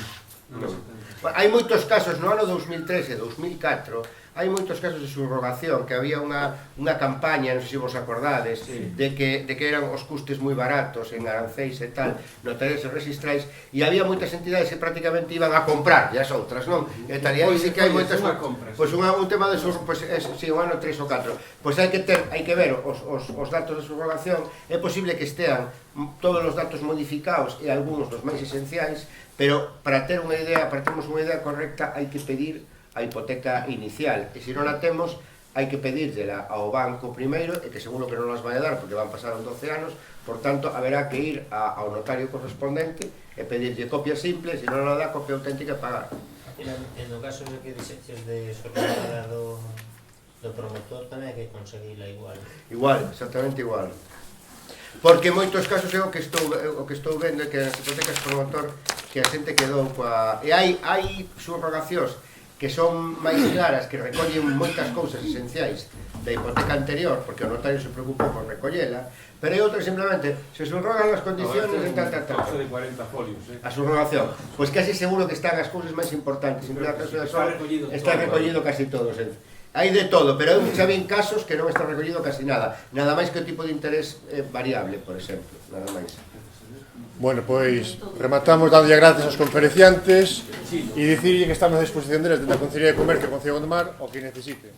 Hai moitos casos, no ano 2013 e 2004, hai moitos casos de subrogación, que había unha campaña, non sei se vos acordades, de que eran os custes moi baratos en aranceis e tal, notarios e registrais, e había moitas entidades que prácticamente iban a comprar, e as outras, non? E tal, e aí sí que hai moitas... Pois un tema de un ano 3 ou 4. Pois hai que ver os datos de subrogación, é posible que estean todos os datos modificados e algúns dos máis esenciais, pero para termos unha idea correcta hai que pedir a hipoteca inicial, e se non a temos hai que pedírsela ao banco primeiro, e que seguro que non las vai a dar porque van pasar 12 anos, por tanto haberá que ir ao notario correspondente e pedirlle copia simple, se non a dá copia auténtica e pagar. En o caso de que dixeches de sorpresa do promotor tamén hai que conseguirla igual. Igual, exactamente igual. Porque en moitos casos é o que estou vendo é que nas hipotecas promotor que a xente quedou coa... E hai subrogacións que son máis claras, que recollen moitas cousas esenciais da hipoteca anterior, porque o notario se preocupa por recollela, pero hai outras simplemente, se subrogan as condicións e tal. de 40 folios, A subrogación, pois casi seguro que están as cousas máis importantes, en cada caso está recollido casi todo. Hai de todo, pero xa ven casos que non está recollido casi nada, nada máis que o tipo de interés variable, por exemplo, nada máis. Bueno, pois rematamos dando gracias aos conferenciantes e dicirlle que estamos a disposición deles na Consellería de Comercio e Concello de Gondomar o que necesiten.